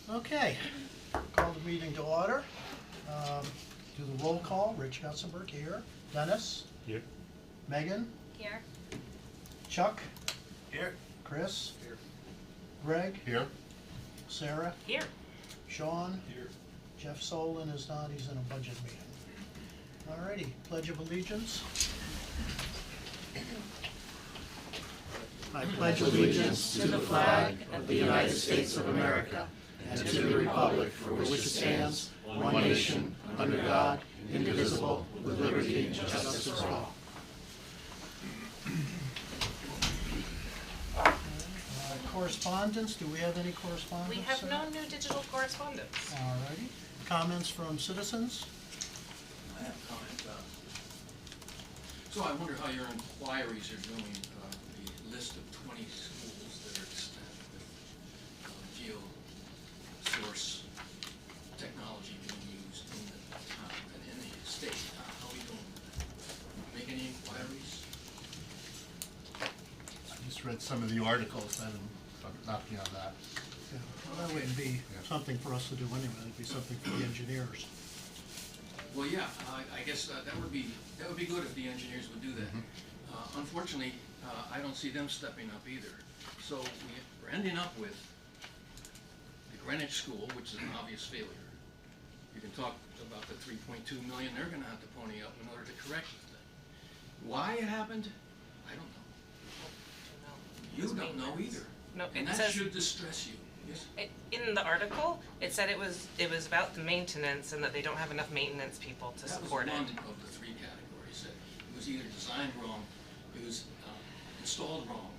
Okay, call the meeting to order. Do the roll call. Rich Gutsenberg here. Dennis? Here. Megan? Here. Chuck? Here. Chris? Here. Greg? Here. Sarah? Here. Sean? Here. Jeff Solon is not, he's in a budget meeting. Alrighty, Pledge of Allegiance. I pledge allegiance to the flag of the United States of America and to the republic for which it stands, one nation, under God, indivisible, with liberty and justice for all. Correspondence, do we have any correspondence? We have no new digital correspondence. Alrighty, comments from citizens? I have a comment. So I wonder how your inquiries are doing, the list of 20 schools that are staffed with geo-source technology being used in the town and in the state. How are we doing with that? Make any inquiries? I just read some of the articles. I haven't knocked me on that. Yeah, well, that wouldn't be something for us to do anyway, it'd be something for the engineers. Well, yeah, I guess that would be good if the engineers would do that. Unfortunately, I don't see them stepping up either. So we're ending up with the Greenwich School, which is an obvious failure. You can talk about the 3.2 million they're going to have to pony up in order to correct the thing. Why it happened, I don't know. You don't know either. No, And it that says should distress you. Yes. in the article it said it was about the maintenance and that they don't have enough maintenance people to support it. That was one of the three categories. It was either designed wrong, it was installed wrong,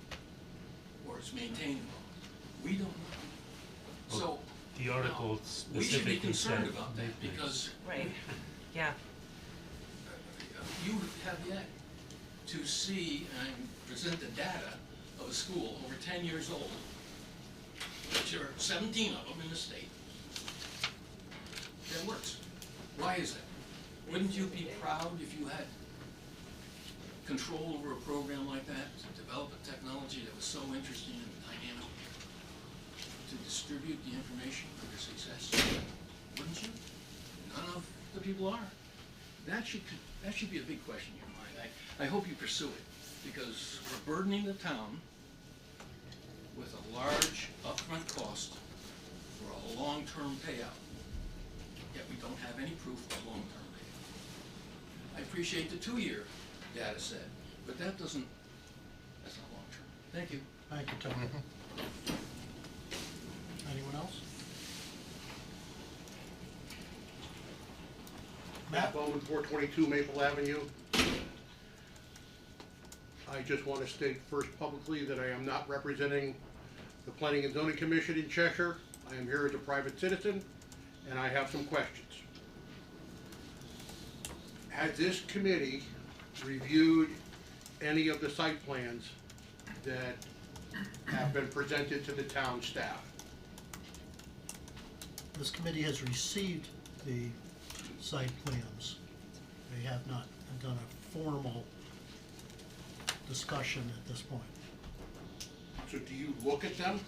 or it's maintained wrong. We don't know. So The article we should be specifically concerned said about that maintenance. because Right. Yeah. you have yet to see and present the data of a school over 10 years old, which are 17 of them in the state, that works. Why is that? Wouldn't you be proud if you had control over a program like that, to develop a technology that was so interesting and dynamic, to distribute the information for their success? Wouldn't you? None of the people are. That should be a big question in your mind. I hope you pursue it, because we're burdening the town with a large upfront cost for a long-term payout, yet we don't have any proof of long-term payout. I appreciate the 2-year data set, but that's not long-term. Thank you. Thank you, Tony. Anyone else? Matt Bowman, 422 Maple Avenue. I just want to state first publicly that I am not representing the Planning and Zoning Commission in Cheshire. I am here as a private citizen, and I have some questions. Has this committee reviewed any of the site plans that have been presented to the town staff? This committee has received the site plans. They have not done a formal discussion at this point. So do you look at them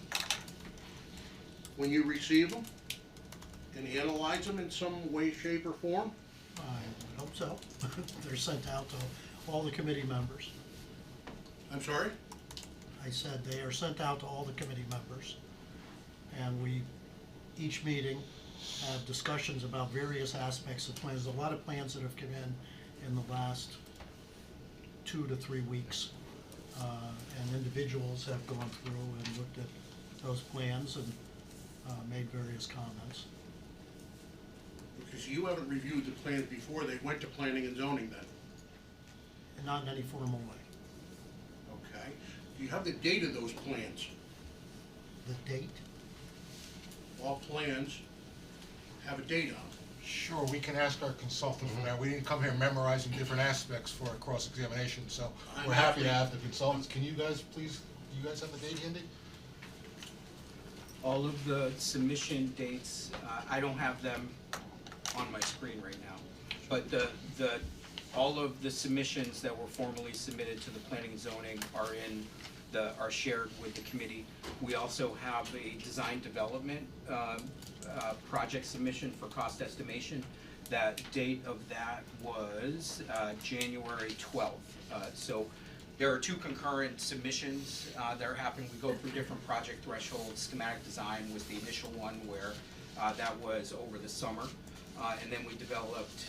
when you receive them and analyze them in some way, shape, or form? I would hope so. They're sent out to all the committee members. I'm sorry? I said they are sent out to all the committee members. And we, each meeting, have discussions about various aspects of plans. There's a lot of plans that have come in the last 2 to 3 weeks. And individuals have gone through and looked at those plans and made various comments. Because you haven't reviewed the plans before they went to planning and zoning then, And not in any formal way. okay? Do you have the date of those plans? The date? All plans have a date on them. Sure, we can ask our consultant for that. We didn't come here memorizing different aspects for a cross-examination, so we're happy to have the consultants. Can you guys please, you guys have the date handy? All of the submission dates, I don't have them on my screen right now, but all of the submissions that were formally submitted to the planning and zoning are shared with the committee. We also have a design development project submission for cost estimation. That date of that was January 12th. So there are two concurrent submissions that are happening. We go through different project thresholds. Schematic design was the initial one where that was over the summer. And then we developed,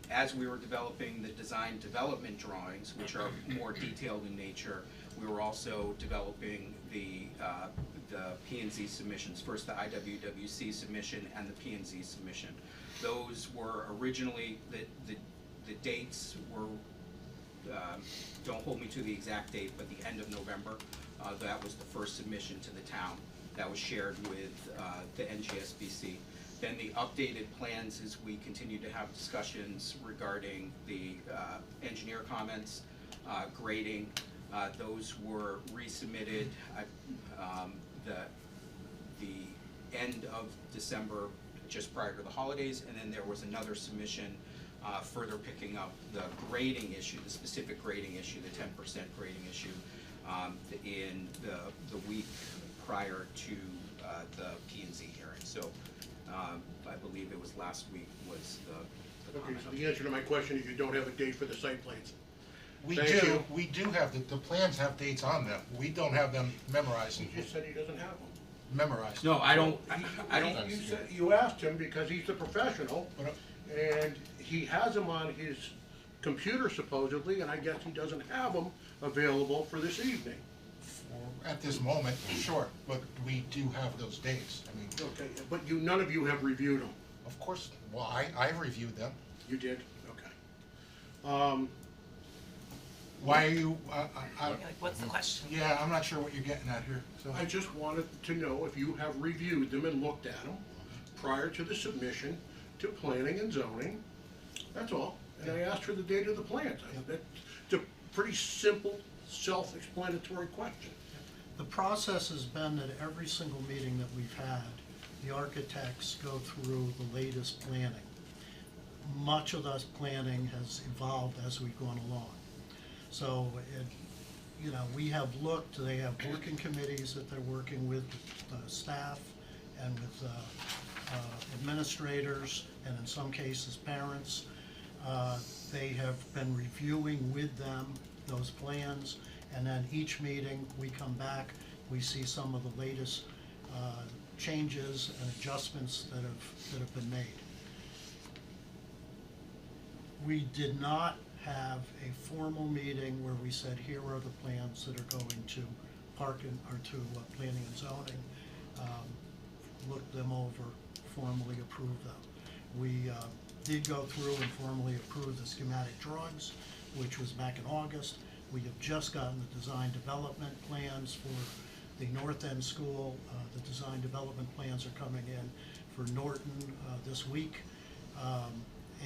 as we were developing the design development drawings, which are more detailed in nature, we were also developing the P&Z submissions, first the IWWC submission and the P&Z submission. Those were originally, the dates were, don't hold me to the exact date, but the end of November. That was the first submission to the town. That was shared with the NGSBC. Then the updated plans, as we continue to have discussions regarding the engineer comments, grading, those were resubmitted the end of December, just prior to the holidays, and then there was another submission further picking up the grading issue, the specific grading issue, the 10% grading issue, in the week prior to the P&Z hearing. So I believe it was last week was the Okay, comment. so the answer to my question is you don't have a date for the site plans. We Thank do, you. we do have, the plans have dates on them. We don't have them memorized. He just said he doesn't have them. Memorized. No, I don't, I don't, You said, you asked him because he's the professional, But, and he has them on his computer supposedly, and I guess he doesn't have them available for this evening. At this moment, sure, but we do have those dates. I mean, Okay, but you, none of you have reviewed them. of course, well, I reviewed them. You did? Okay. Why are you, Like, what's the question? yeah, I'm not sure what you're getting at here, so. I just wanted to know if you have reviewed them and looked at them prior to the submission to planning and zoning. That's all. And I asked for the date of the plans. It's a pretty simple, self-explanatory question. The process has been that every single meeting that we've had, the architects go through the latest planning. Much of that planning has evolved as we've gone along. So, we have looked, they have working committees that they're working with staff and with administrators, and in some cases, parents. They have been reviewing with them those plans, and then each meeting, we come back, we see some of the latest changes and adjustments that have been made. We did not have a formal meeting where we said, here are the plans that are going to planning and zoning, look them over, formally approve them. We did go through and formally approve the schematic drawings, which was back in August. We have just gotten the design development plans for the North End School. The design development plans are coming in for Norton this week.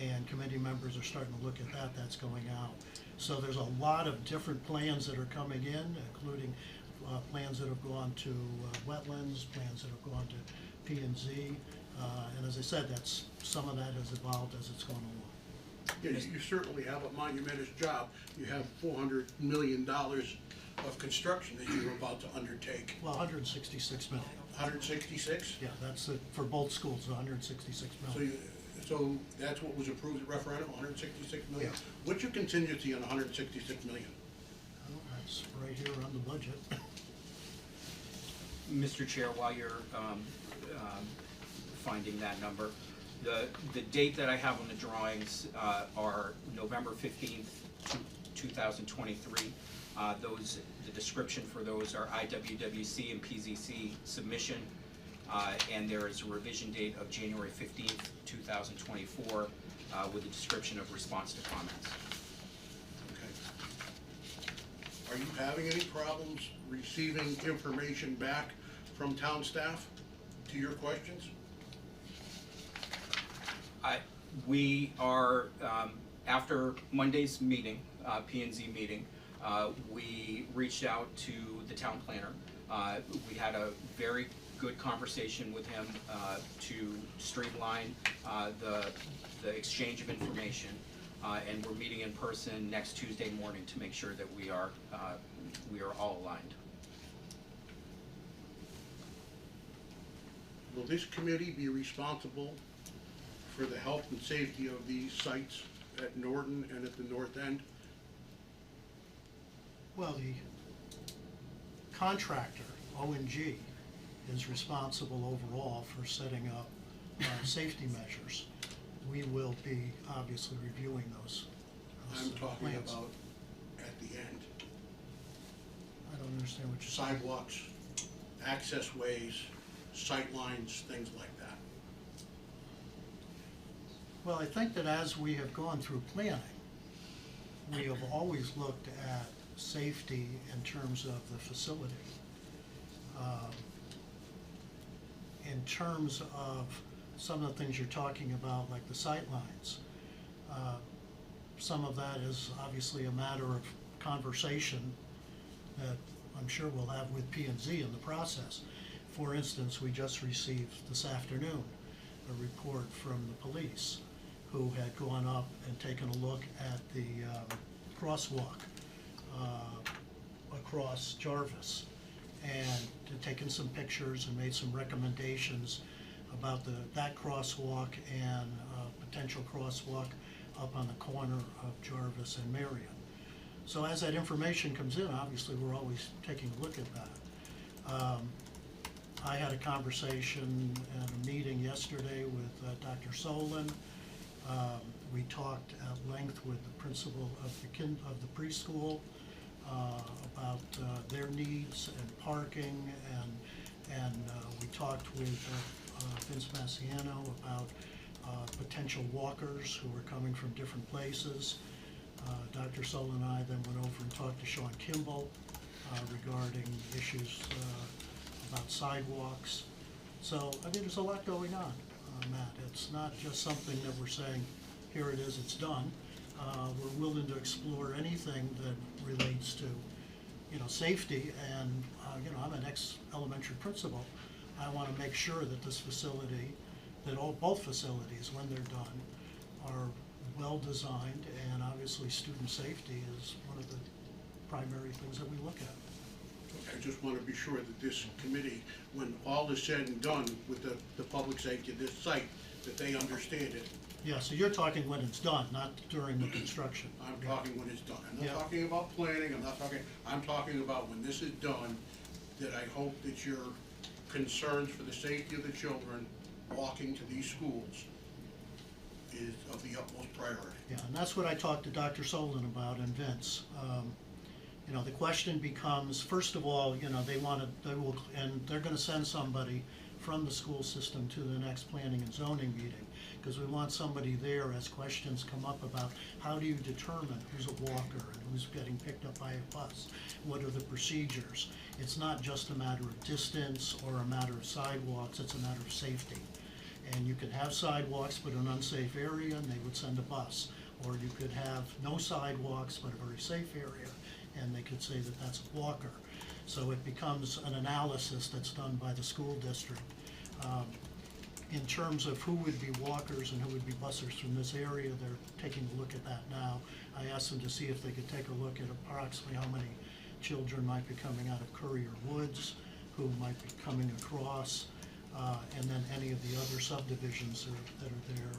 And committee members are starting to look at that, that's going out. So there's a lot of different plans that are coming in, including plans that have gone to wetlands, plans that have gone to P&Z. And as I said, some of that has evolved as it's gone along. Yeah, you certainly have a monumentous job. You have $400 million of construction that you're about to undertake. Well, 166 million. 166? Yeah, that's it, for both schools, 166 million. So that's what was approved at referendum, 166 million? Yeah. What's your contingency on 166 million? Well, that's right here on the budget. Mr. Chair, while you're finding that number, the date that I have on the drawings are November 15th, 2023. The description for those are IWWC and PZC submission, and there is a revision date of January 15th, 2024, with a description of response to comments. Okay. Are you having any problems receiving information back from town staff to your questions? We are, after Monday's meeting, P&Z meeting, we reached out to the town planner. We had a very good conversation with him to streamline the exchange of information, and we're meeting in person next Tuesday morning to make sure that we are all aligned. will this committee be responsible for the health and safety of these sites at Norton and at the north end? Well, the contractor, ONG, is responsible overall for setting up safety measures. We will be obviously reviewing those I'm talking plans. about at the end. I don't understand what you're saying. Sidewalks, access ways, sight lines, things like that. Well, I think that as we have gone through planning, we have always looked at safety in terms of the facility. In terms of some of the things you're talking about, like the sight lines, some of that is obviously a matter of conversation that I'm sure we'll have with P and Z in the process. For instance, we just received this afternoon a report from the police who had gone up and taken a look at the crosswalk across Jarvis and had taken some pictures and made some recommendations about that crosswalk and potential crosswalk up on the corner of Jarvis and Marion. So as that information comes in, obviously, we're always taking a look at that. I had a conversation and a meeting yesterday with Dr. Solon. We talked at length with the principal of the preschool about their needs and parking, and we talked with Vince Massiano about potential walkers who were coming from different places. Dr. Solon and I then went over and talked to Sean Kimball regarding issues about sidewalks. So, I mean, there's a lot going on, Matt. It's not just something that we're saying, here it is, it's done. We're willing to explore anything that relates to, safety, and, I'm an ex-elementary principal. I want to make sure that this facility, that both facilities, when they're done, are well-designed, and obviously student safety is one of the primary things that we look at. I just want to be sure that this committee, when all is said and done with the public safety of this site, that they understand it. Yeah, so you're talking when it's done, not during the construction. I'm talking when it's done. I'm Yeah. not talking about planning, I'm talking about when this is done, that I hope that your concerns for the safety of the children walking to these schools is of the utmost priority. Yeah, and that's what I talked to Dr. Solon about and Vince. The question becomes, first of all, they're gonna send somebody from the school system to the next planning and zoning meeting, because we want somebody there as questions come up about how do you determine who's a walker and who's getting picked up by a bus? What are the procedures? It's not just a matter of distance or a matter of sidewalks, it's a matter of safety. And you could have sidewalks but an unsafe area, and they would send a bus. Or you could have no sidewalks but a very safe area, and they could say that that's a walker. So it becomes an analysis that's done by the school district. In terms of who would be walkers and who would be bussers from this area, they're taking a look at that now. I asked them to see if they could take a look at approximately how many children might be coming out of Courier Woods, who might be coming across, and then any of the other subdivisions that are there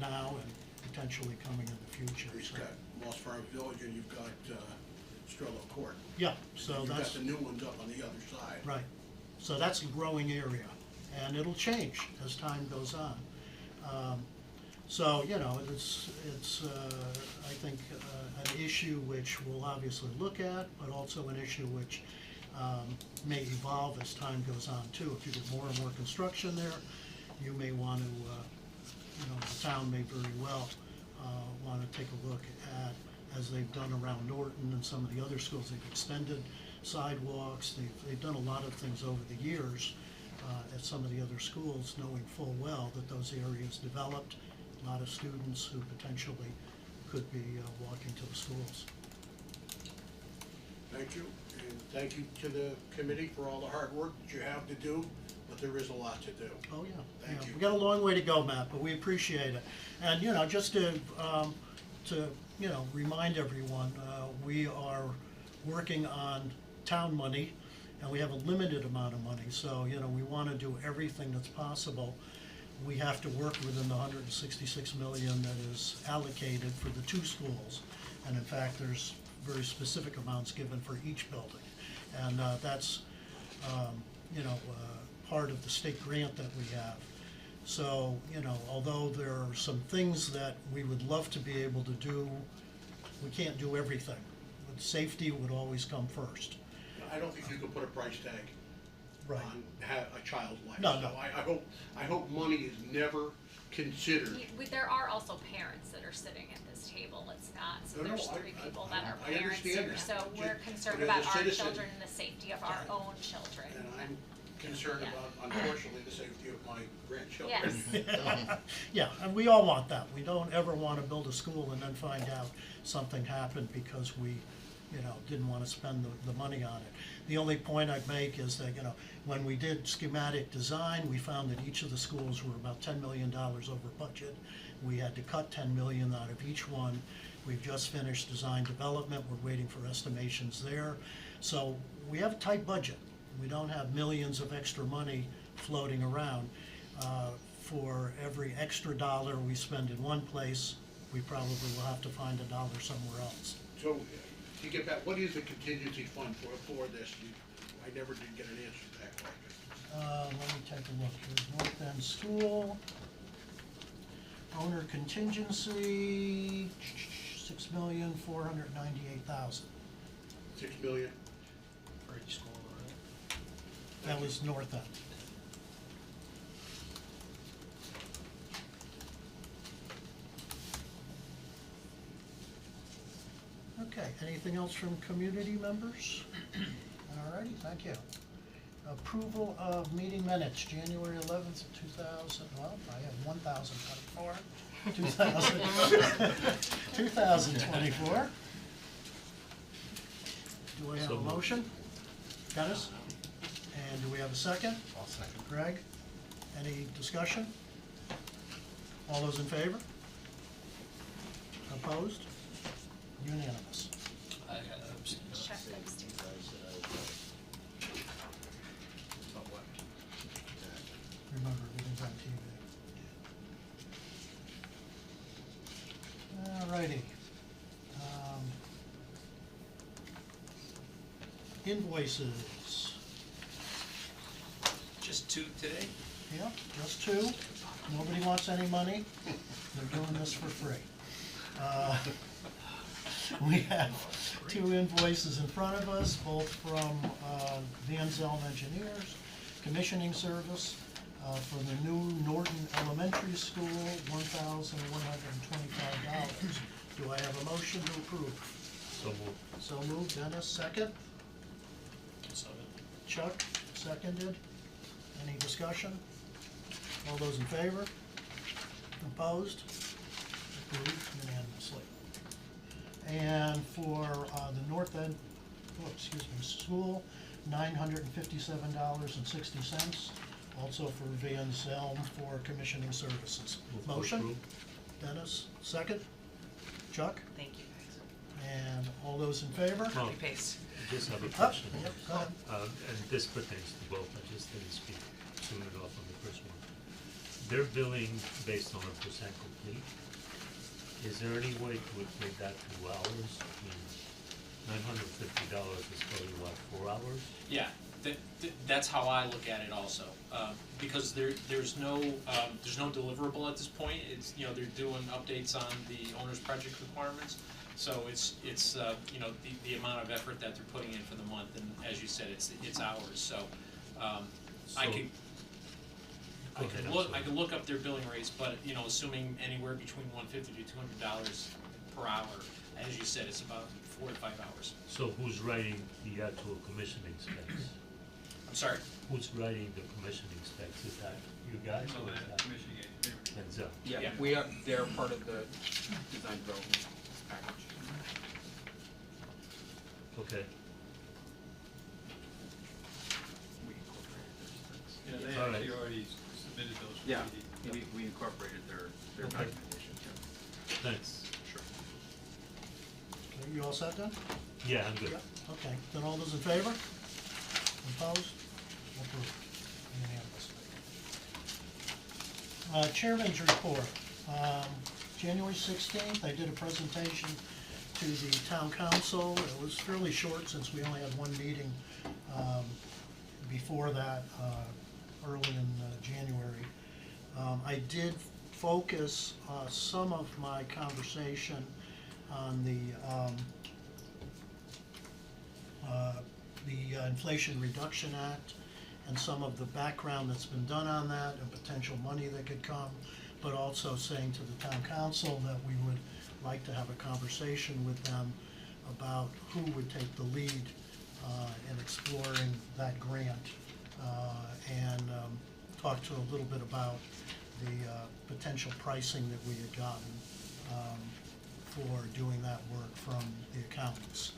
now and potentially coming in the future. You've So, got Moss Farm Village and you've got Strello Court. yeah, so You've that's, got the new ones up on the other side. right. So that's a growing area, and it'll change as time goes on. So, it's I think, an issue which we'll obviously look at, but also an issue which may evolve as time goes on too. If you get more and more construction there, you may want to, the town may very well want to take a look at, as they've done around Norton and some of the other schools, they've extended sidewalks, they've done a lot of things over the years at some of the other schools, knowing full well that those areas developed, a lot of students who potentially could be walking to the schools. Thank you, and thank you to the committee for all the hard work that you have to do, but there is a lot to do. Oh, yeah. Thank Yeah. you. We got a long way to go, Matt, but we appreciate it. And, just to remind everyone, we are working on town money, and we have a limited amount of money, so, you know, we wanna do everything that's possible. We have to work within the 166 million that is allocated for the two schools. And in fact, there's very specific amounts given for each building. And that's, you know, part of the state grant that we have. So, you know, although there are some things that we would love to be able to do, we can't do everything. But safety would always come first. I don't think you can put a price tag Right. on a child's life. No, no. So I hope money is never considered. There are also parents that are sitting at this table, it's not, so No, there's I- three people that are I parents understand here, that. so we're concerned But as about a our citizen- children and the safety of our Right. own children. And I'm concerned Yeah. about, unfortunately, the safety of my grandchildren. Yes. Yeah, and we all want that. We don't ever wanna build a school and then find out something happened because we, you know, didn't wanna spend the money on it. The only point I'd make is that, you know, when we did schematic design, we found that each of the schools were about $10 million over budget. We had to cut 10 million out of each one. We've just finished design development, we're waiting for estimations there. So we have a tight budget. We don't have millions of extra money floating around. For every extra dollar we spend in one place, we probably will have to find a dollar somewhere else. So, to get back, what is the contingency fund for this? I never did get an answer to that question. Let me take a look. Here's North End School. Owner contingency, 6,498,000. 6 million? For each school, right? That was North End. Okay, anything else from community members? All righty, thank you. Approval of meeting minutes, January 11th, 2000, well, I have 1024, 2024. Do I have a motion? Dennis? And do we have a second? I'll second. Greg? Any discussion? All those in favor? Opposed? Unanimous. I got abstain. Check those two. Remember, everything's on TV. All righty. Invoices. Just two today? Yep, just two. Nobody wants any money. They're doing this for free. We have two invoices in front of us, both from Van Zelm Engineers, commissioning service for the new Norton Elementary School, $1,125. Do I have a motion to approve? So moved. So moved. Dennis, second. Chuck, seconded. Any discussion? All those in favor? Opposed? Approved unanimously. And for the North End, school, $957.60. Also for Van Zelm for commissioning services. Move to Motion? approve. Dennis, second. Chuck? Thank you, guys. And all those in favor? Oh, Copy paste. I just have a Up, question. yep, go ahead. And this pertains to both, I just didn't speak soon enough on the first one. They're billing based on a percent complete. Is there any way to equate that to hours? I mean, $950 is probably what, 4 hours? Yeah, that's how I look at it also, because there's no deliverable at this point. It's, you know, they're doing updates on the owner's project requirements, so it's you know, the amount of effort that they're putting in for the month, and as you said, it's hours, so, I So- could, Go ahead, I'm I sorry. could look up their billing rates, but, you know, assuming anywhere between $150 to $200 per hour, as you said, it's about 4 to 5 hours. So who's writing the actual commissioning specs? I'm sorry? Who's writing the commissioning specs? Is that you guys or is that Van Zelm? Yeah, Yeah. we are, they're part of the design development package. Okay, We incorporated their specs. Yeah, they All right. actually already submitted those. for Yeah, DD. we incorporated their Okay. recommendations, yeah. thanks. Sure. Okay, you all set then? Yeah, I'm good. Yep. Okay, then all those in favor? Opposed? Approved. Unanimous. Chairman's report. January 16th, I did a presentation to the town council. It was fairly short since we only had one meeting before that, early in January. I did focus some of my conversation on the Inflation Reduction Act and some of the background that's been done on that and potential money that could come, but also saying to the town council that we would like to have a conversation with them about who would take the lead in exploring that grant, and talk to a little bit about the potential pricing that we had gotten for doing that work from the accountants.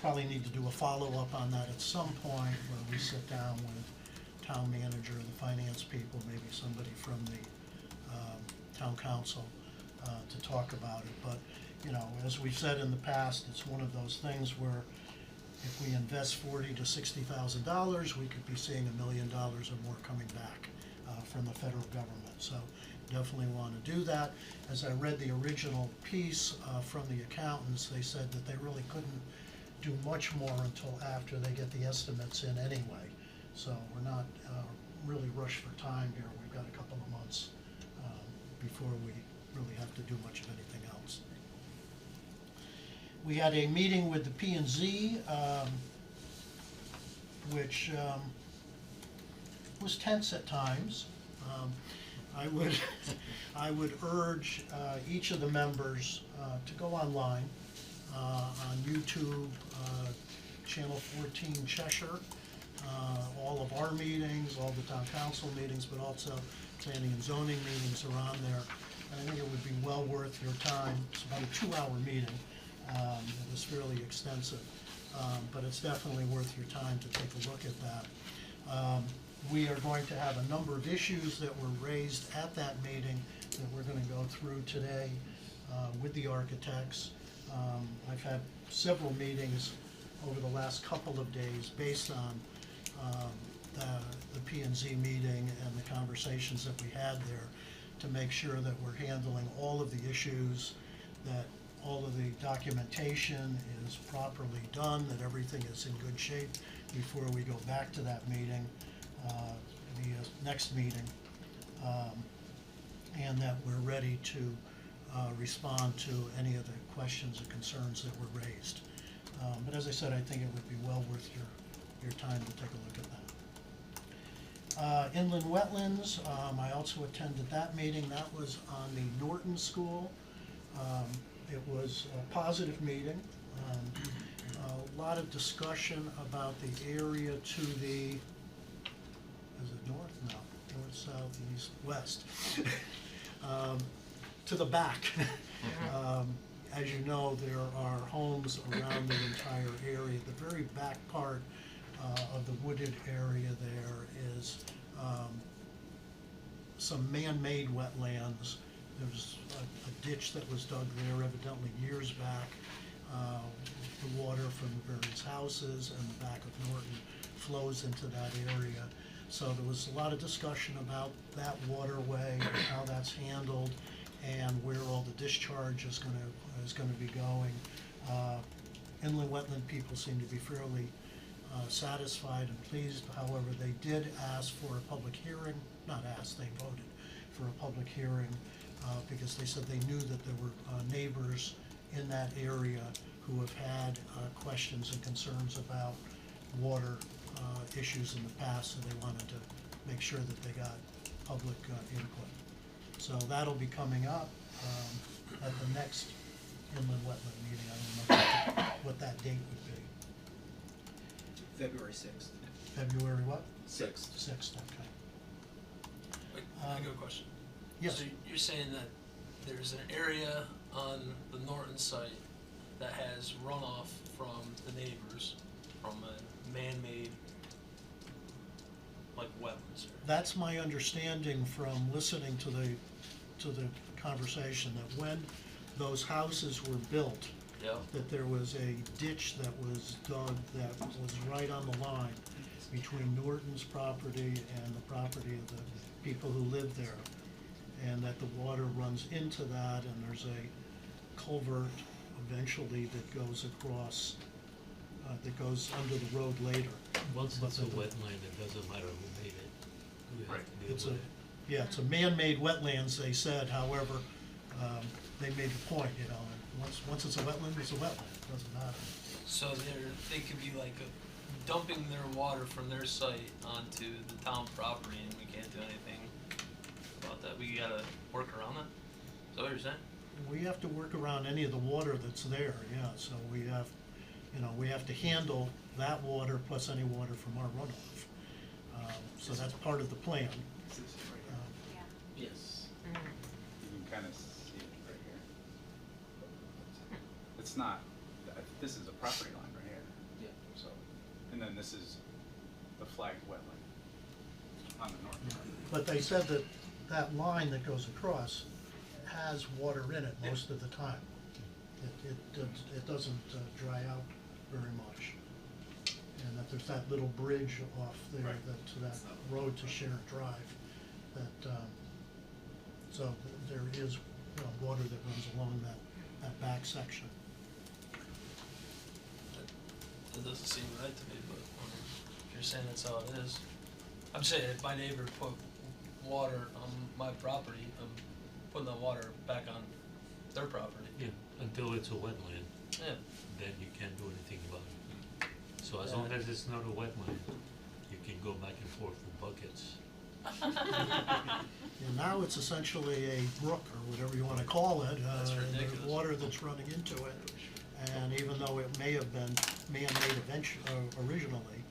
Probably need to do a follow-up on that at some point where we sit down with town manager, the finance people, maybe somebody from the town council to talk about it. But, you know, as we've said in the past, it's one of those things where if we invest $40,000 to $60,000, we could be seeing $1 million or more coming back from the federal government. So definitely want to do that. As I read the original piece from the accountants, they said that they really couldn't do much more until after they get the estimates in anyway. So we're not really rushed for time here. We've got a couple of months before we really have to do much of anything else. We had a meeting with the P&Z, which was tense at times. I would urge each of the members to go online on YouTube, Channel 14 Cheshire, all of our meetings, all the town council meetings, but also planning and zoning meetings are on there. And I think it would be well worth your time. It's about a 2-hour meeting. It was fairly extensive, but it's definitely worth your time to take a look at that. We are going to have a number of issues that were raised at that meeting that we're going to go through today with the architects. I've had several meetings over the last couple of days based on the P&Z meeting and the conversations that we had there to make sure that we're handling all of the issues, that all of the documentation is properly done, that everything is in good shape before we go back to that meeting, the next meeting, and that we're ready to respond to any of the questions or concerns that were raised. But as I said, I think it would be well worth your time to take a look at that. Inland wetlands, I also attended that meeting. That was on the Norton School. It was a positive meeting. A lot of discussion about the area to the, is it north? No, north, south, east, west. To the back. As you know, there are homes around the entire area. The very back part of the wooded area there is some man-made wetlands. There's a ditch that was dug there evidently years back. The water from the various houses and the back of Norton flows into that area. So there was a lot of discussion about that waterway and how that's handled and where all the discharge is gonna be going. Inland wetland people seem to be fairly satisfied and pleased. However, they did ask for a public hearing, not asked, they voted for a public hearing because they said they knew that there were neighbors in that area who have had questions and concerns about water issues in the past, so they wanted to make sure that they got public input. So that'll be coming up at the next inland wetland meeting. I don't know what that date would be. February 6th. February what? 6th. 6th, okay. Wait, I got a question. Yes. So you're saying that there's an area on the Norton site that has runoff from the neighbors from a man-made, like, wetlands area? That's my understanding from listening to the conversation, that when those houses were built, Yeah. that there was a ditch that was dug that was right on the line between Norton's property and the property of the people who live there. And that the water runs into that, and there's a culvert eventually that goes across, that goes under the road later. Once But it's a the- wetland, it doesn't matter who made it, we have to deal It's with a, it. yeah, it's a man-made wetlands, they said, however, they made the point, you know, and once it's a wetland, it's a wetland, it doesn't matter. So they could be like dumping their water from their site onto the town property and we can't do anything about that. We gotta work around that? Is that what you're saying? We have to work around any of the water that's there, yeah, so we have, you know, we have to handle that water plus any water from our runoff. So that's part of the plan. Is this right here? Um, Yeah. Yes. You can kind of see it right here. It's not, this is a property line right here. Yeah. So, and then this is the flagged wetland on the north side. But they said that that line that goes across has water in it most of the time. It doesn't dry out very much. And that there's that little bridge off there, Right. that road to Sharon Drive, that, so there is, you know, water that runs along that back section. That doesn't seem right to me, but if you're saying that's how it is. I'm saying if my neighbor put water on my property, I'm putting that water back on their property. Yeah, until it's a wetland, Yeah. then you can't do anything about it. So as long as it's not a wetland, you can go back and forth with buckets. And now it's essentially a brook, or whatever you wanna call it. That's There's ridiculous. water that's running into it. And even though it may have been man-made originally,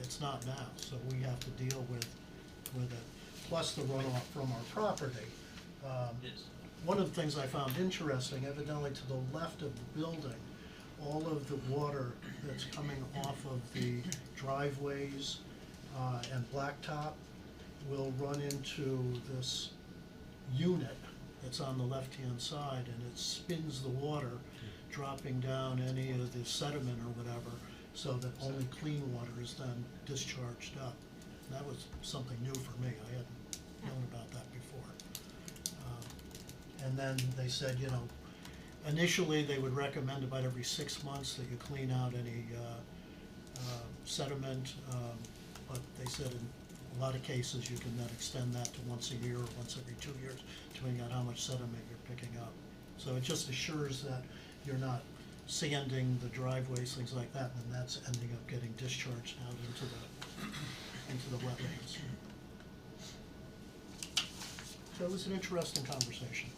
it's not now, so we have to deal with it. Plus the runoff from our property. Yes. One of the things I found interesting, evidently to the left of the building, all of the water that's coming off of the driveways and blacktop will run into this unit that's on the left-hand side, and it spins the water, dropping down any of the sediment or whatever, so that only clean water is then discharged up. And that was something new for me, I hadn't known about that before. And then they said, you know, initially they would recommend about every 6 months that you clean out any sediment, but they said in a lot of cases you can then extend that to once a year or once every 2 years, depending on how much sediment you're picking up. So it just assures that you're not sanding the driveways, things like that, and then that's ending up getting discharged out into the wetlands. So it was an interesting conversation.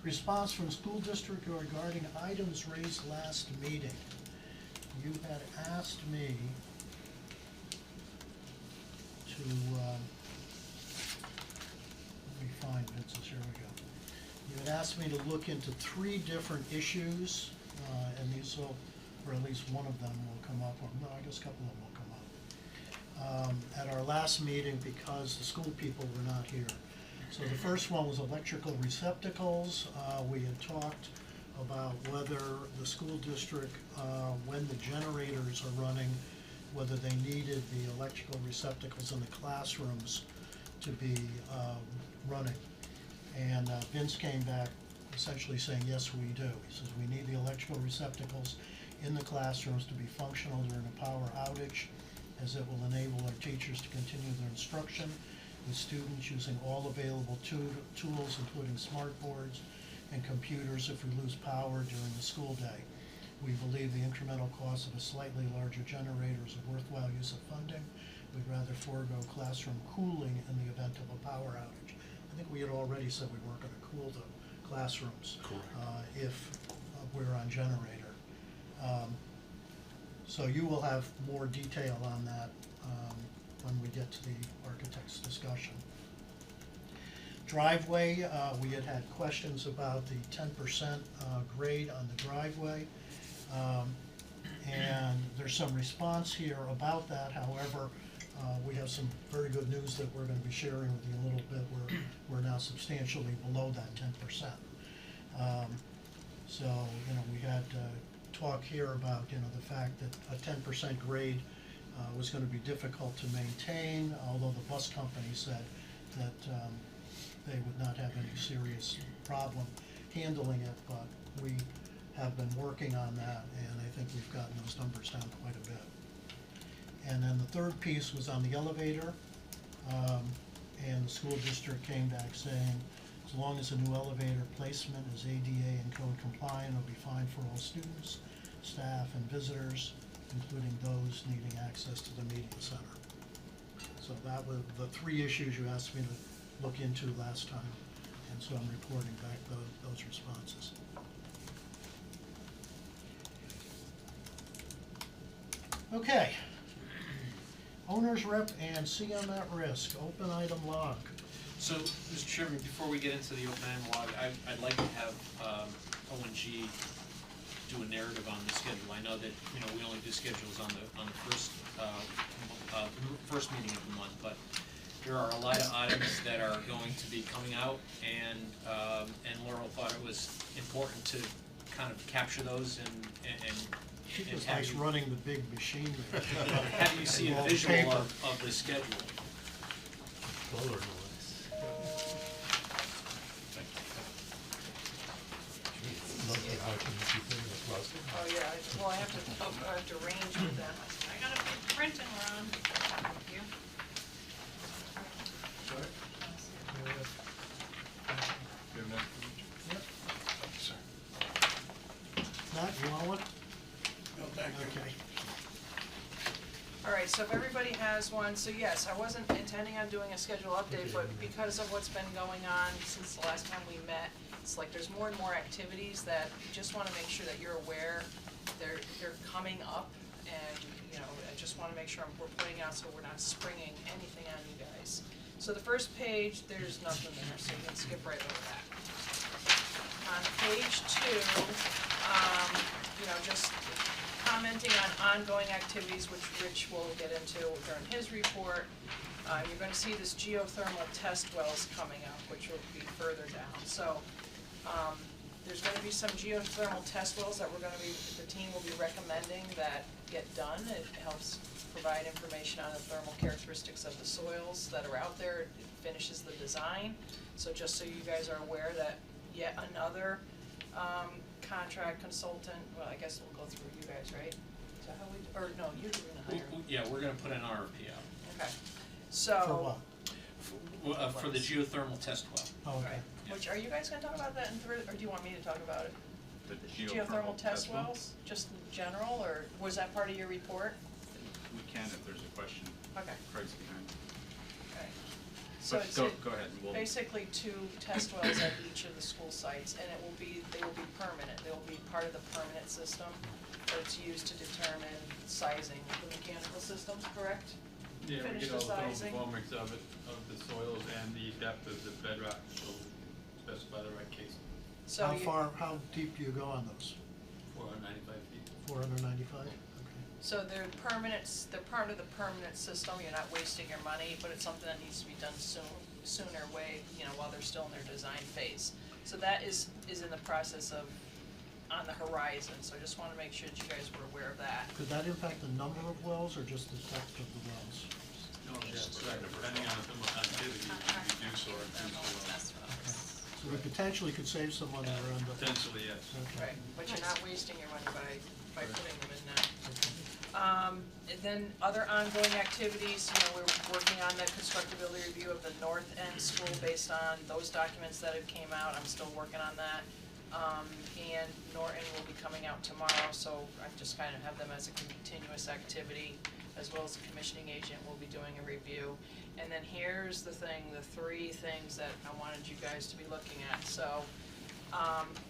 Response from school district regarding items raised last meeting. You had asked me to, let me find Vince's, here we go. You had asked me to look into 3 different issues, and these will, or at least one of them will come up, or no, I guess a couple of them will come up. At our last meeting, because the school people were not here. So the first one was electrical receptacles. We had talked about whether the school district, when the generators are running, whether they needed the electrical receptacles in the classrooms to be running. And Vince came back essentially saying, yes, we do. He says, we need the electrical receptacles in the classrooms to be functional during a power outage, as it will enable our teachers to continue their instruction with students using all available tools, including smart boards and computers, if we lose power during the school day. We believe the incremental cost of a slightly larger generator is a worthwhile use of funding. We'd rather forego classroom cooling in the event of a power outage. I think we had already said we weren't gonna cool the classrooms. If we're on generator. So you will have more detail on that when we get to the architect's discussion. Driveway, we had questions about the 10% grade on the driveway. And there's some response here about that. However, We have some very good news that we're gonna be sharing with you a little bit. We're now substantially below that 10%. So, we had talk here about, the fact that a 10% grade was gonna be difficult to maintain, although the bus company said that they would not have any serious problem handling it, but we have been working on that, and I think we've gotten those numbers down quite a bit. And then the third piece was on the elevator, and the school district came back saying, as long as a new elevator placement is ADA and code compliant, it'll be fine for all students, staff, and visitors, including those needing access to the media center. So that was the three issues you asked me to look into last time, and so I'm reporting back those responses. Okay. Owner's rep and CM at risk, open item log. So, Mr. Chairman, before we get into the open item log, I'd like to have ONG do a narrative on the schedule. I know that, we only do schedules on the first meeting of the month, but there are a lot of items that are going to be coming out, and Laurel thought it was important to kind of capture those and She just have likes you- running the big machine there. have you see And a all the visual paper. of the schedule. Dollar no less. Oh, yeah, well, I have to arrange with them. I got a big printing run. Thank you. Matt, you want one? No, thank you. Okay. All right, so if everybody has one, so yes, I wasn't intending on doing a schedule update, but because of what's been going on since the last time we met, it's like there's more and more activities that you just wanna make sure that you're aware they're coming up, and, I just wanna make sure we're putting out so we're not springing anything on you guys. So the first page, there's nothing there, so you can skip right over that. On page 2, just commenting on ongoing activities, which Rich will get into during his report. You're gonna see this geothermal test wells coming up, which will be further down. So, there's gonna be some geothermal test wells that the team will be recommending that get done. It helps provide information on the thermal characteristics of the soils that are out there. It finishes the design. So just so you guys are aware that yet another, contract consultant, well, I guess we'll go through you guys, right? Is that how or no, you're doing the hiring. Yeah, we're gonna put an RFP out. Okay, so. For what? For the geothermal test well. Oh, okay. Right, which, are you guys gonna talk about that or do you want me to talk about it? The Geothermal test wells, just in general, or was that part of your report? We can if there's a question. Okay, Craig's behind. okay. So But it's go ahead. basically 2 test wells at each of the school sites, and they will be permanent, they will be part of the permanent system, but it's used to determine sizing of the mechanical systems, correct? Yeah, we Finish get the all the thermal sizing. performance of it, of the soils and the depth of the bedrock, so specify the right case, So you- How deep do you go on those? 495 feet. 495? Okay. So they're part of the permanent system, you're not wasting your money, but it's something that needs to be done sooner while they're still in their design phase. So that is in the process of, on the horizon, so I just wanna make sure that you guys were aware of that. Could that impact the number of wells or just the depth of the wells? No, that's correct, depending on the thermal conductivity, you can reduce or increase the well. So we potentially could save some money around the. Potentially, yes. Okay. Right, but you're not wasting your money by putting them in now. Okay. And then other ongoing activities, we're working on the constructability review of the North End School based on those documents that have came out, I'm still working on that. And Norton will be coming out tomorrow, so I just kind of have them as a continuous activity, as well as the commissioning agent will be doing a review. And then here's the thing, the 3 things that I wanted you guys to be looking at, so.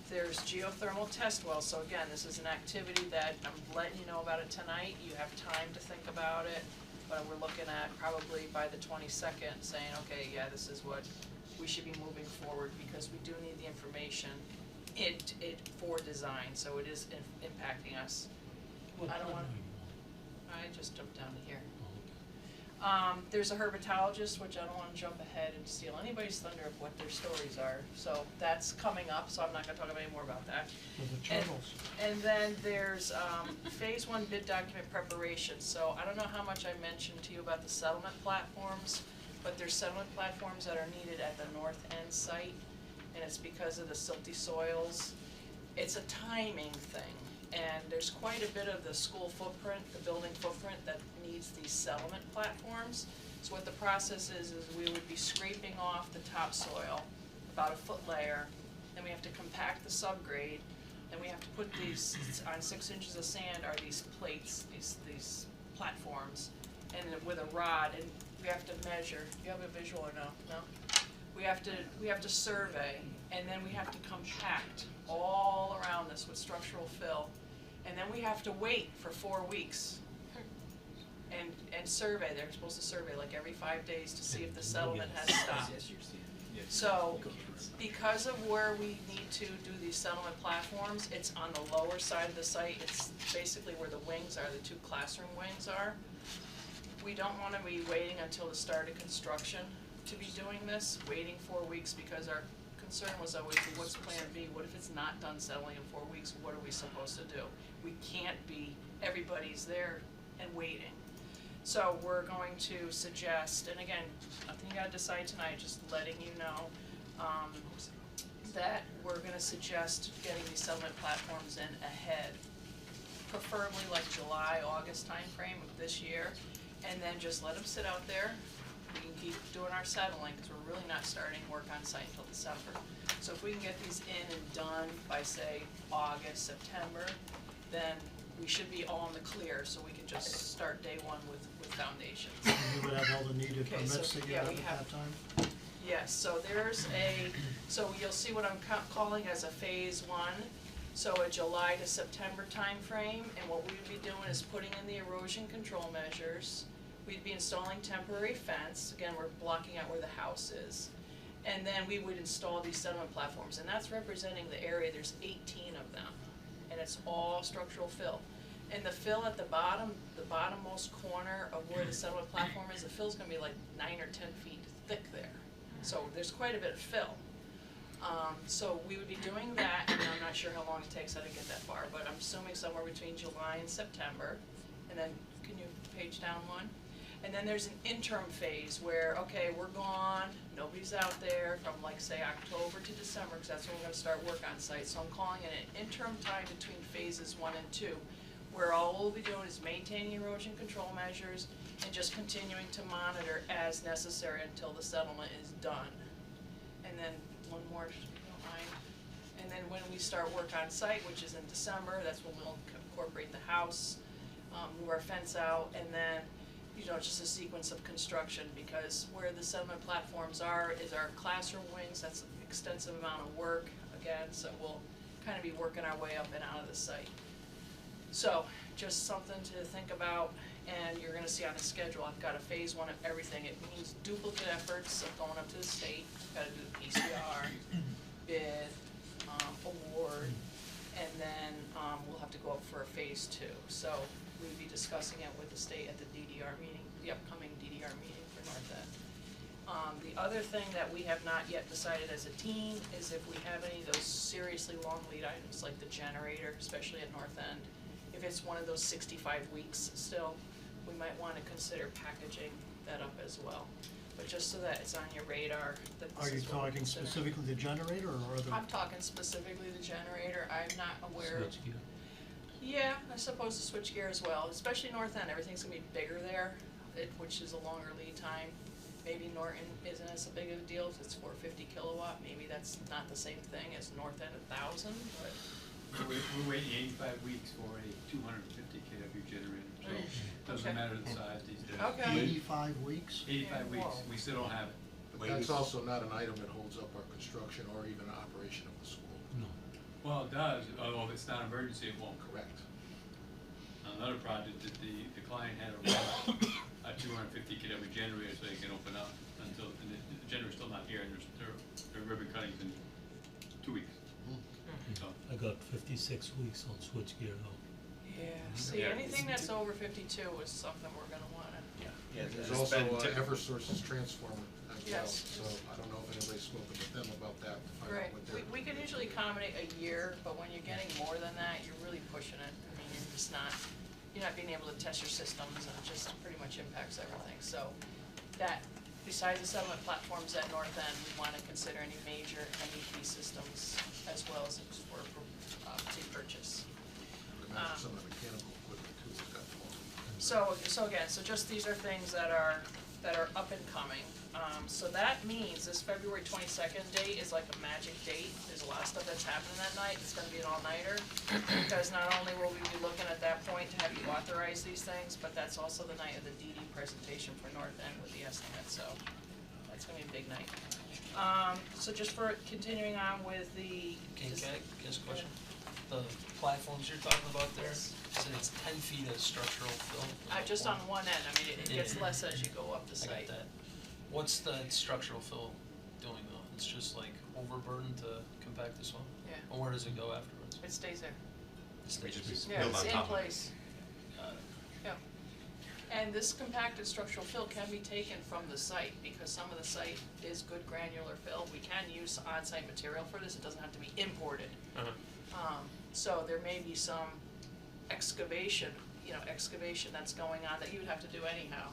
There's geothermal test wells, so again, this is an activity that I'm letting you know about it tonight, you have time to think about it, but we're looking at probably by the 22nd, saying, okay, yeah, this is what we should be moving forward, because we do need the information for design, so it is impacting us. I don't want, I just jumped down to here. There's a herpetologist, which I don't wanna jump ahead and steal anybody's thunder of what their stories are, so that's coming up, so I'm not gonna talk about any more about that. For the turtles. And then there's, phase one bid document preparation, so I don't know how much I mentioned to you about the settlement platforms, but there's settlement platforms that are needed at the north end site, and it's because of the silty soils. It's a timing thing, and there's quite a bit of the school footprint, the building footprint that needs these settlement platforms. So what the process is we would be scraping off the topsoil, about a foot layer, then we have to compact the subgrade, then we have to put these, on 6 inches of sand are these plates, these platforms, and then with a rod, and we have to measure, you have a visual or no? No? We have to survey, and then we have to compact all around this with structural fill, and then we have to wait for 4 weeks. And survey, they're supposed to survey like every 5 days to see if the settlement has stopped. So, because of where we need to do these settlement platforms, it's on the lower side of the site, it's basically where the wings are, the 2 classroom wings are. We don't wanna be waiting until the start of construction to be doing this, waiting 4 weeks, because our concern was always, what's plan B? What if it's not done settling in 4 weeks? What are we supposed to do? We can't be, everybody's there and waiting. So we're going to suggest, and again, nothing you gotta decide tonight, just letting you know, that we're gonna suggest getting these settlement platforms in ahead, preferably like July, August timeframe of this year, and then just let them sit out there. We can keep doing our settling, cause we're really not starting work on site until December. So if we can get these in and done by, say, August, September, then we should be all in the clear, so we can just start day one with foundations. And you would have all the needed Okay, so, permits that you yeah, have we at have- that time? Yes, so there's so you'll see what I'm calling as a phase one, so a July to September timeframe, and what we would be doing is putting in the erosion control measures. We'd be installing temporary fence, again, we're blocking out where the house is. And then we would install these settlement platforms, and that's representing the area, there's 18 of them, and it's all structural fill. And the fill at the bottommost corner of where the settlement platform is, the fill's gonna be like 9 or 10 feet thick there. So there's quite a bit of fill. So we would be doing that, and I'm not sure how long it takes, I didn't get that far, but I'm assuming somewhere between July and September. And then, can you page down one? And then there's an interim phase where, okay, we're gone, nobody's out there from like, say, October to December, cause that's when we're gonna start work on site. So I'm calling it an interim time between phases 1 and 2, where all we'll be doing is maintaining erosion control measures and just continuing to monitor as necessary until the settlement is done. And then one more, if you don't mind. And then when we start work on site, which is in December, that's when we'll incorporate the house, move our fence out, and then, you know, just a sequence of construction, because where the settlement platforms are is our classroom wings, that's an extensive amount of work, again, so we'll kind of be working our way up and out of the site. So, just something to think about, and you're gonna see on the schedule, I've got a phase 1 of everything. It means duplicate efforts of going up to the state, gotta do the PCR, bid, award, and then, we'll have to go up for a phase 2. So, we'd be discussing it with the state at the DDR meeting, the upcoming DDR meeting for North End. The other thing that we have not yet decided as a team is if we have any of those seriously long lead items, like the generator, especially at North End. If it's one of those 65 weeks still, we might wanna consider packaging that up as well. But just so that it's on your radar, that this Are you is what we're talking considering. specifically the generator or other? I'm talking specifically the generator, I'm not aware of. Switchgear. Yeah, I suppose the switchgear as well, especially North End, everything's gonna be bigger there, which is a longer lead time. Maybe Norton isn't as big of a deal if it's 450 kilowatt, maybe that's not the same thing as North End 1,000, but. We're waiting 85 weeks for a 250 kW generator, so it Okay. doesn't matter the size these days. Okay. 85 weeks? 85 weeks, Whoa. we still don't have it. But that's also not an item that holds up our construction or even operation of the school. No. Well, it does, although if it's not emergency, it won't. Correct. Another project that the client had a 250 kW generator so they can open up until, and the generator's still not here, and their ribbon cutting's in 2 weeks. So, I got 56 weeks on switchgear now. Yeah, see, Yeah. anything that's over 52 is something we're gonna wanna Yeah, There's It's also been typical. Eversource's transformer as well, Yes. so I don't know if anybody's spoken with them about that, to find Right, out what they're. we can usually accommodate a year, but when you're getting more than that, you're really pushing it. I mean, you're not being able to test your systems, and it just pretty much impacts everything. So that, besides the settlement platforms at North End, we wanna consider any major MEP systems as well as for, to purchase. Imagine some of the mechanical equipment too has got faulty. So again, just these are things that are up and coming. So that means this February 22nd date is like a magic date. There's a lot of stuff that's happening that night. It's gonna be an all-nighter. Because not only will we be looking at that point to have you authorize these things, but that's also the night of the DD presentation for North End with the estimate, so that's gonna be a big night. So just for continuing on with the. Can I ask a question? The platforms you're talking about there, so it's 10 feet of structural fill? Just on one end, I mean, it gets Yeah. less as you go up the I site. got that. What's the structural fill doing though? It's just like overburden to compact the swell? Yeah. Or where does it go afterwards? It stays there. It stays- Yeah, it's in place. Got it. Yeah. And this compacted structural fill can be taken from the site, because some of the site is good granular fill. We can use on-site material for this, it doesn't have to be imported. So there may be some excavation that's going on that you would have to do anyhow.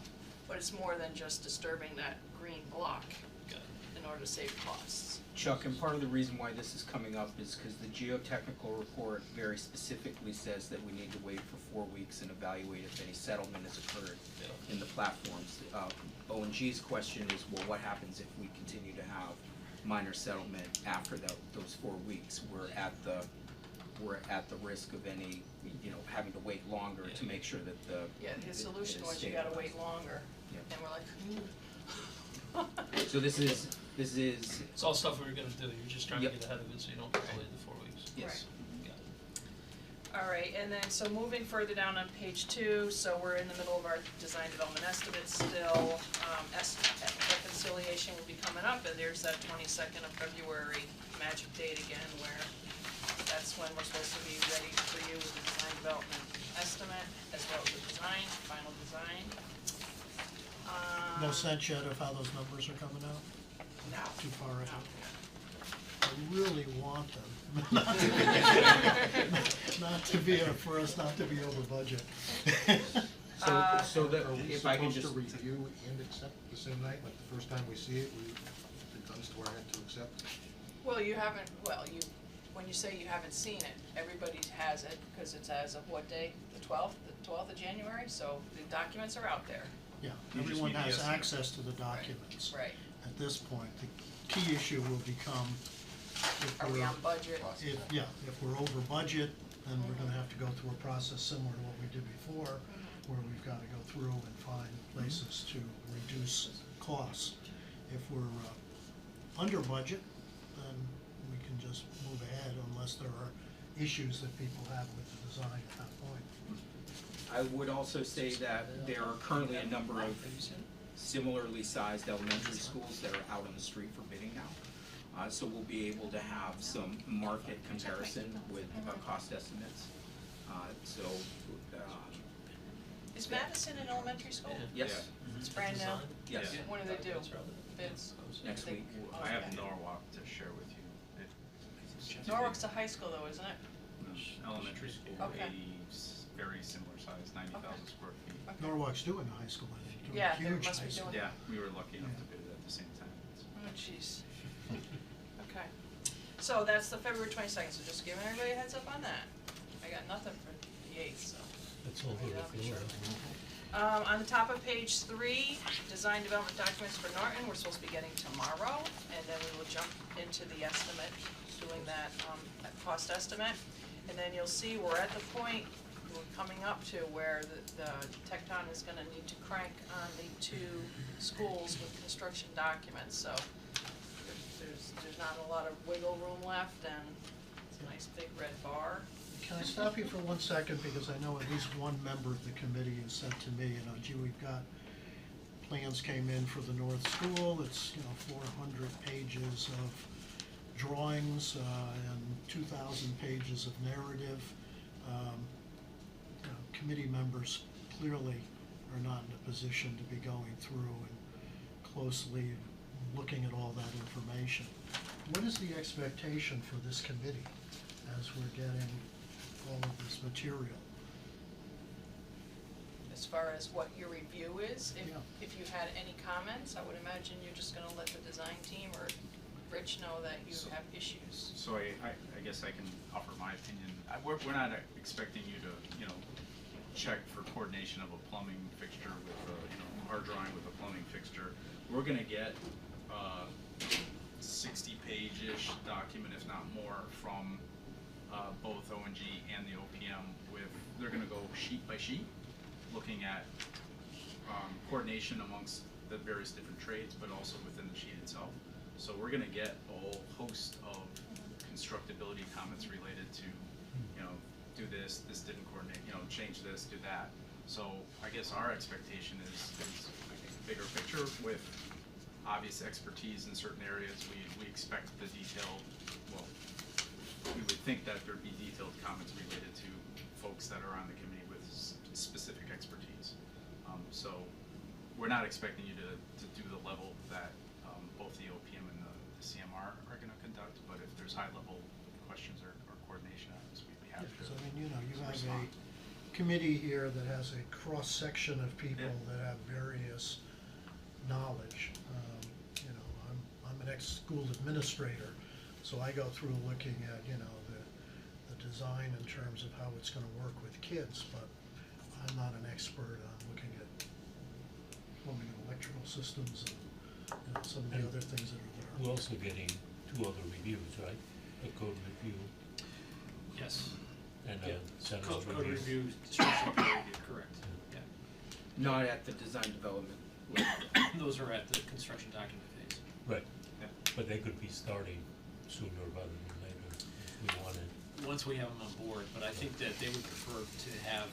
But it's more than just disturbing that green block Got it. in order to save costs. Chuck, and part of the reason why this is coming up is because the geotechnical report very specifically says that we need to wait for 4 weeks and evaluate if any settlement has occurred Yeah. in the platforms. O&G's question is, well, what happens if we continue to have minor settlement after those 4 weeks? We're at the risk of any, having to wait longer to make sure that the. Yeah, his it solution is was you gotta stabilized. wait longer, Yep. and we're like, So this is, It's all stuff we were gonna do, you're just trying to Yep. get ahead of it so you don't delay the 4 weeks. yes. Got it. All right, and then, so moving further down on page 2, so we're in the middle of our design development estimates still. Reconciliation will be coming up, and there's that 22nd of February magic date again, where that's when we're supposed to be ready for you with the design development estimate, as well as the design, final design. No sense yet of how those numbers are coming out? No. Too far No. ahead? I really want them not to be, for us not to be over budget. So that, Are we if I can supposed just. to review and accept the same night, like the first time we see it, it comes to our head to accept? Well, when you say you haven't seen it, everybody has it, because it's as of what day? The 12th of January, so the documents are out there. Yeah, You just everyone need the has estimate. access to the documents. Right. At this point, the key issue will become if Are we we're, on budget? if we're over budget, then we're gonna have to go through a process similar to what we did before, where we've gotta go through and find places to reduce costs. If we're under budget, then we can just move ahead unless there are issues that people have with the design at that point. I would also say that there are currently a number of similarly sized elementary schools that are out on the street for bidding now. So we'll be able to have some market comparison with cost estimates. Is Madison an elementary school? Yes, It's brand new? yes, When do they do? Bids? next week. I have Okay. Norwalk to share with you. Norwalk's a high school though, isn't it? Elementary school, Okay. very similar size, 90,000 square feet. Okay. Norwalk's doing a high school, I think, doing Yeah, a they huge must high be school. doing- Yeah, we were lucky enough to bid it at the same time. Oh, jeez. Okay. So that's the February 22nd, so just giving everybody a heads up on that. I got nothing for the 8th, so. That's all Yeah, the sure. floor. On the top of page 3, design development documents for Norton, we're supposed to be getting tomorrow, and then we will jump into the estimate, doing that cost estimate. And then you'll see we're at the point, we're coming up to where the Tecton is gonna need to crank on the 2 schools with construction documents, so there's not a lot of wiggle room left, and it's a nice big red bar. Can I stop you for 1 second, because I know at least one member of the committee has said to me, gee, we've got, plans came in for the North School, it's, 400 pages of drawings, and 2,000 pages of narrative. Committee members clearly are not in a position to be going through and closely looking at all that information. What is the expectation for this committee as we're getting all of this material? As far as what your review is, Yeah. if you had any comments, I would imagine you're just gonna let the design team or Rich know that you have issues. So I guess I can offer my opinion. We're not expecting you to, check for coordination of a plumbing fixture with our drawing with a plumbing fixture. We're gonna get 60-page-ish document, if not more, from both ONG and the OPM they're gonna go sheet by sheet, looking at coordination amongst the various different trades, but also within the sheet itself. So we're gonna get a whole host of constructability comments related to, do this didn't coordinate, change this, do that. So I guess our expectation is I think a bigger picture with obvious expertise in certain areas. We expect the detailed, we would think that there'd be detailed comments related to folks that are on the committee with specific expertise. So we're not expecting you to do the level that both the OPM and the CMR are gonna conduct, but if there's high level questions or coordination items, we'd be happy to. So I mean, you have respond. a committee here that has a cross-section of people that have various knowledge. I'm an ex-school administrator, so I go through looking at, the design in terms of how it's gonna work with kids, but I'm not an expert on looking at plumbing and electrical systems and some of the other things that are there. We're also getting 2 other reviews, right? A code review Yes. and Yeah. a general Code review. review, description code review, correct, yeah. Not at the design development. Those are at the construction document phase. Right, Yeah. but they could be starting sooner rather than later if we wanted. Once we have them on board, but I think that they would prefer to have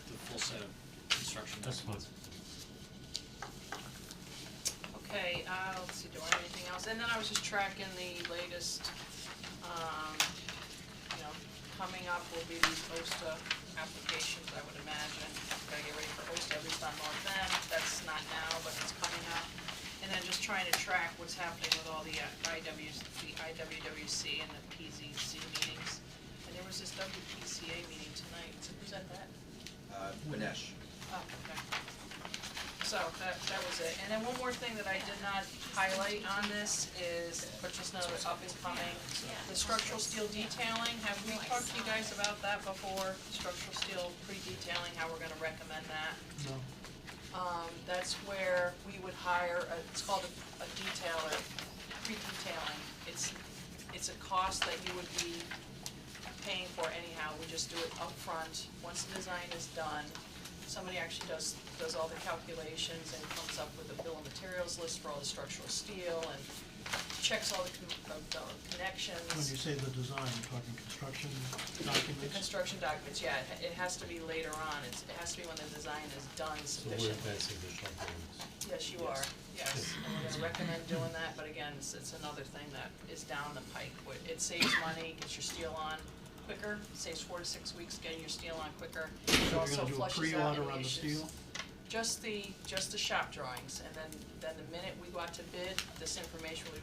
the full set of construction That's fine. documents. Okay, let's see, do I have anything else? And then I was just tracking the latest, coming up will be these OSTA applications, I would imagine. Gotta get ready for OSTA, at least on North End, that's not now, but it's coming up. And then just trying to track what's happening with all the IWWC and the PZC meetings. And there was this WPCA meeting tonight, so who's at that? Ganesh. Oh, okay. So that was it. And then one more thing that I did not highlight on this is, but just know that up is coming, the structural steel detailing. Have we talked to you guys about that before? Structural steel pre-detailing, how we're gonna recommend that? No. That's where we would hire, it's called a detailer, pre-detailing. It's a cost that you would be paying for anyhow. We just do it upfront. Once the design is done, somebody actually does all the calculations and comes up with a bill of materials list for all the structural steel and checks all the connections. When you say the design, you're talking construction The documents? construction documents, yeah, it has to be later on. It has to be when the design is done So we're sufficiently. advancing the shop. Yes, you are, yes, and we're gonna recommend doing that, but again, it's another thing that is down the pike. It saves money, gets your steel on quicker, saves 4 to 6 weeks getting your steel on quicker. It So you're also gonna do a flushes out pre-order any on the issues. steel? Just the shop drawings, and then the minute we go out to bid, this information we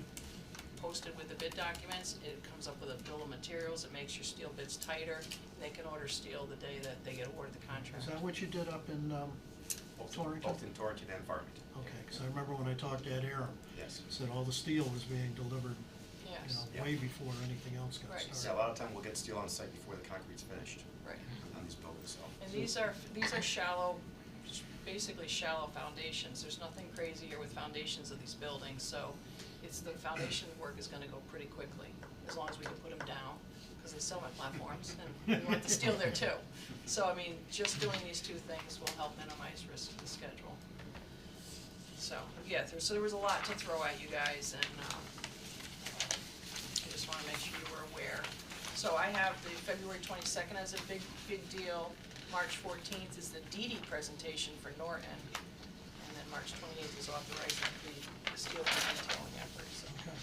posted with the bid documents, it comes up with a bill of materials, it makes your steel bids tighter, and they can order steel the day that they get awarded the contract. Is that what you did up in, Torrington? Both in Torrington and Farmington. Okay, cause I remember when I talked to Ed Aram, Yes. said all the steel was being delivered, Yes, Yeah. way before anything else got Right. started. Yeah, a lot of time we'll get steel on site before the concrete's finished right. on these buildings, so. And these are shallow, basically shallow foundations. There's nothing crazy here with foundations of these buildings, so the foundation work is gonna go pretty quickly, as long as we can put them down, because they still have platforms, and we want the steel there too. So, I mean, just doing these 2 things will help minimize risk to the schedule. So, yeah, so there was a lot to throw at you guys, and, I just wanna make sure you were aware. So I have the February 22nd as a big deal. March 14th is the DD presentation for Norton. And then March 28th is authorizing the steel detailing effort, so, Okay.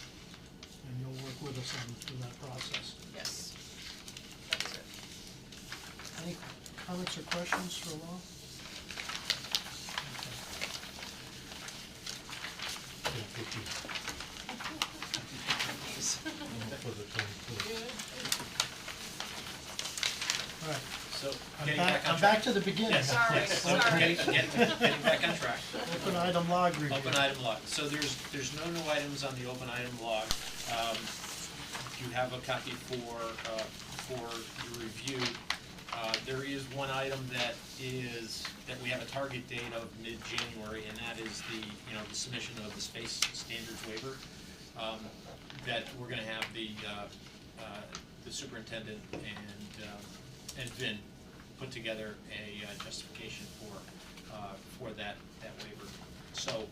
And you'll work with us through that process. yes. That is it. Any comments or questions for Law? back to the beginning. Yes, Sorry, yes. sorry. Getting back on track. Open item log review. Open item log, so there's no new items on the open item log. You have a copy for your review. There is one item that we have a target date of mid-January, and that is the submission of the space standards waiver. That we're gonna have the superintendent and Vin put together a justification for that waiver. So.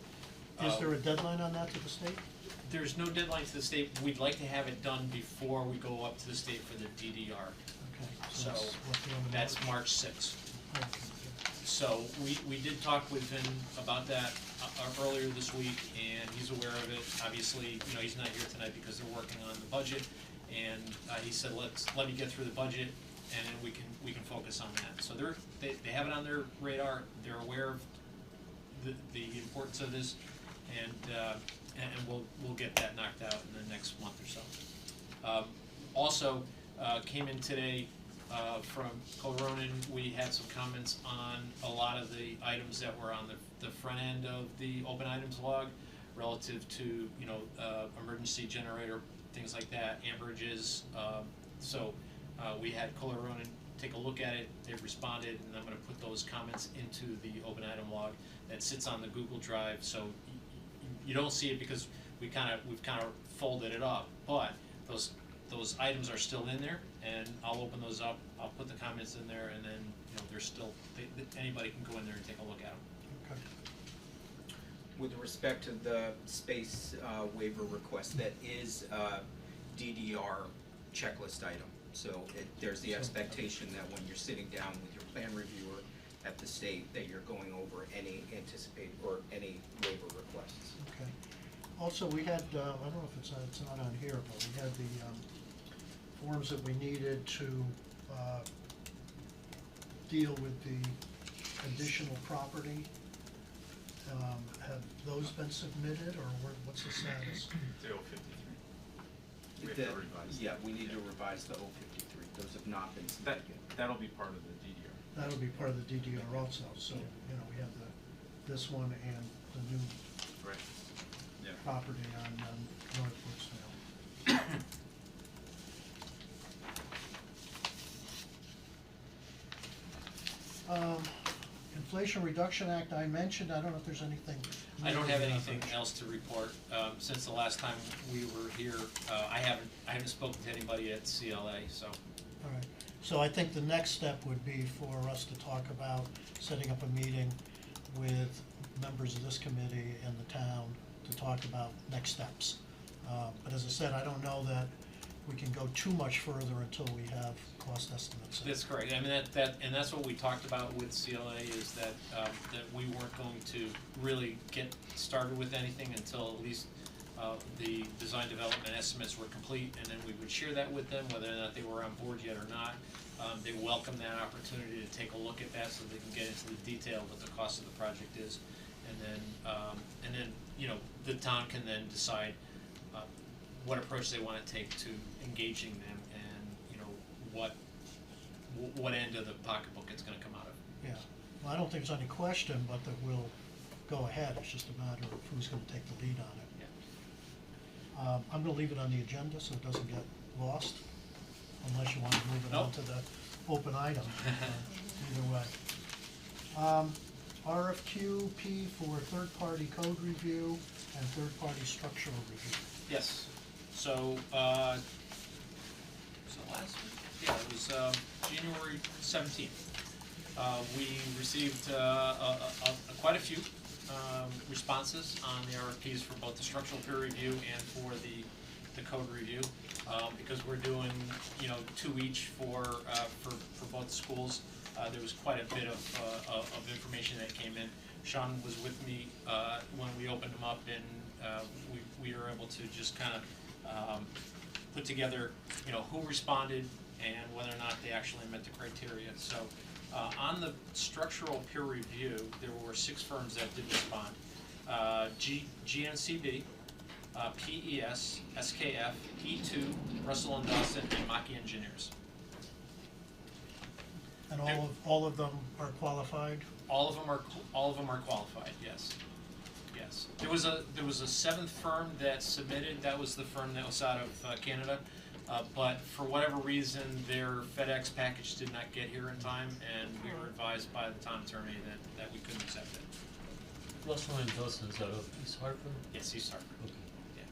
Is there a deadline on that to the state? There's no deadline to the state. We'd like to have it done before we go up to the state for the DDR. Okay, So that's what the other that's March 6th. Okay. So we did talk with him about that earlier this week, and he's aware of it. Obviously, he's not here tonight because they're working on the budget, and he said, let me get through the budget, and then we can focus on that. So they have it on their radar. They're aware of the importance of this, and we'll get that knocked out in the next month or so. Also, came in today from Cole-Ronan. We had some comments on a lot of the items that were on the front end of the open items log relative to emergency generator, things like that, amperages. So we had Cole-Ronan take a look at it. They've responded, and I'm going to put those comments into the open item log that sits on the Google Drive. So you don't see it because we've kind of folded it up, but those items are still in there, and I'll open those up. I'll put the comments in there, and then they're still anybody can go in there and take a look at them. Okay. With respect to the space waiver request, that is a DDR checklist item. So there's the expectation that when you're sitting down with your plan reviewer at the state, that you're going over any anticipated or any waiver requests. Okay. Also, we had, I don't know if it's not on here, but we had the forms that we needed to deal with the additional property. Have those been submitted, or what's the status? The 053. We have to revise. Yeah, we need to revise the 053. Those have not been submitted yet. That'll be part of the DDR. That'll be part of the DDR also, so, we have this one and the new Right. Yeah. property on North Brooksville. Inflation Reduction Act, I mentioned, I don't know if there's anything. I don't have new about anything that. else to report. Since the last time we were here, I haven't spoken to anybody at CLA, so. All right, so I think the next step would be for us to talk about setting up a meeting with members of this committee and the town to talk about next steps. But as I said, I don't know that we can go too much further until we have cost estimates. That's correct. I mean, and that's what we talked about with CLA is that we weren't going to really get started with anything until at least the design development estimates were complete, and then we would share that with them, whether or not they were on board yet or not. They welcome that opportunity to take a look at that so they can get into the detail of what the cost of the project is, and then the town can then decide what approach they want to take to engaging them, and what end of the pocketbook it's going to come out of. Yeah, well, I don't think there's any question, but that we'll go ahead, it's just a matter of who's gonna take the lead on it. Yeah. I'm gonna leave it on the agenda so it doesn't get lost, unless you want to move it on Nope. to the open item, either way. RFQP for third-party code review and third-party structural review. Yes, so, was it last week? Yeah, it was, January 17th. We received, quite a few, responses on the RFPs for both the structural peer review and for the code review. Because we're doing, 2 each for both schools. There was quite a bit of information that came in. Sean was with me, when we opened them up, and, we were able to just kind of, put together, who responded and whether or not they actually met the criteria. So, on the structural peer review, there were 6 firms that did respond. GNCB, PES, SKF, E2, Russell and Dawson, and Maki Engineers. And all of them are qualified? All of them are qualified, yes. Yes. There was a seventh firm that submitted, that was the firm that was out of Canada. But for whatever reason, their FedEx package did not get here in time, and we were advised by the town attorney that we couldn't accept it. Russell and Dawson's out of East Hartford? Yes, East Hartford. Okay. Yeah.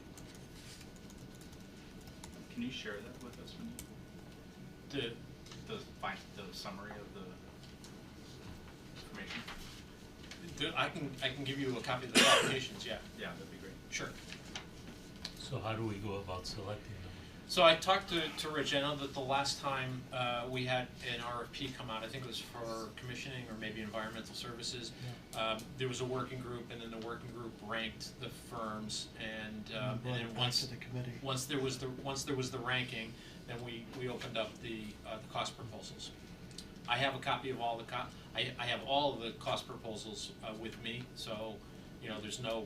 Can you share that with us when you, the summary of the information? I can give you a copy of the qualifications, yeah. Yeah, that'd be great. Sure. So how do we go about selecting them? So I talked to Rich. I know that the last time we had an RFP come out, I think it was for commissioning or maybe environmental services. There was a working group, and then the working group ranked the firms, and brought then it back to the committee. once there was the ranking, then we opened up the cost proposals. I have a copy of all the I have all of the cost proposals with me, so there's no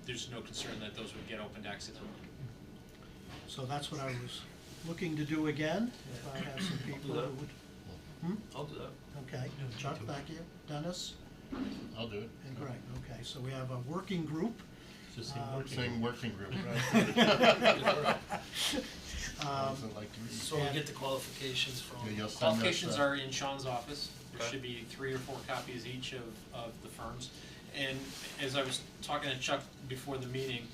concern that those would get opened accidentally. So that's what I was looking to do again, if I have some people who would. I'll do that. Okay, Chuck, thank you. Dennis I'll do it. and Greg, okay, so we have a working group. Just say working. Same working group, So we get the qualifications from. Yeah, you'll send us, Qualifications are in Sean's office. There Okay. should be 3 or 4 copies each of the firms. And as I was talking to Chuck before the meeting,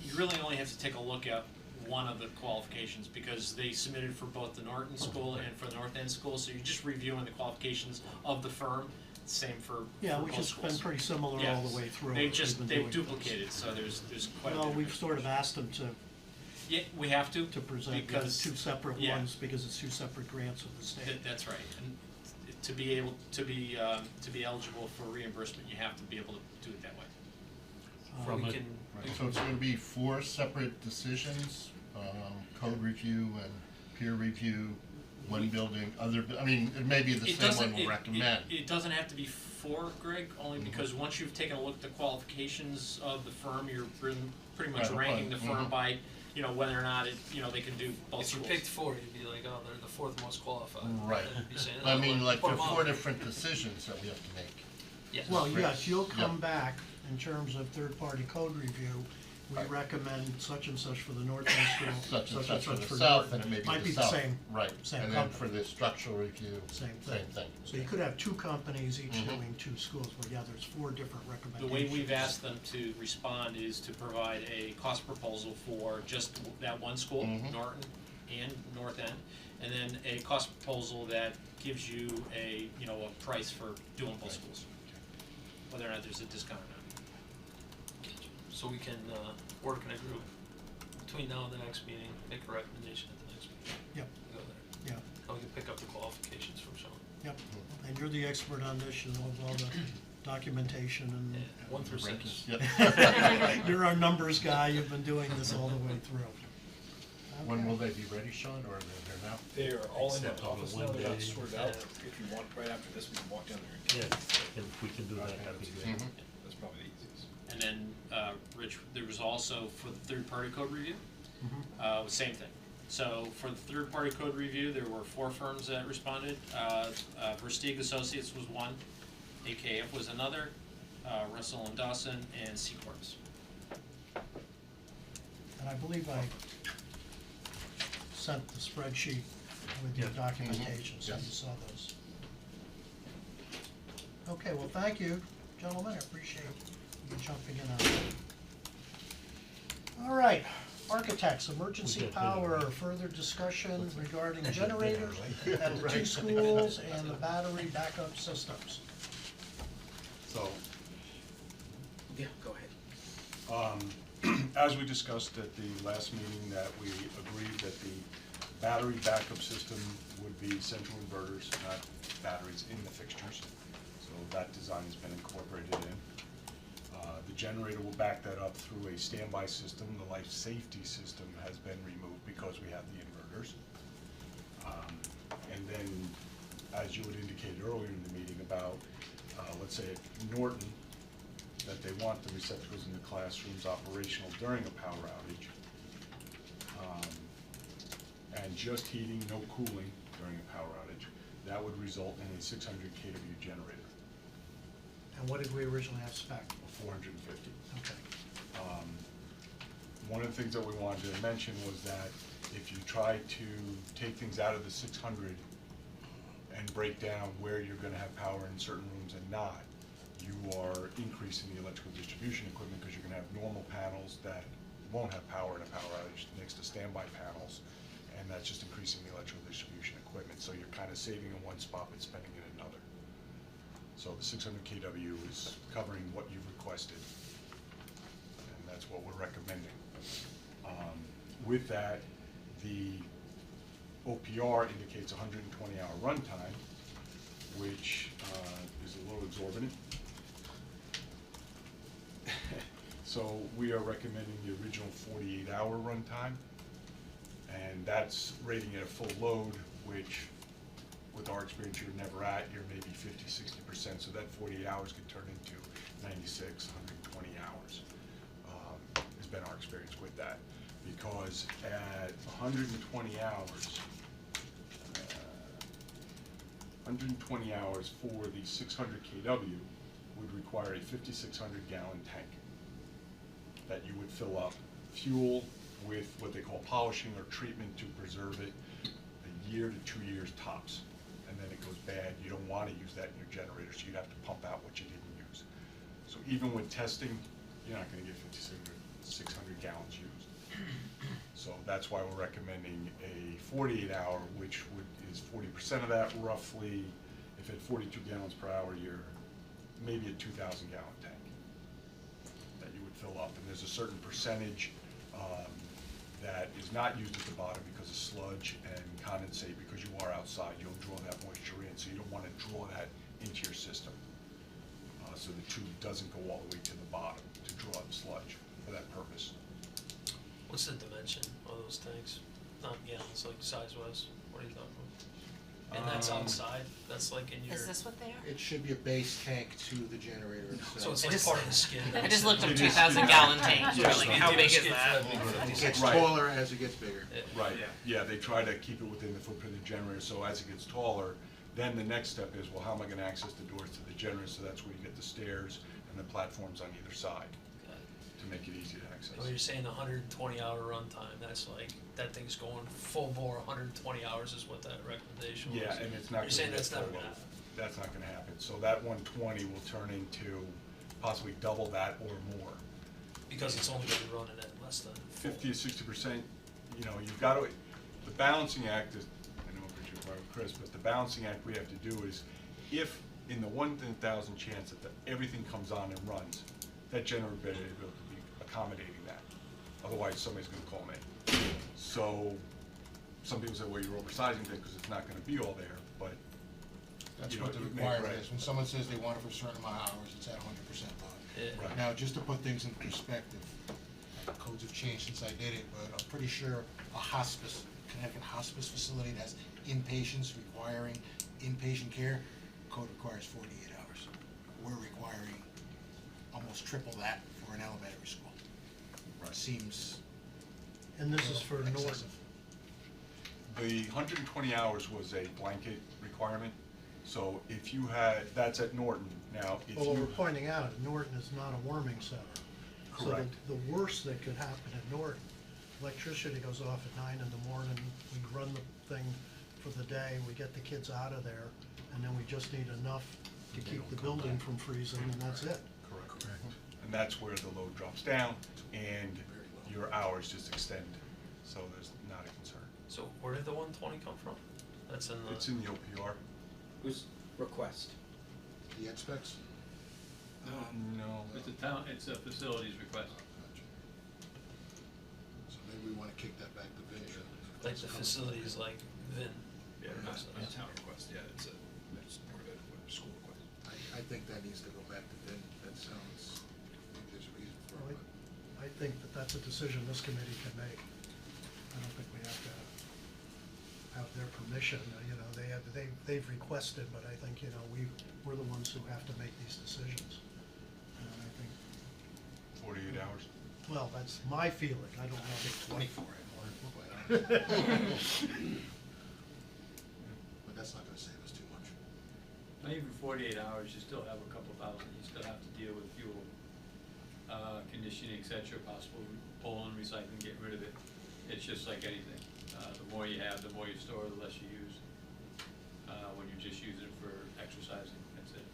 you really only have to take a look at one of the qualifications, because they submitted for both the Norton School and for the North End School, so you're just reviewing the qualifications of the firm, same for Yeah, for which both has schools. been pretty similar all Yes. the way through. They've been they've doing this. duplicated, so there's quite a bit Well, of we've sort of asked them to Yeah, we have to present the because two separate yeah. ones, because it's two separate grants of the state. That's right, and to be able to be eligible for reimbursement, you have to be able to do it that way. From We a- can, Right, so it's gonna be 4 separate decisions, code review and peer review, one building, other, I mean, it may be the It same doesn't- one we'll recommend. It doesn't have to be for Greg, only because once you've taken a look at the qualifications of the firm, you're pretty much Right, ranking the firm mhm. by, whether or not they can do both if you schools. picked 4, you'd be like, oh, they're the 4th most qualified. Right. And you'd be saying, I oh, mean, like, put there 'em are on. 4 different decisions that we have to make. Yes. Well, Right. yes, you'll come Yeah. back in terms of third-party code review. We Right. recommend such and such for the North End School, Such and such for the for south, Norton. and it may be Might the be the south. same, Right, same and then for company. the structural review, Same same thing. thing. So you could have 2 companies each Mhm. doing 2 schools, but yeah, there's 4 different The recommendations. way we've asked them to respond is to provide a cost proposal for just that one school, Mhm. Norton and North End, and then a cost proposal that gives you a price for doing both schools, whether or not there's a discount or not. So we can, work in a group between now and the next meeting, make a recommendation at the next meeting. Yep, Go there. yeah, And we can pick up the qualifications from Sean. yep. And you're the expert on this, you know all the documentation and. Yeah, 1 through 6. Yep. You're our numbers guy, you've been doing this all the way through. When will they be ready, Sean, or are they here now? They are all in the Except on the office now, one they got day, sorted out. If you want, right after this, we can walk down there and Yeah, get it. if we can do that, that'd be great. Mhm. That's probably the easiest. And then, Rich, there was also for the third-party code review, same thing. So for the third-party code review, there were 4 firms that responded. Versteeg Associates was one, AKF was another, Russell and Dawson, and C Corps. And I believe I sent the spreadsheet with your Yeah. documentation, so you Yes. saw those. Okay, well, thank you, gentlemen, I appreciate you jumping in on that. All right, architects, emergency We got power, dinner. further discussion regarding generators at the 2 schools and the battery backup systems. So, Yeah, go ahead. as we discussed at the last meeting, that we agreed that the battery backup system would be central inverters, not batteries in the fixtures. So that design has been incorporated in. The generator will back that up through a standby system. The life safety system has been removed because we have the inverters. And then, as you had indicated earlier in the meeting about, let's say at Norton, that they want the receptacles in the classrooms operational during a power outage. And just heating, no cooling during a power outage, that would result in a 600 kW generator, And what did we originally have spec? 450. Okay. One of the things that we wanted to mention was that if you try to take things out of the 600 and break down where you're gonna have power in certain rooms and not, you are increasing the electrical distribution equipment, because you're gonna have normal panels that won't have power in a power outage next to standby panels, and that's just increasing the electrical distribution equipment. So you're kind of saving in one spot but spending in another. So the 600 kW is covering what you've requested, and that's what we're recommending. With that, the OPR indicates 120-hour runtime, which is a little exorbitant. So we are recommending the original 48-hour runtime, and that's rating at a full load, which with our experience you're never at. You're maybe 50–60%, so that 48 hours could turn into 96, 120 hours. Has been our experience with that, because at 120 hours, 120 hours for the 600 kW would require a 5,600 gallon tank that you would fill up fuel with what they call polishing or treatment to preserve it a year to 2 years tops, and then it goes bad. You don't want to use that in your generator, so you'd have to pump out what you didn't use. So even with testing, you're not going to get 5,600 gallons used. So that's why we're recommending a 48-hour, which is 40% of that roughly. If at 42 gallons per hour, you're maybe a 2,000 gallon tank that you would fill up. And there's a certain percentage that is not used at the bottom because of sludge and condensate, because you are outside. You'll draw that moisture in, so you don't want to draw that into your system. So the tube doesn't go all the way to the bottom to draw the sludge for that purpose. What's the dimension of those tanks? Not gallons, like size-wise, what are you talking about? And that's outside, that's like in your. Is this what they are? It should be a base tank to the generator itself. So it's like part of the skid. I just looked up 2,000 gallon tanks, really, how big is that? It gets Right. taller as it gets bigger. Right, yeah, they try to keep it within the footprint of the generator, so as it gets taller, then the next step is, well, how am I gonna access the doors to the generator? So that's where you get the stairs and the platforms on either side to make it easy to access. So you're saying 120-hour runtime, that's like, that thing's going full bore, 120 hours is what that recommendation was? Yeah, and it's not You're saying gonna be that's a never full gonna load. happen? That's not gonna happen, so that 120 will turn into possibly double that or more. Because it's only gonna be running at less than full. 50 to 60%, you know, you've got to, the balancing act is, I know I'm preaching with Chris, but the balancing act we have to do is, if in the 1 in 1,000 chance that everything comes on and runs, that generator better be able to be accommodating that. Otherwise, somebody's gonna call me. So, some people say, well, you're oversizing things because it's not gonna be all there, but, That's you know, what the you make requirement right. is. When someone says they want it for a certain amount of hours, it's at 100% load. Yeah. Right. Now, just to put things in perspective, codes have changed since I did it, but I'm pretty sure a hospice, Connecticut hospice facility that has inpatients requiring inpatient care, code requires 48 hours. We're requiring almost triple that for an elementary school. Right. Seems And this is for Norton. excessive. The 120 hours was a blanket requirement, so if you had, that's at Norton. Now, if Well, what we're you, pointing out, Norton is not a warming center. Correct. So the worst that could happen at Norton, electricity goes off at 9 in the morning, we run the thing for the day, we get the kids out of there, and then we just need enough to keep the building from freezing, and that's it. correct, and that's where the load drops down, and your hours just extend, so there's not a concern. So where did the 120 come from? That's in the. It's in the OPR. Whose request? The ed specs? No. It's a town, it's a facilities request. So maybe we wanna kick that back to Vin. Like the facilities, like Vin. Yeah, or not something. a town request, yeah, it's part of it, a school request. I think that needs to go back to Vin. That sounds, maybe there's a reason for Well, it, but. I think that that's a decision this committee can make. I don't think we have to have their permission, you know, they've requested, but I think, you know, we're the ones who have to make these decisions. And I think, 48 hours. well, that's my feeling, I don't know. 24 quite honestly. But that's not gonna save us too even 48 hours, you still have a couple thousand, you still have to deal with fuel, conditioning, et cetera, possible pulling, recycling, getting rid of it. It's just like anything. The more you have, the more you store, the less you use. When you're just using it for exercising, that's it.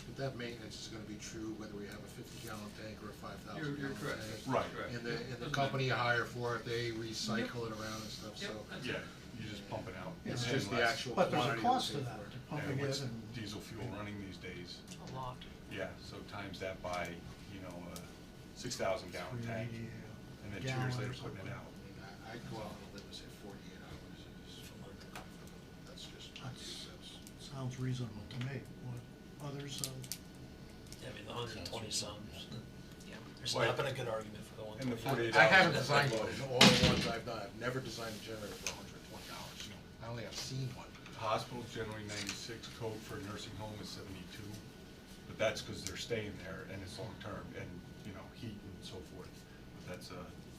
But that maintenance is gonna be true whether we have a 50-gallon tank or a 5,000 You're gallon correct. tank. Right. Correct. And the company you hire for it, they recycle it around and stuff, so. Yep, that's Yeah, it. you just pump it out. It's And just the less. actual But there's a quantity cost to they pay that, for it. to pumping And it what's and. diesel fuel running these days? A lot. Yeah, so times that by, you know, a 6,000 gallon tank, 380 and then 2 gallon years or later putting it something. out. I mean, I'd go out on a limb and say 48 hours is uncomfortable. That's just, Sounds reasonable to me. What, others, Yeah, I mean, the 120 some, Yeah. there's Well, not been a good argument for the 120. and the 48 I hours haven't is designed like one, low. all the ones I've done, I've never designed a generator for 120 hours. I only have seen one. Hospitals generally 96, code for a nursing home is 72, but that's because they're staying there and it's long-term and, you know, heat and so forth. But that's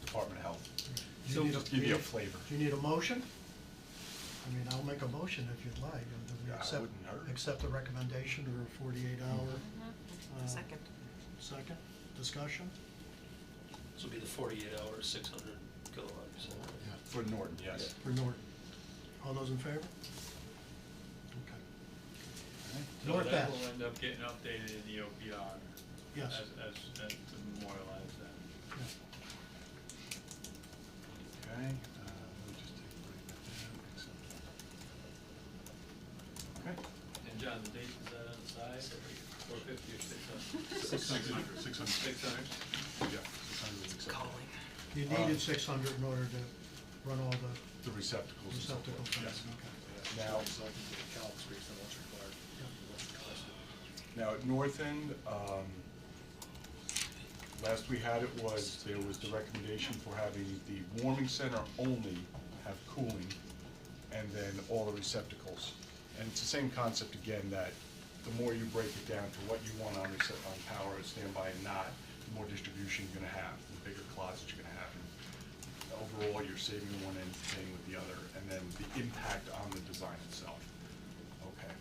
Department of Health. do So you need just give you a flavor. Do you need a motion? I mean, I'll make a motion if you'd like. Do we Yeah, it accept, wouldn't hurt. accept the recommendation or a 48-hour? Second. Second, discussion? This will be the 48 hours, 600 kilowatts. For Norton, yes. For Norton. All those in favor? Okay. So North that Ave. will end up getting updated in the OPR. Yes. As to memorialize that. Okay, let me just break that down. Okay. And John, the date is that on the side, 450 or 600? 600. 600? Yeah, 600 is acceptable. Calling. You needed 600 in order to run all the The receptacles and so receptacles. forth, yes. Okay. Now, So I can get a calc based on what's required, what's requested. now at North End, last we had it was, there was the recommendation for having the warming center only have cooling, and then all the receptacles. And it's the same concept again, that the more you break it down to what you want on power, standby and not, the more distribution you're gonna have, the bigger closets you're gonna have. And overall, you're saving one end, paying with the other, and then the impact on the design itself. Okay,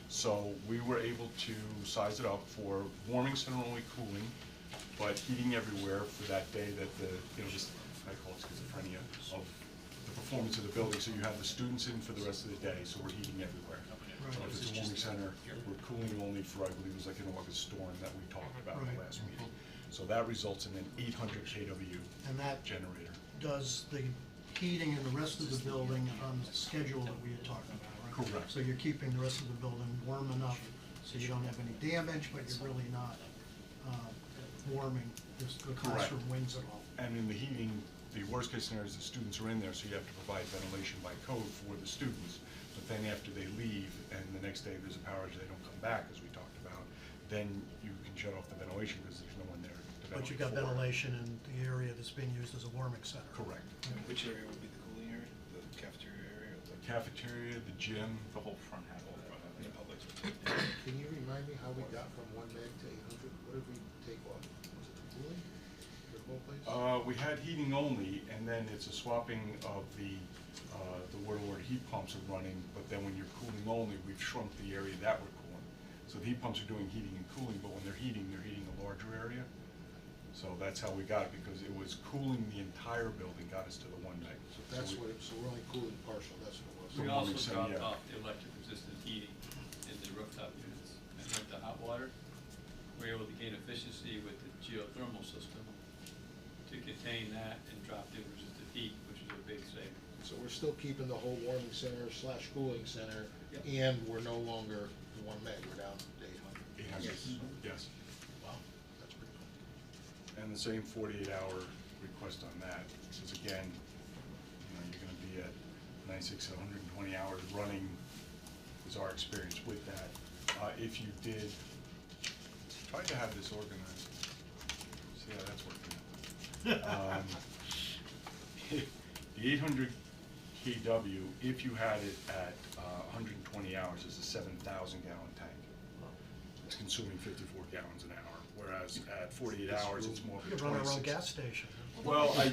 so we were able to size it up for warming center only cooling, but heating everywhere for that day that the, you know, just, I call it schizophrenia, of the performance of the building, so you have the students in for the rest of the day, so we're heating everywhere. So if it's a warming center, we're cooling only for, I believe it was like an August storm that we talked about in the Right. last meeting. So that results in an 800 KW And that generator. does the heating in the rest of the building on the schedule that we had talked about, right? Correct. So you're keeping the rest of the building warm enough so you don't have any damage, but you're really not warming the classroom wings at all. And in the heating, the worst case scenario is the students are in there, so you have to provide ventilation by code for the students. But then after they leave, and the next day there's a power outage, they don't come back, as we talked about, then you can shut off the ventilation because there's no one there to ventilate. But you've got for. ventilation in the area that's being used as a warming center. Correct. Which area would be the cooling area? The cafeteria area? The cafeteria, the gym. The whole front half. The public. Can you remind me how we got from 1 meg to 800? What did we take off? Was it the cooling? The whole place? We had heating only, and then it's a swapping of the water heat pumps are running, but then when you're cooling only, we've shrunk the area that we're cooling. So the heat pumps are doing heating and cooling, but when they're heating a larger area. So that's how we got it, because it was cooling the entire building, got us to the 1 meg. That's what so we're only cooling partial, that's what it was. We From also warming center, dropped yeah. off the electric resistant heating in the rooftop units and went to hot water. We were able to gain efficiency with the geothermal system to contain that and drop the resistant heat, which is a big saving. So we're still keeping the whole warming center / cooling center, Yep. and we're no longer the 1 meg, we're down to 800. 800, yes. Wow, that's pretty cool. And the same 48-hour request on that, because again, you know, you're gonna be at 96 to 120 hours running, is our experience with that. If you did, try to have this organized, see how that's working. The 800 KW, if you had it at 120 hours, is a 7,000 gallon tank. It's consuming 54 gallons an hour, whereas at 48 hours, it's more We than could run our own 26. gas station. Well, I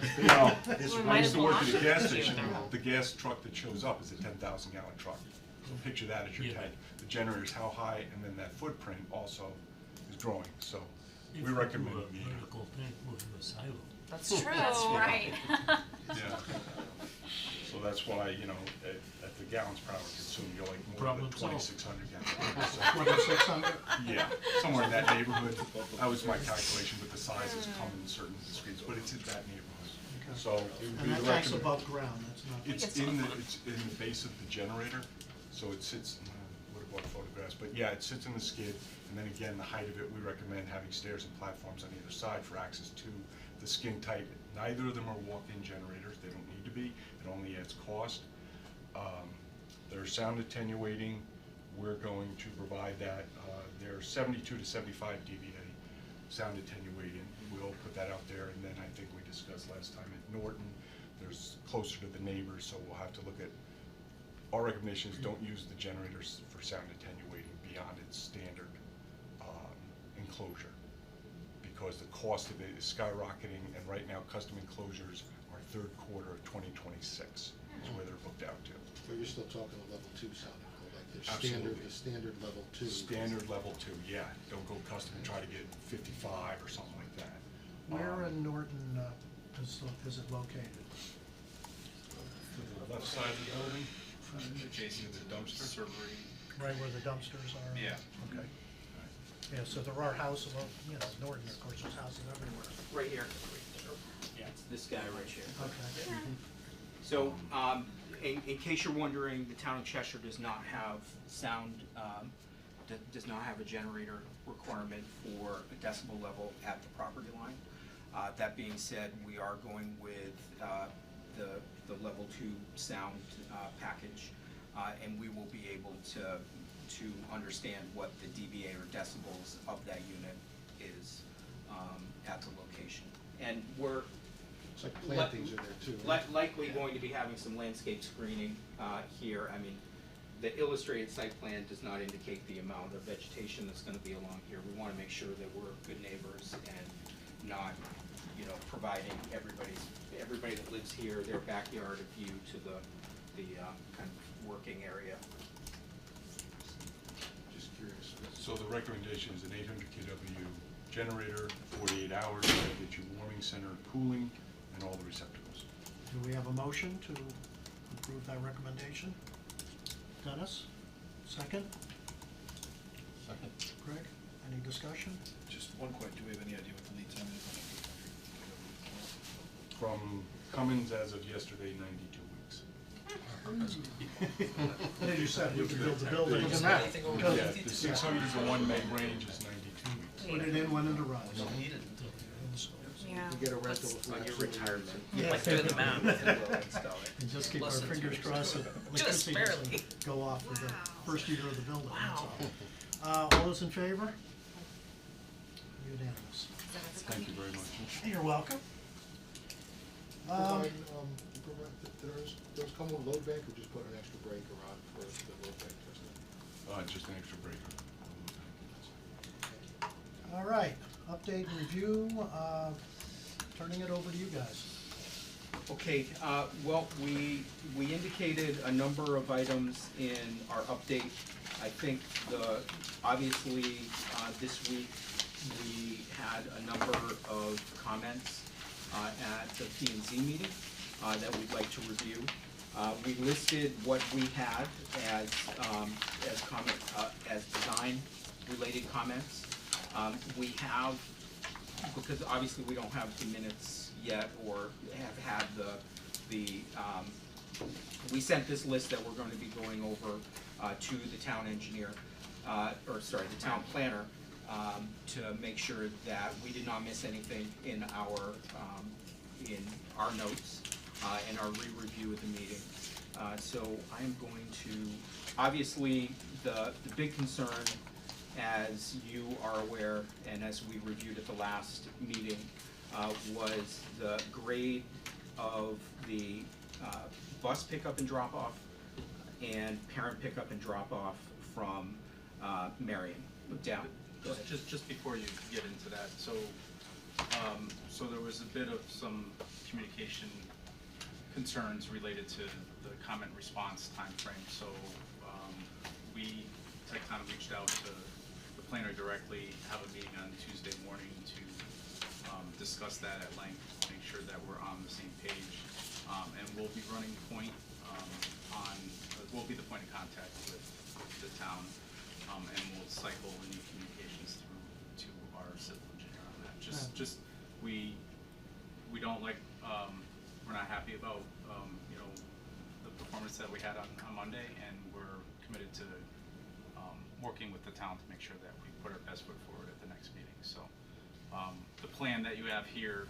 might used as to well work at a not gas do station, that. the gas truck that shows up is a 10,000-gallon truck. So picture that as your Yeah. tank. The generator's how high, and then that footprint also is growing, so If we you recommend do a meter. vertical tank with a silo. That's true. That's right. Yeah. So that's why, at the gallons per hour consumed, you're like more Problem than solved. 2,600 gallons. So- 2,600? Yeah, somewhere in that neighborhood. That was my calculation, but the sizes come in certain streets, but it's in that neighborhood. Okay. So it would be And that the tank's recommend- above ground, that's not. It's in the base of the generator, so it sits, what about photographs, but yeah, it sits in the skid, and then again, the height of it, we recommend having stairs and platforms on either side for access to the skin tight. Neither of them are walk-in generators, they don't need to be, it only adds cost. They're sound attenuating, we're going to provide that, they're 72 to 75 dBA sound attenuating, we'll put that out there, and then I think we discussed last time at Norton, there's closer to the neighbors, so we'll have to look at, our recommendation is don't use the generators for sound attenuating beyond its standard enclosure, because the cost of it is skyrocketing, and right now custom enclosures are third quarter of 2026 is where they're booked out to. But you're still talking a level 2 sounding, like the Absolutely. standard level 2. Standard level 2, yeah, don't go custom and try to get 55 or something like that. Where in Norton is it located? To the left side of the building, Adjacent to the dumpster. Right where the dumpsters are? Yeah. Okay. Yeah, so there are houses, well, Norton, of course, there's houses everywhere. Right here. Yeah. It's this guy right here. Okay. So, in case you're wondering, the town of Cheshire does not have sound, does not have a generator requirement for a decibel level at the property line. That being said, we are going with the level 2 sound package, and we will be able to understand what the dBA or decibels of that unit is at the location. And we're It's like plantings in there too. likely going to be having some landscape screening here. I mean, the illustrated site plan does not indicate the amount of vegetation that's gonna be along here. We wanna make sure that we're good neighbors and not, providing everybody that lives here, their backyard a view to the kind of working area. Just curious. So the recommendation is an 800 kW generator, 48 hours, that'll get you warming center, cooling, and all the receptacles. Do we have a motion to approve that recommendation? Dennis, second? Second. Greg, any discussion? Just one question, do we have any idea what the lead time is? From Cummins as of yesterday, 92 weeks. What did you say, we can build the building? Doesn't Yeah, anything over Yeah, 52. the 600 to 1 meg range is 92 weeks. Put it in when it arrives. We don't need it until the school. Yeah. You get a rental if we On your absolutely need retirement. to. Yeah. Like doing the math. We'll install it. And just keep our Less than 2 fingers weeks. crossed that Just electricity barely. doesn't go off for the Wow. first year of the building, that's Wow. all. All those in favor? Unanimous. Thank you very much. You're welcome. Provide, does come with load bank or just put an extra breaker on for the load bank testing? Just an extra breaker. All right, update and review, turning it over to you guys. Okay, well, we indicated a number of items in our update. I think obviously, this week, we had a number of comments at the P&Z meeting that we'd like to review. We listed what we had as as design-related comments. We have, because obviously we don't have the minutes yet or have had we sent this list that we're going to be going over to the town engineer, the town planner, to make sure that we did not miss anything in our notes and our re-review of the meeting. So I'm going to, obviously, the big concern, as you are aware, and as we reviewed at the last meeting, was the grade of the bus pickup and drop-off and parent pickup and drop-off from Marion down. Just before you get into that, so So there was a bit of some communication concerns related to the comment response timeframe. So we, Tecton reached out to the planner directly, have a meeting on Tuesday morning to discuss that at length, make sure that we're on the same page. And we'll be running point we'll be the point of contact with the town, and we'll cycle any communications through to our civil engineer on that. Just we don't like, we're not happy about, you know, the performance that we had on Monday, and we're committed to working with the town to make sure that we put our best foot forward at the next meeting. So the plan that you have here,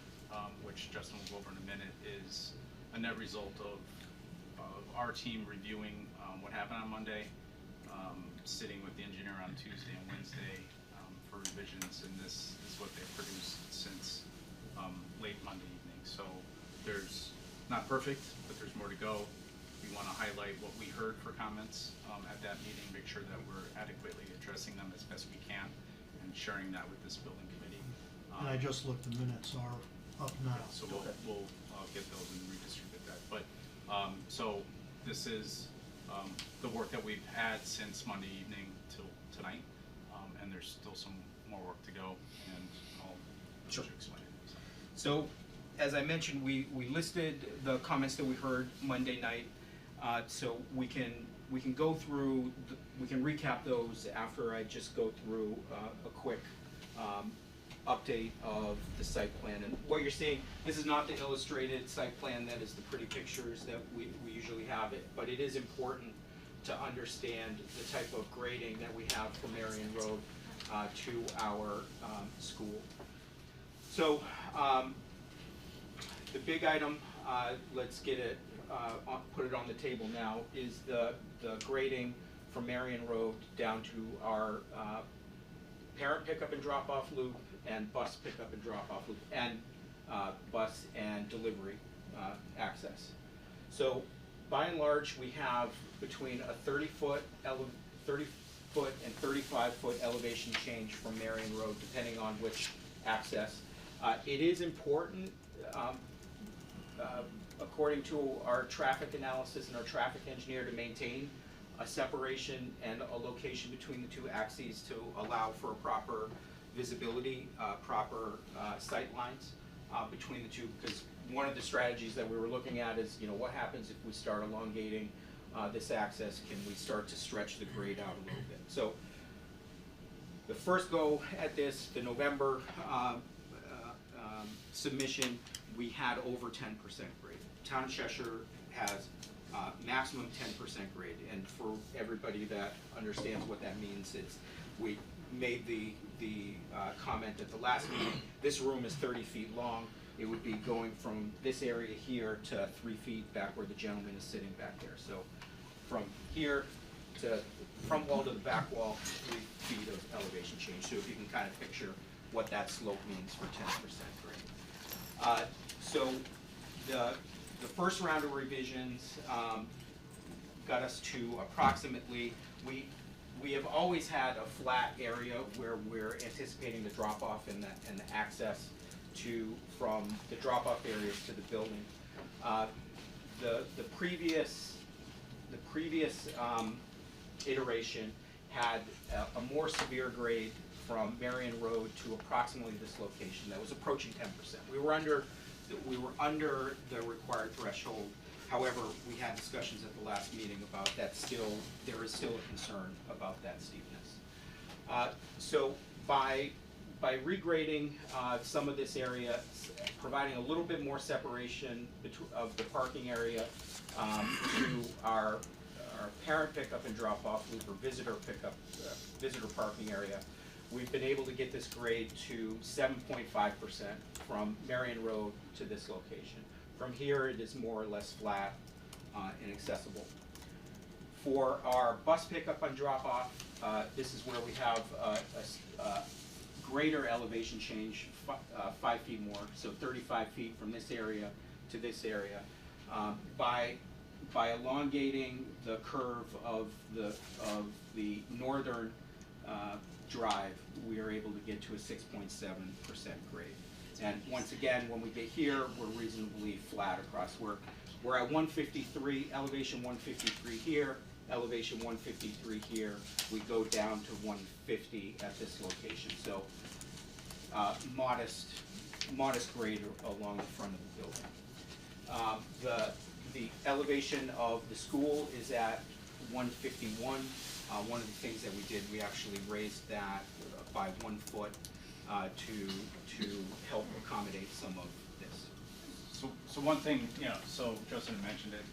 which Justin will go over in a minute, is a net result of our team reviewing what happened on Monday, sitting with the engineer on Tuesday and Wednesday for revisions, and this is what they've produced since late Monday evening. So there's, not perfect, but there's more to go. We want to highlight what we heard for comments at that meeting, make sure that we're adequately addressing them as best we can, and sharing that with this building committee. And I just looked, the minutes are up now. So we'll get those and redistribute that. But, so this is the work that we've had since Monday evening till tonight, and there's still some more work to go, and I'll Sure. explain it. So, as I mentioned, we listed the comments that we heard Monday night, so we can go through, we can recap those after I just go through a quick update of the site plan. And what you're seeing, this is not the illustrated site plan that is the pretty pictures that we usually have it, but it is important to understand the type of grading that we have from Marion Road to our school. So the big item, let's get it, put it on the table now, is the grading from Marion Road down to our parent pickup and drop-off loop and bus pickup and drop-off loop, and bus and delivery access. So by and large, we have between a 30-foot and 35-foot elevation change from Marion Road, depending on which access. It is important, according to our traffic analysis and our traffic engineer, to maintain a separation and a location between the two axes to allow for a proper visibility, proper sight lines between the two, because one of the strategies that we were looking at is, you know, what happens if we start elongating this axis? Can we start to stretch the grade out a little bit? So the first go at this, the November submission, we had over 10% grade. Town of Cheshire has maximum 10% grade, and for everybody that understands what that means, it's, we made the comment at the last meeting, this room is 30 feet long. It would be going from this area here to 3 feet back where the gentleman is sitting back there. So from here to front wall to the back wall, 3 feet of elevation change. So if you can kind of picture what that slope means for 10% grade. So the first round of revisions got us to approximately, we have always had a flat area where we're anticipating the drop-off and the access from the drop-off areas to the building. The previous iteration had a more severe grade from Marion Road to approximately this location that was approaching 10%. We were under the required threshold. However, we had discussions at the last meeting about that. There is still a concern about that steepness. So by regrading some of this area, providing a little bit more separation of the parking area to our parent pickup and drop-off loop or visitor pickup, visitor parking area, we've been able to get this grade to 7.5% from Marion Road to this location. From here, it is more or less flat and accessible. For our bus pickup and drop-off, this is where we have a greater elevation change, 5 feet more, so 35 feet from this area to this area. By elongating the curve of the northern drive, we are able to get to a 6.7% grade. And once again, when we get here, we're reasonably flat across. We're at 153, elevation 153 here, elevation 153 here. We go down to 150 at this location. So modest grade along the front of the building. The elevation of the school is at 151. One of the things that we did, we actually raised that by 1 foot to help accommodate some of this. So one thing, so Justin mentioned it,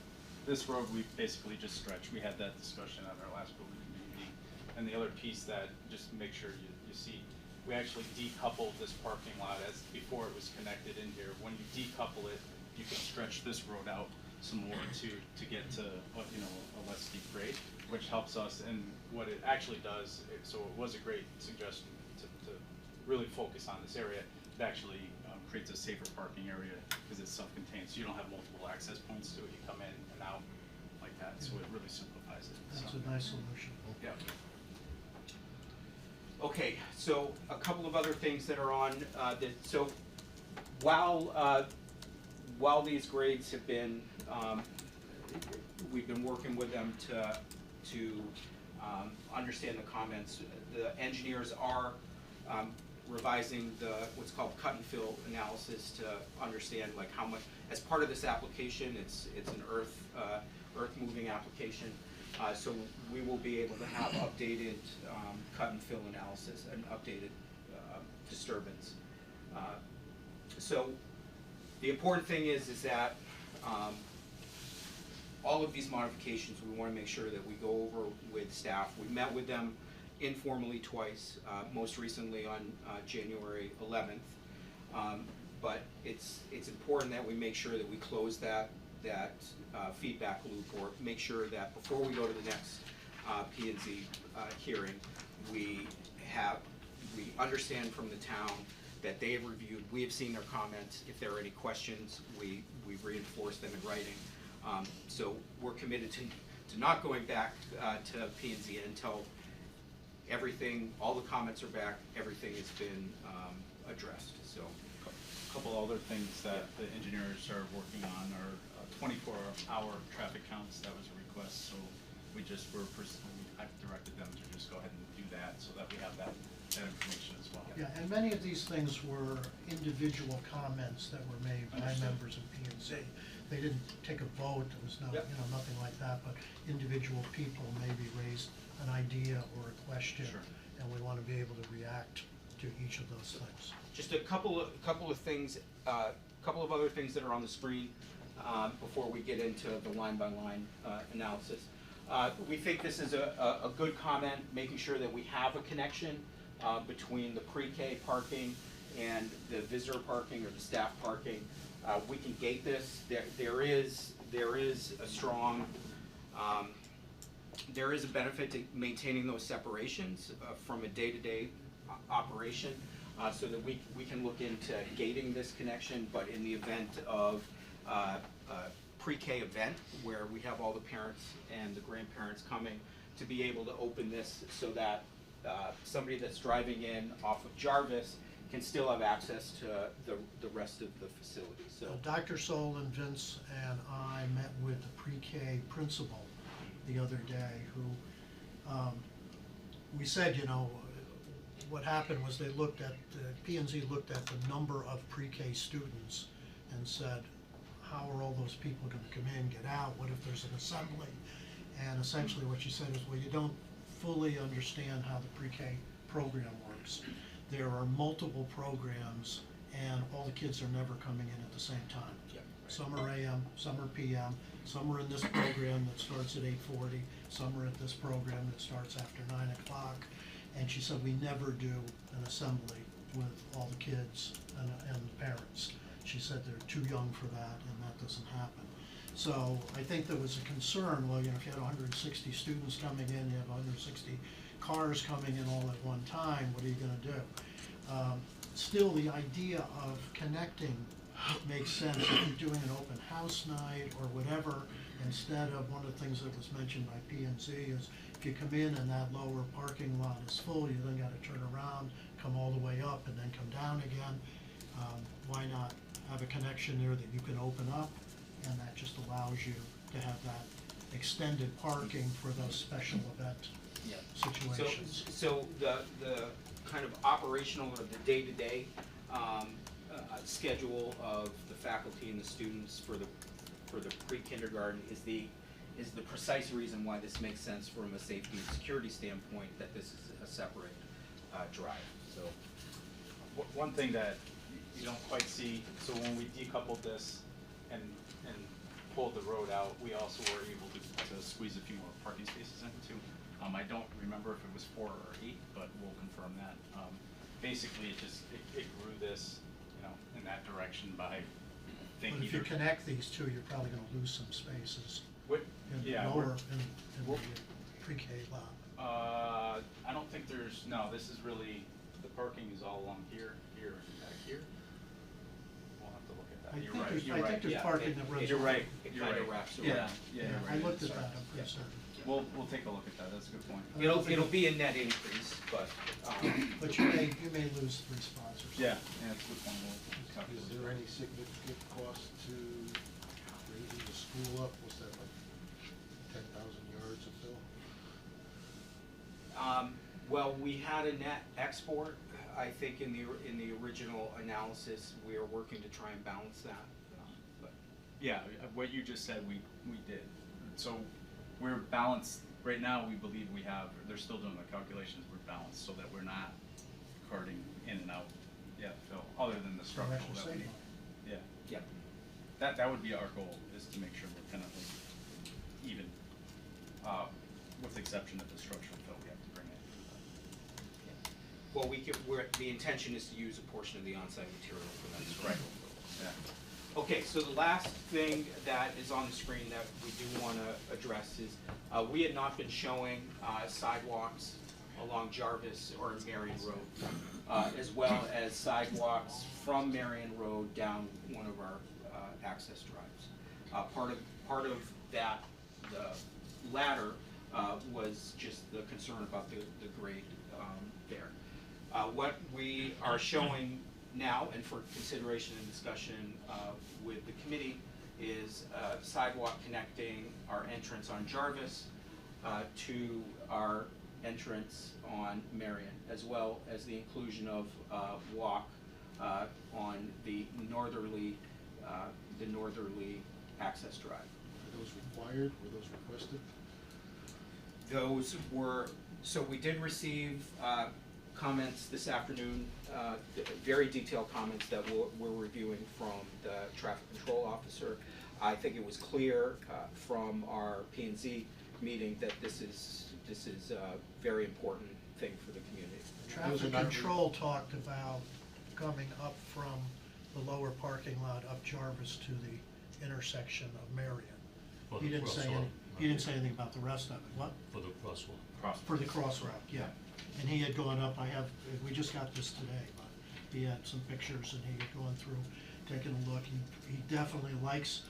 this road we basically just stretched. We had that discussion at our last building meeting. And the other piece that, just to make sure you see, we actually decoupled this parking lot as before it was connected in here. When you decouple it, you can stretch this road out some more to get to a less steep grade, which helps us. And what it actually does, so it was a great suggestion to really focus on this area. It actually creates a safer parking area because it's self-contained, so you don't have multiple access points to it. You come in and out like that, so it really simplifies it. That's So, a nice solution. yeah. Okay, so a couple of other things that are on, so while these grades have been, we've been working with them to understand the comments, the engineers are revising what's called cut and fill analysis to understand like how much, as part of this application, it's an earth moving application. So we will be able to have updated cut and fill analysis and updated disturbance. So the important thing is that all of these modifications, we want to make sure that we go over with staff. We met with them informally twice, most recently on January 11th. But it's important that we make sure that we close that feedback loop, or make sure that before we go to the next P&Z hearing, we understand from the town that they have reviewed, we have seen their comments. If there are any questions, we reinforce them in writing. So we're committed to not going back to P&Z until everything, all the comments are back, everything has been addressed. So A couple other things that the engineers are working on are 24-hour traffic counts. That was a request, so I've directed them to just go ahead and do that so that we have that information as well. Yeah, and many of these things were individual comments that were made by Understood. members of P and Z. They didn't take a vote, there was no, Yep. nothing like that, but individual people maybe raised an idea or a question. Sure. And we want to be able to react to each of those things. just a couple of things, couple of other things that are on the screen before we get into the line-by-line analysis. We think this is a good comment, making sure that we have a connection between the pre-K parking and the visitor parking or the staff parking. We can gate this. There is a strong, there is a benefit to maintaining those separations from a day-to-day operation, so that we can look into gating this connection. But in the event of a pre-K event where we have all the parents and the grandparents coming, to be able to open this so that somebody that's driving in off of Jarvis can still have access to the rest of the facility. So Dr. Solon, Vince, and I met with the pre-K principal the other day, who, we said, what happened was they looked at, P&Z looked at the number of pre-K students and said, how are all those people gonna come in, get out, what if there's an assembly? And essentially what she said is, well, you don't fully understand how the pre-K program works. There are multiple programs, and all the kids are never coming in at the same time. Yep. Some are AM, some are PM, some are in this program that starts at 8:40, some are at this program that starts after 9 o'clock. And she said, we never do an assembly with all the kids and the parents. She said they're too young for that, and that doesn't happen. So I think there was a concern, well, if you had 160 students coming in, you have 160 cars coming in all at one time, what are you gonna do? Still, the idea of connecting makes sense. If you're doing an open house night or whatever, instead of, one of the things that was mentioned by P&Z is, if you come in and that lower parking lot is full, you then gotta turn around, come all the way up, and then come down again. Why not have a connection there that you can open up, and that just allows you to have that extended parking for those special event Yeah. situations. So the kind of operational or the day-to-day schedule of the faculty and the students for the pre-kindergarten is the precise reason why this makes sense from a safety and security standpoint, that this is a separate drive, so. One thing that you don't quite see, so when we decoupled this and pulled the road out, we also were able to squeeze a few more parking spaces in too. I don't remember if it was 4 or 8, but we'll confirm that. Basically, it grew this, in that direction by But thinking. if you connect these two, you're probably gonna lose some spaces What, in the yeah, lower, in the we're- pre-K lot. I don't think this is really, the parking is all along here, and back here. We'll have to look at that. You're right, you're I right. think there's Yeah, parking that runs. you're right, over. it You're kind of right. wraps around. Yeah, you're I right. looked at Sorry. that, I'm pretty certain. We'll take a look at that, that's a good point. It'll be a net increase, but, But you may lose 3 spots or something. Yeah, that's a good point. We'll calculate Is there that. any significant cost to raising the school up? Was that like 10,000 yards of fill? Well, we had a net export. I think in the original analysis, we are working to try and balance that. But Yeah, what you just said, we did. So we're balanced, right now, we believe they're still doing the calculations, we're balanced so that we're not carting in and out, Phil, other than the structural actually that we save need. money. Yeah, yeah, that would be our goal, is to make sure we're kind of even, with the exception of the structural fill, we have to bring it. well, the intention is to use a portion of the on-site material for that structural fill. Yeah. Okay, so the last thing that is on the screen that we do want to address is, we had not been showing sidewalks along Jarvis or Marion Road, as well as sidewalks from Marion Road down one of our access drives. Part of that, the latter, was just the concern about the grade there. What we are showing now, and for consideration and discussion with the committee, is a sidewalk connecting our entrance on Jarvis to our entrance on Marion, as well as the inclusion of walk on the northerly access drive. Were those required? Were those requested? Those were, so we did receive comments this afternoon, very detailed comments that we're reviewing from the traffic control officer. I think it was clear from our P&Z meeting that this is a very important thing for the community. Traffic control talked about coming up from the lower parking lot up Jarvis to the intersection of Marion. For He the didn't say crosswalk, he didn't say anything about the rest of it. What? For the crosswalk. For the cross route, yeah. And he had gone up, we just got this today, but he had some pictures and he had gone through, taken a look. He definitely likes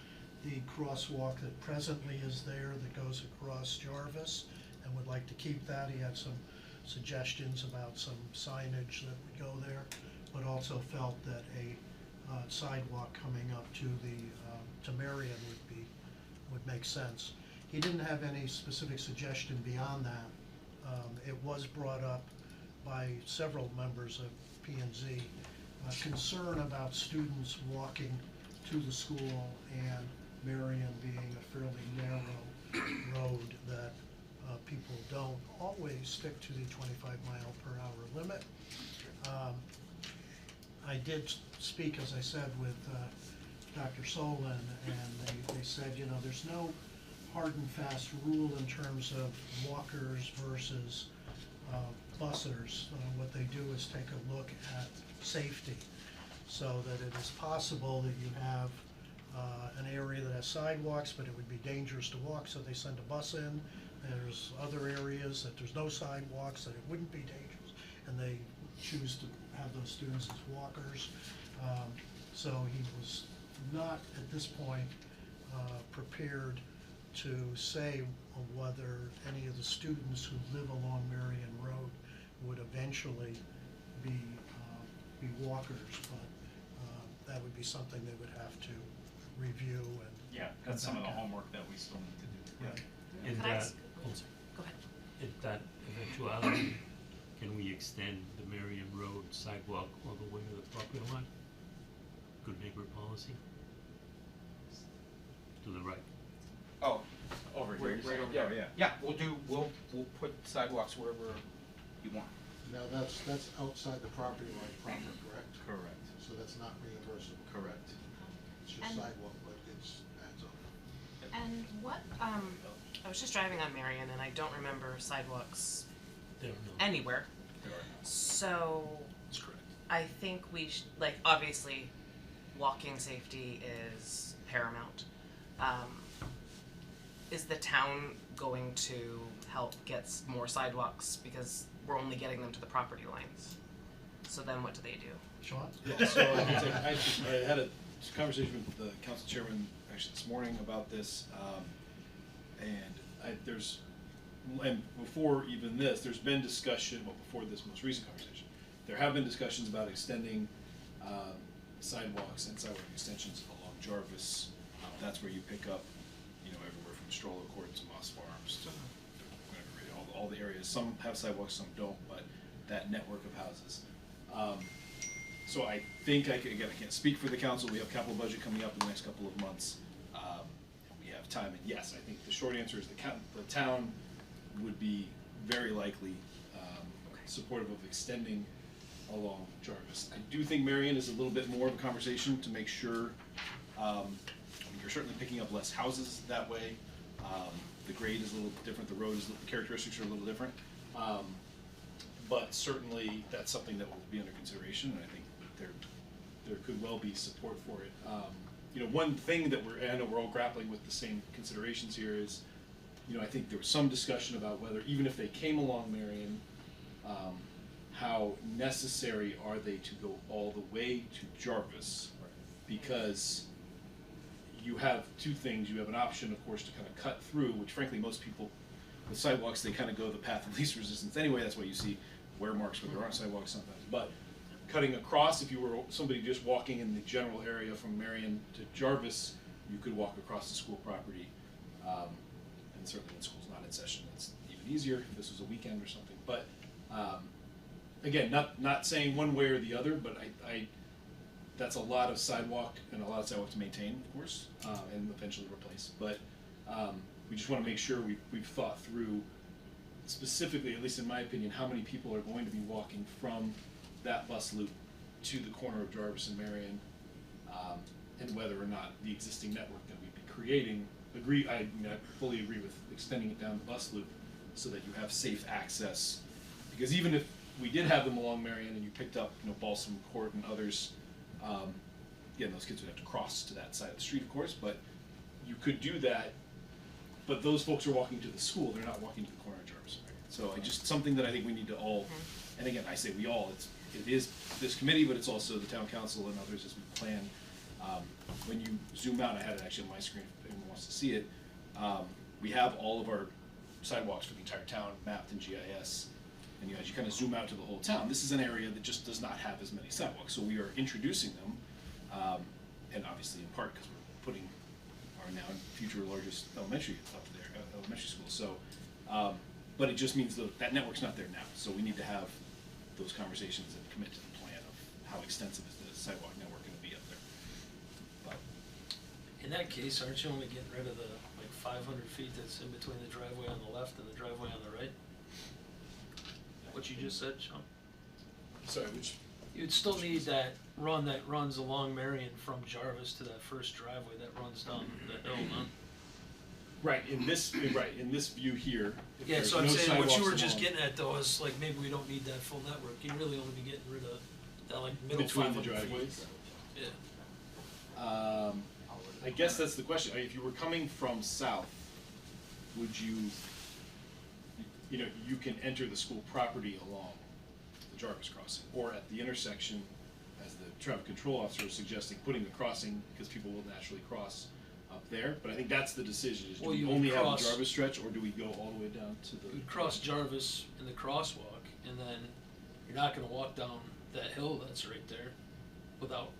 the crosswalk that presently is there that goes across Jarvis and would like to keep that. He had some suggestions about some signage that would go there, but also felt that a sidewalk coming up to to Marion would make sense. He didn't have any specific suggestion beyond that. It was brought up by several members of P&Z, concern about students walking to the school and Marion being a fairly narrow road that people don't always stick to the 25-mile-per-hour limit. I did speak, as I said, with Dr. Solon, and they said, there's no hard and fast rule in terms of walkers versus bussers. What they do is take a look at safety, so that it is possible that you have an area that has sidewalks, but it would be dangerous to walk, so they send a bus in. There's other areas that there's no sidewalks, that it wouldn't be dangerous, and they choose to have those students as walkers. So he was not, at this point, prepared to say whether any of the students who live along Marion Road would eventually be walkers, but that would be something they would have to review and. Yeah, that's some of the homework that we still need to do. Yeah. In Could I that, ask- Go ahead. in that eventuality, can we extend the Marion Road sidewalk all the way to the property line? Good neighbor policy? To the right. Oh, Over here, right, you're right saying? over there. Yeah. Yeah, we'll put sidewalks wherever you want. Now, that's outside the property line proper, correct? Correct, So that's not reimbursable. correct. It's just And- sidewalk, but it's adds up. And what, I was just driving on Marion and I don't remember sidewalks There, no. anywhere. There are So That's correct. I think we like, obviously, walking safety is paramount. Is the town going to help get more sidewalks because we're only getting them to the property lines? So then what do they do? Sean? Yeah, so I had a conversation with the council chairman actually this morning about this, and before even this, there's been discussion, well, before this most recent conversation, there have been discussions about extending sidewalks and sidewalk extensions along Jarvis. That's where you pick up, everywhere from Stroller Court to Moss Farms to whatever, all the areas. Some have sidewalks, some don't, but that network of houses. So I think, I can't speak for the council, we have capital budget coming up in the next couple of months. We have time, and yes, I think the short answer is the town would be very likely supportive of extending along Jarvis. I do think Marion is a little bit more of a conversation to make sure, you're certainly picking up less houses that way. The grade is a little different, the characteristics are a little different. But certainly, that's something that will be under consideration, and I think there could well be support for it. One thing that I know we're all grappling with the same considerations here is, I think there was some discussion about whether, even if they came along Marion, how necessary are they to go all the way to Jarvis? Because you have two things. You have an option, of course, to kind of cut through, which frankly most people with sidewalks, they kind of go the path of least resistance anyway. That's why you see wear marks where there aren't sidewalks sometimes. But cutting across, if you were somebody just walking in the general area from Marion to Jarvis, you could walk across the school property. And certainly when school's not in session, it's even easier if this was a weekend or something. But again, not saying one way or the other, but I that's a lot of sidewalk and a lot of sidewalk to maintain, of course, and eventually replace. But we just want to make sure we've thought through specifically, at least in my opinion, how many people are going to be walking from that bus loop to the corner of Jarvis and Marion, and whether or not the existing network that we'd be creating, I fully agree with extending it down the bus loop so that you have safe access. Because even if we did have them along Marion and you picked up, Balsam Court and others, again, those kids would have to cross to that side of the street, of course, but you could do that. But those folks are walking to the school, they're not walking to the corner of Jarvis and Marion. So just something that I think we need to all, and again, I say we all, it is this committee, but it's also the town council and others as we plan. When you zoom out, I had it actually on my screen if anyone wants to see it, we have all of our sidewalks for the entire town mapped in GIS. And as you kind of zoom out to the whole town, this is an area that just does not have as many sidewalks. So we are introducing them, and obviously in part because we're putting our now future largest elementary up there, elementary school. So, but it just means that network's not there now. So we need to have those conversations and commit to the plan of how extensive is the sidewalk network going to be up there. But In that case, aren't you only getting rid of the, 500 feet that's in between the driveway on the left and the driveway on the right? What you just said, Sean? sorry, which You'd still need that run that runs along Marion from Jarvis to that first driveway that runs down the hill, huh? right in this view here. if Yeah, there's so I'm no saying what you sidewalks were just along- getting at though is maybe we don't need that full network. You really only be getting rid of that middle Between the 500 feet. driveways? Yeah. I guess that's the question. If you were coming from south, would you can enter the school property along the Jarvis crossing, or at the intersection, as the traffic control officer was suggesting, putting the crossing, because people will naturally cross up there. But I think that's the decision, is do Well, we you would only have the cross- Jarvis stretch, or do we go all the way down to the? You'd cross Jarvis in the crosswalk, and then you're not gonna walk down that hill that's right there without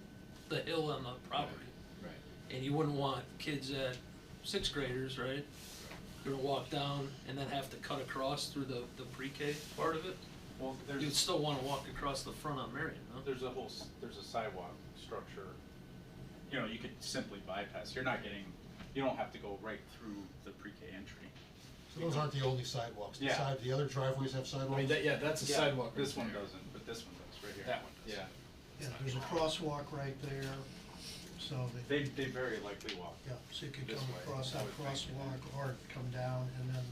the hill on the property. Right. And you wouldn't want kids at sixth graders, right? Gonna walk down and then have to cut across through the pre-K part of it. Well, You'd still wanna walk across the front on Marion, no? there's a sidewalk structure. You know, you could simply bypass, you don't have to go right through the pre-K entry. So those aren't the only sidewalks, Yeah. the other driveways have sidewalks? I mean, that's a Yeah, sidewalk. This right one there. doesn't, but this one does, right here. That one does. Yeah, Yeah, there's a crosswalk right there, so they very likely walk. yeah, so you could this come way, across I that would think. crosswalk or come down and then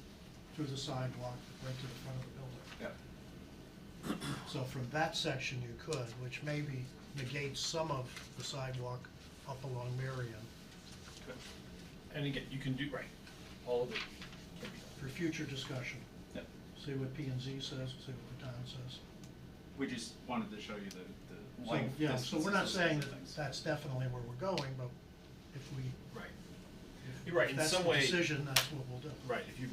through the sidewalk right to the front of the building. Yep. So from that section you could, which maybe negates some of the sidewalk up along Marion. And again, you can do, all of it can be done. For future discussion. Yep. See what P and Z says, see what the town says. We just wanted to show you the So, length. yeah, so we're not distances, saying those that things. that's definitely where we're going, but if we, Right. You're right, if in that's some the way. decision, that's what we'll do. Right, if you've,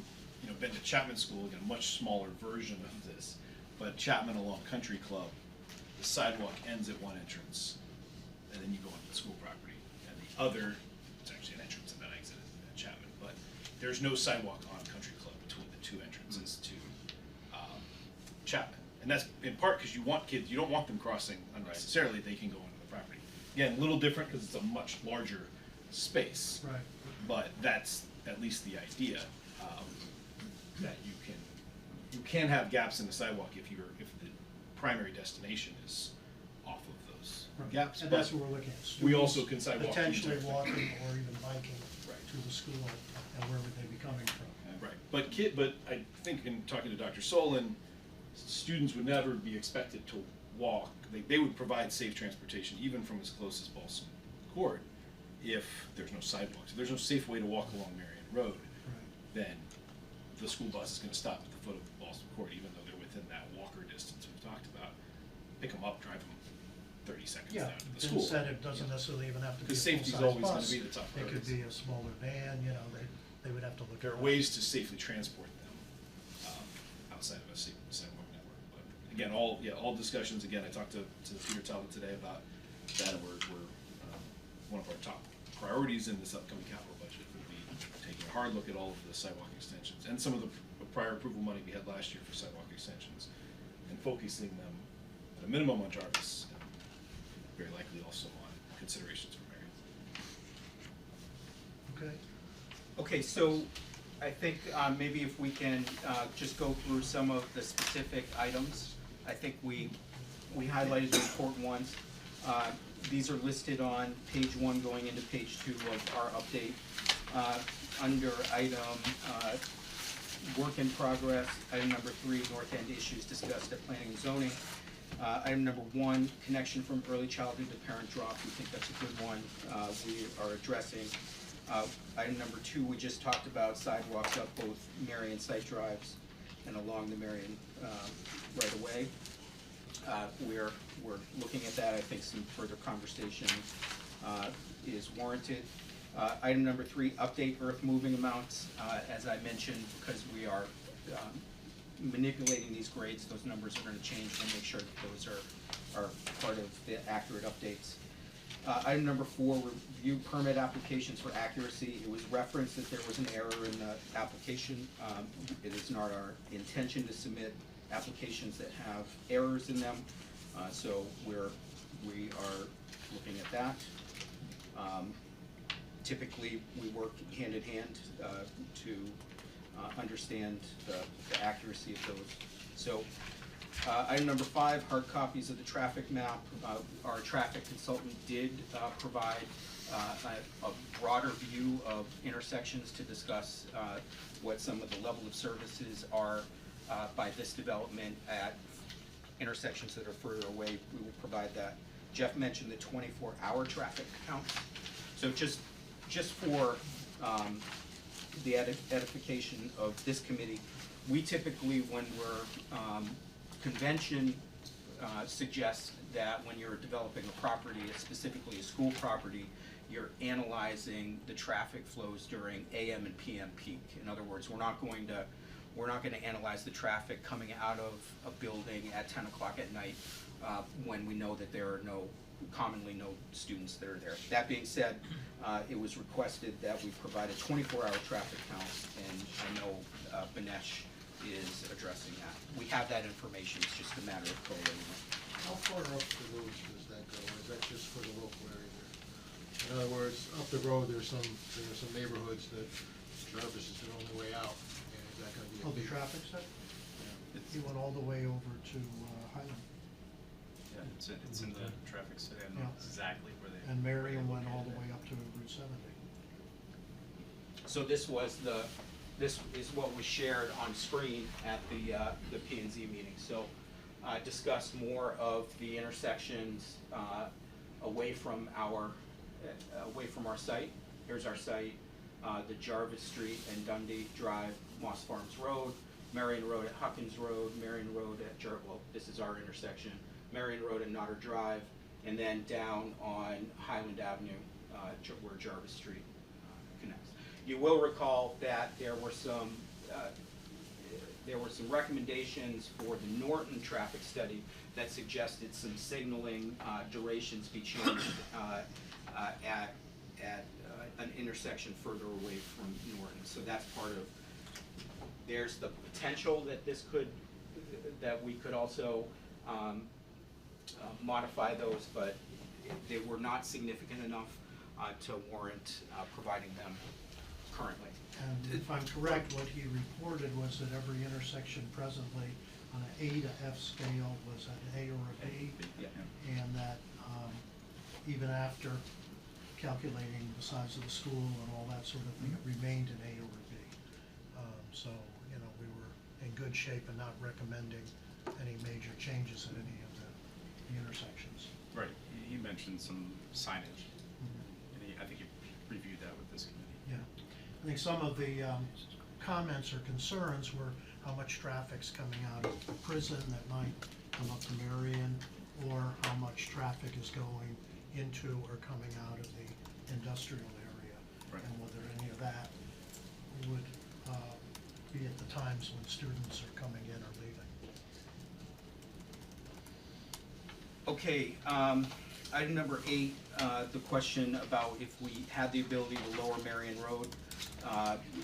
been to Chapman School, again, a much smaller version of this, but Chapman along Country Club, the sidewalk ends at one entrance, and then you go into the school property, and the other, it's actually an entrance and then exit at Chapman, but there's no sidewalk on Country Club between the two entrances to, Chapman. And that's in part because you want kids, you don't want them crossing unnecessarily, they can go into the property. Again, a little different because it's a much larger space. Right. But that's at least the idea, that you can have gaps in the sidewalk if the primary destination is off of those Right. gaps. And but that's what we're looking at. We also Students can sidewalk. potentially walking or even biking Right. to the school, and where would they be coming from? Right, but I think in talking to Dr. Solon, students would never be expected to walk. They would provide safe transportation even from as close as Balsam Court if there's no sidewalks. If there's no safe way to walk along Marion Road, then the school bus is gonna stop at the foot of Balsam Court, even though they're within that walker distance we've talked about. Pick them up, drive them 30 seconds Yeah, down to the the school. incentive doesn't necessarily even have to be a Because safety's full-size always gonna bus. be the top It could priority. be a smaller van, they would have to look at There are that. ways to safely transport them outside of a sidewalk network. But again, all discussions, again, I talked to Peter Talbot today about that, and we're one of our top priorities in this upcoming capital budget would be taking a hard look at all of the sidewalk extensions and some of the prior approval money we had last year for sidewalk extensions and focusing them at a minimum on Jarvis and very likely also on considerations for Marion. Okay, Okay, so I think maybe if we can just go through some of the specific items. I think we highlighted the important ones. These are listed on page 1 going into page 2 of our update. Under item work in progress, item number 3, North End issues discussed at planning and zoning. Item number 1, connection from early childhood to parent drop. We think that's a good one. We are addressing. Item number 2, we just talked about sidewalks up both Marion site drives and along the Marion right of way. We're looking at that. I think some further conversation is warranted. Item number 3, update earth moving amounts. As I mentioned, because we are manipulating these grades, those numbers are going to change. We'll make sure that those are part of the accurate updates. Item number 4, review permit applications for accuracy. It was referenced that there was an error in the application. It is not our intention to submit applications that have errors in them, so we are looking at that. Typically, we work hand in hand to understand the accuracy of those. So, item number 5, hard copies of the traffic map. Our traffic consultant did provide a broader view of intersections to discuss what some of the level of services are by this development at intersections that are further away. We will provide that. Jeff mentioned the 24-hour traffic count. So just for the edification of this committee, we typically, when we're convention suggests that when you're developing a property, specifically a school property, you're analyzing the traffic flows during AM and PM peak. In other words, we're not going to We're not gonna analyze the traffic coming out of a building at 10 o'clock at night, when we know that there are commonly no students that are there. That being said, it was requested that we provide a 24-hour traffic count, and I know Banesh is addressing that. We have that information, it's just a matter of collating it. How far up the road does that go, or is that just for the local area there? In other words, up the road, there are some neighborhoods that Jarvis is the only way out, and is that gonna be a Oh, the big? traffic set? Yeah. He went all the way over to Highland. Yeah, it's in the traffic study, I know Yeah. exactly where they. And Marion went all the way up to Route 70. So this is what was shared on screen at the P and Z meeting. So discussed more of the intersections away from our site. Here's our site, the Jarvis Street and Dundee Drive, Moss Farms Road, Marion Road at Huckins Road, Marion Road at this is our intersection, Marion Road and Notter Drive, and then down on Highland Avenue, where Jarvis Street connects. You will recall that there were some recommendations for the Norton traffic study that suggested some signaling durations be changed at an intersection further away from Norton. So that's part of, there's the potential that we could also modify those, but they were not significant enough to warrant providing them currently. And if I'm correct, what he reported was that every intersection presently on an A to F scale was an A or a B. Yeah. And that even after calculating the size of the school and all that sort of thing, it remained an A or a B. So, you know, we were in good shape and not recommending any major changes at any of the intersections. Right, he mentioned some signage, and I think he reviewed that with this committee. Yeah, I think some of the comments or concerns were how much traffic's coming out of the prison that might come up to Marion, or how much traffic is going into or coming out of the industrial area. Right. And whether any of that would be at the times when students are coming in or leaving. Okay, item number 8, the question about if we had the ability to lower Marion Road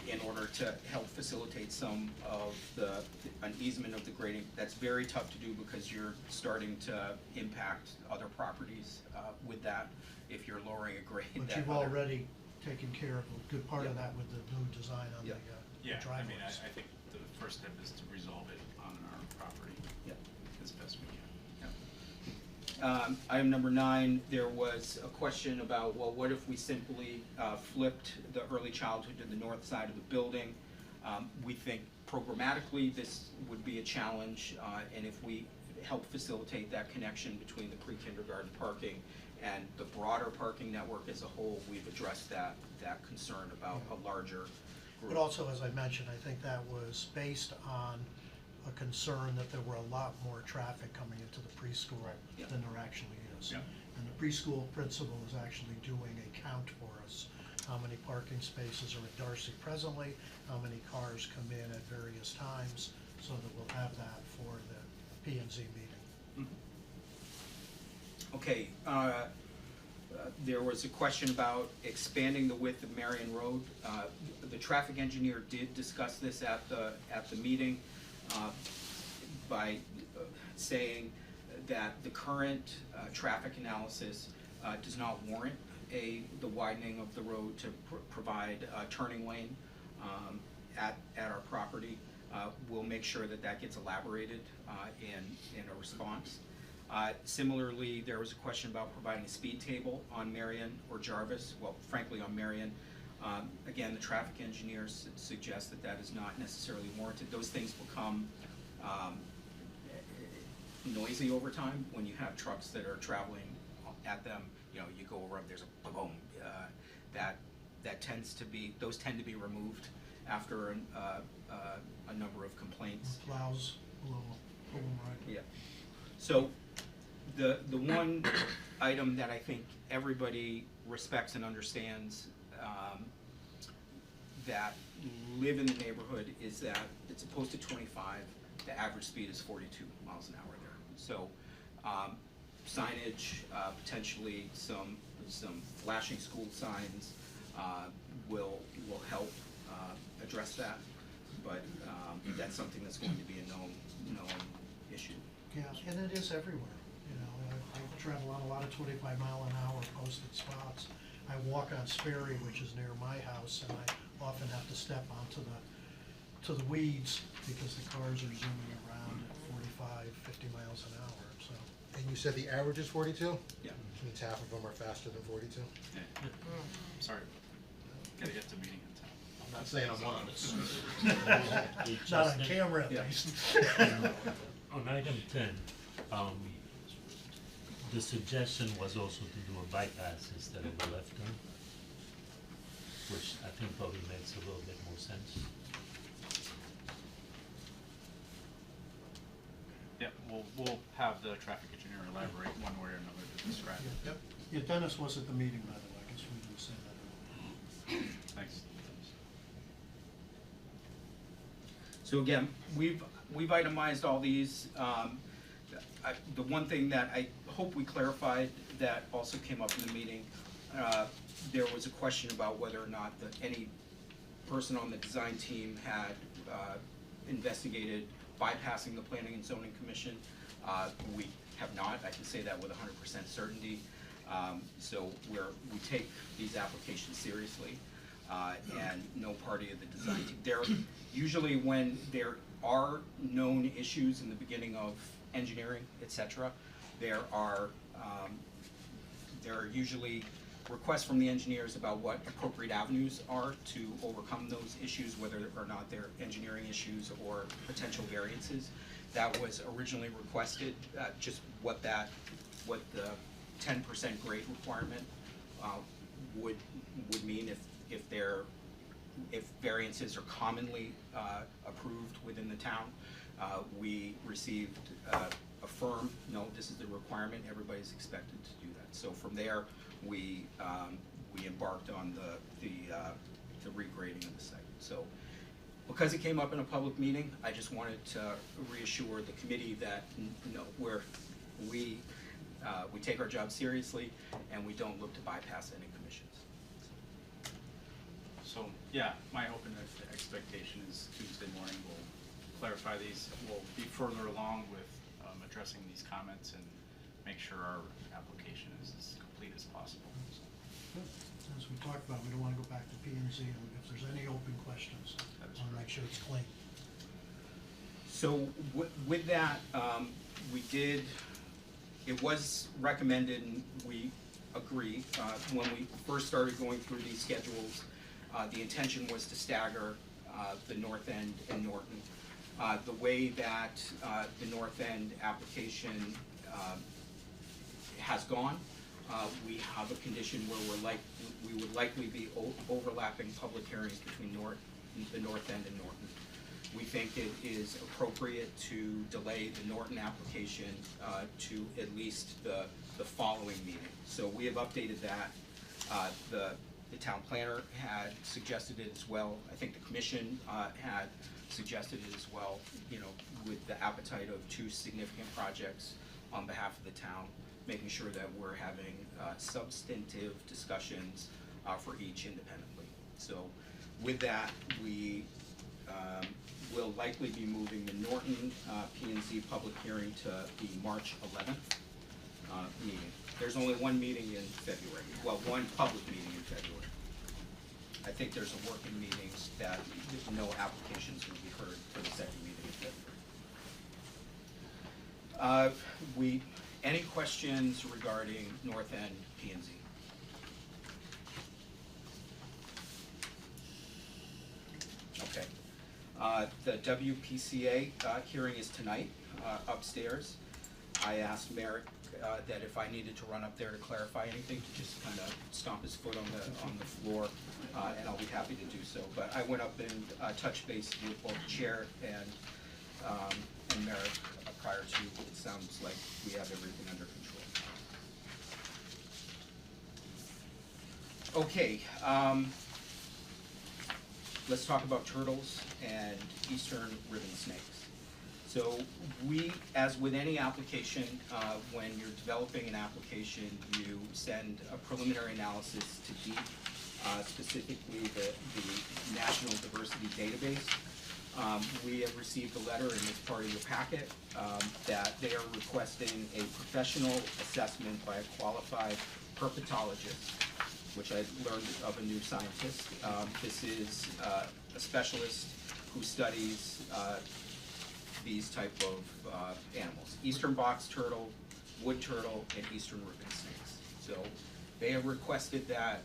in order to help facilitate some of an easement of the grading. That's very tough to do because you're starting to impact other properties with that if you're lowering a grade. But that you've other- already taken care of a good part of that with the new design on the Yeah, I driveways. mean, I think the first step is to resolve it on our property. Yeah. As best we can. Item number 9, there was a question about, well, what if we simply flipped the early childhood to the north side of the building? We think programmatically this would be a challenge, and if we help facilitate that connection between the pre-kindergarten parking and the broader parking network as a whole, we've addressed that concern about a larger group. But also, as I mentioned, I think that was based on a concern that there were a lot more traffic coming into the preschool Yeah. than there actually is. Yeah. And the preschool principal is actually doing a count for us. How many parking spaces are at Darcy presently, how many cars come in at various times, so that we'll have that for the P and Z meeting. Okay, there was a question about expanding the width of Marion Road. The traffic engineer did discuss this at the meeting by saying that the current traffic analysis does not warrant the widening of the road to provide a turning lane at our property. We'll make sure that gets elaborated in a response. Similarly, there was a question about providing a speed table on Marion or Jarvis, well, frankly on Marion. Again, the traffic engineers suggest that is not necessarily warranted. Those things become noisy over time when you have trucks that are traveling at them. You know, you go over up, there's a boom. Those tend to be removed after a number of complaints. Plows below, right? Yeah. So the one item that I think everybody respects and understands that live in the neighborhood is that it's opposed to 25, the average speed is 42 miles an hour there. So signage, potentially some flashing school signs will help address that, but that's something that's going to be a known issue. Yeah, and it is everywhere, you know, I travel on a lot of 25-mile-an-hour posted spots. I walk on Sperry, which is near my house, and I often have to step onto the weeds because the cars are zooming around at 45, 50 miles an hour, so. And you said the average is 42? Yeah. Which means half of them are faster than 42? Yeah. Sorry, gotta get to meeting in time. I'm not saying I'm one of us. Not on camera, at least. On item 10, the suggestion was also to do a bypass instead of a left turn, which I think probably makes a little bit more sense. Yeah, we'll have the traffic engineer elaborate one way or another to describe it. Yep. Yeah, Dennis was at the meeting, by the way, I guess we didn't say that. Thanks. So again, we've itemized all these. The one thing that I hope we clarified that also came up in the meeting, there was a question about whether or not any person on the design team had investigated bypassing the Planning and Zoning Commission. We have not. I can say that with 100% certainty. So we take these applications seriously. And no party of the design team. Usually when there are known issues in the beginning of engineering, etc., there are usually requests from the engineers about what appropriate avenues are to overcome those issues, whether or not they're engineering issues or potential variances. That was originally requested, just what the 10% grade requirement would mean if variances are commonly approved within the town. We received a firm, no, this is the requirement, everybody's expected to do that. So from there, we embarked on the regrading of the site. So because it came up in a public meeting, I just wanted to reassure the committee that we take our job seriously and we don't look to bypass any commissions. So, yeah, my open expectation is Tuesday morning we'll clarify these. We'll be further along with addressing these comments and make sure our application is as complete as possible. Good. As we talked about, we don't want to go back to P and Z, and if there's any open questions, I want to make sure it's clean. So with that, it was recommended and we agree, when we first started going through these schedules, the intention was to stagger the North End and Norton. The way that the North End application has gone, we have a condition where we would likely be overlapping public hearings between the North End and Norton. We think it is appropriate to delay the Norton application to at least the following meeting. So we have updated that. The town planner had suggested it as well. I think the commission had suggested it as well, you know, with the appetite of 2 significant projects on behalf of the town, making sure that we're having substantive discussions for each independently. So with that, we will likely be moving the Norton P&Z public hearing to the March 11th meeting. There's only one meeting in February, well, one public meeting in February. I think there's a working meeting that no applications will be heard for the second meeting in February. Any questions regarding North End P&Z? Okay. The WPCA hearing is tonight upstairs. I asked Merrick that if I needed to run up there to clarify anything, to just kind of stomp his foot on the floor, and I'll be happy to do so. But I went up and touched base with both the chair and Merrick prior to. It sounds like we have everything under control. Okay. let's talk about turtles and eastern ribbon snakes. So we, as with any application, when you're developing an application, you send a preliminary analysis to DEEP, specifically the National Diversity Database. We have received a letter, and it's part of your packet, that they are requesting a professional assessment by a qualified herpetologist, which I learned of a new scientist. This is a specialist who studies these type of animals: eastern box turtle, wood turtle, and eastern ribbon snakes. So they have requested that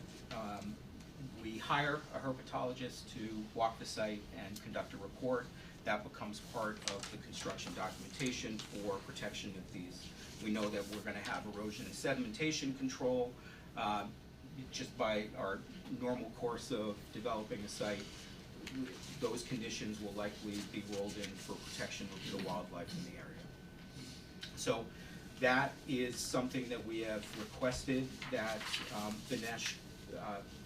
we hire a herpetologist to walk the site and conduct a report. That becomes part of the construction documentation for protection of these. We know that we're gonna have erosion and sedimentation control, just by our normal course of developing a site. Those conditions will likely be rolled in for protection of the wildlife in the area. So that is something that we have requested that the Nash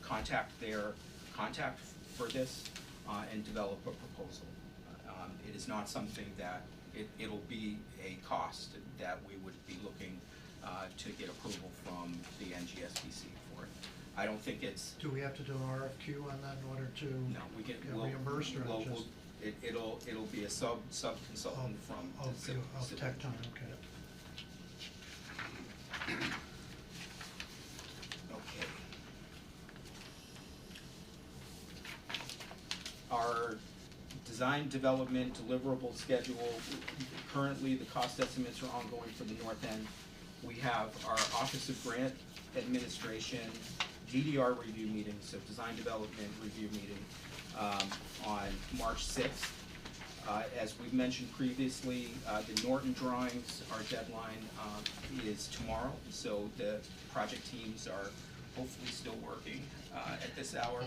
contact their contact for this and develop a proposal. It is not something that, it'll be a cost that we would be looking to get approval from the NGSBC for it. I don't think it's. Do we have to do an RFQ on that in order to No, we get, get we'll, reimbursed, or we'll, just? it'll be a sub-consultant from the civil. Of Tecton, okay. Okay. Our design development deliverable schedule, currently the cost estimates are ongoing for the north end. We have our Office of Grant Administration DDR review meeting, so design development review meeting, on March 6th. As we've mentioned previously, the Norton drawings, our deadline is tomorrow, so the project teams are hopefully still working at this hour.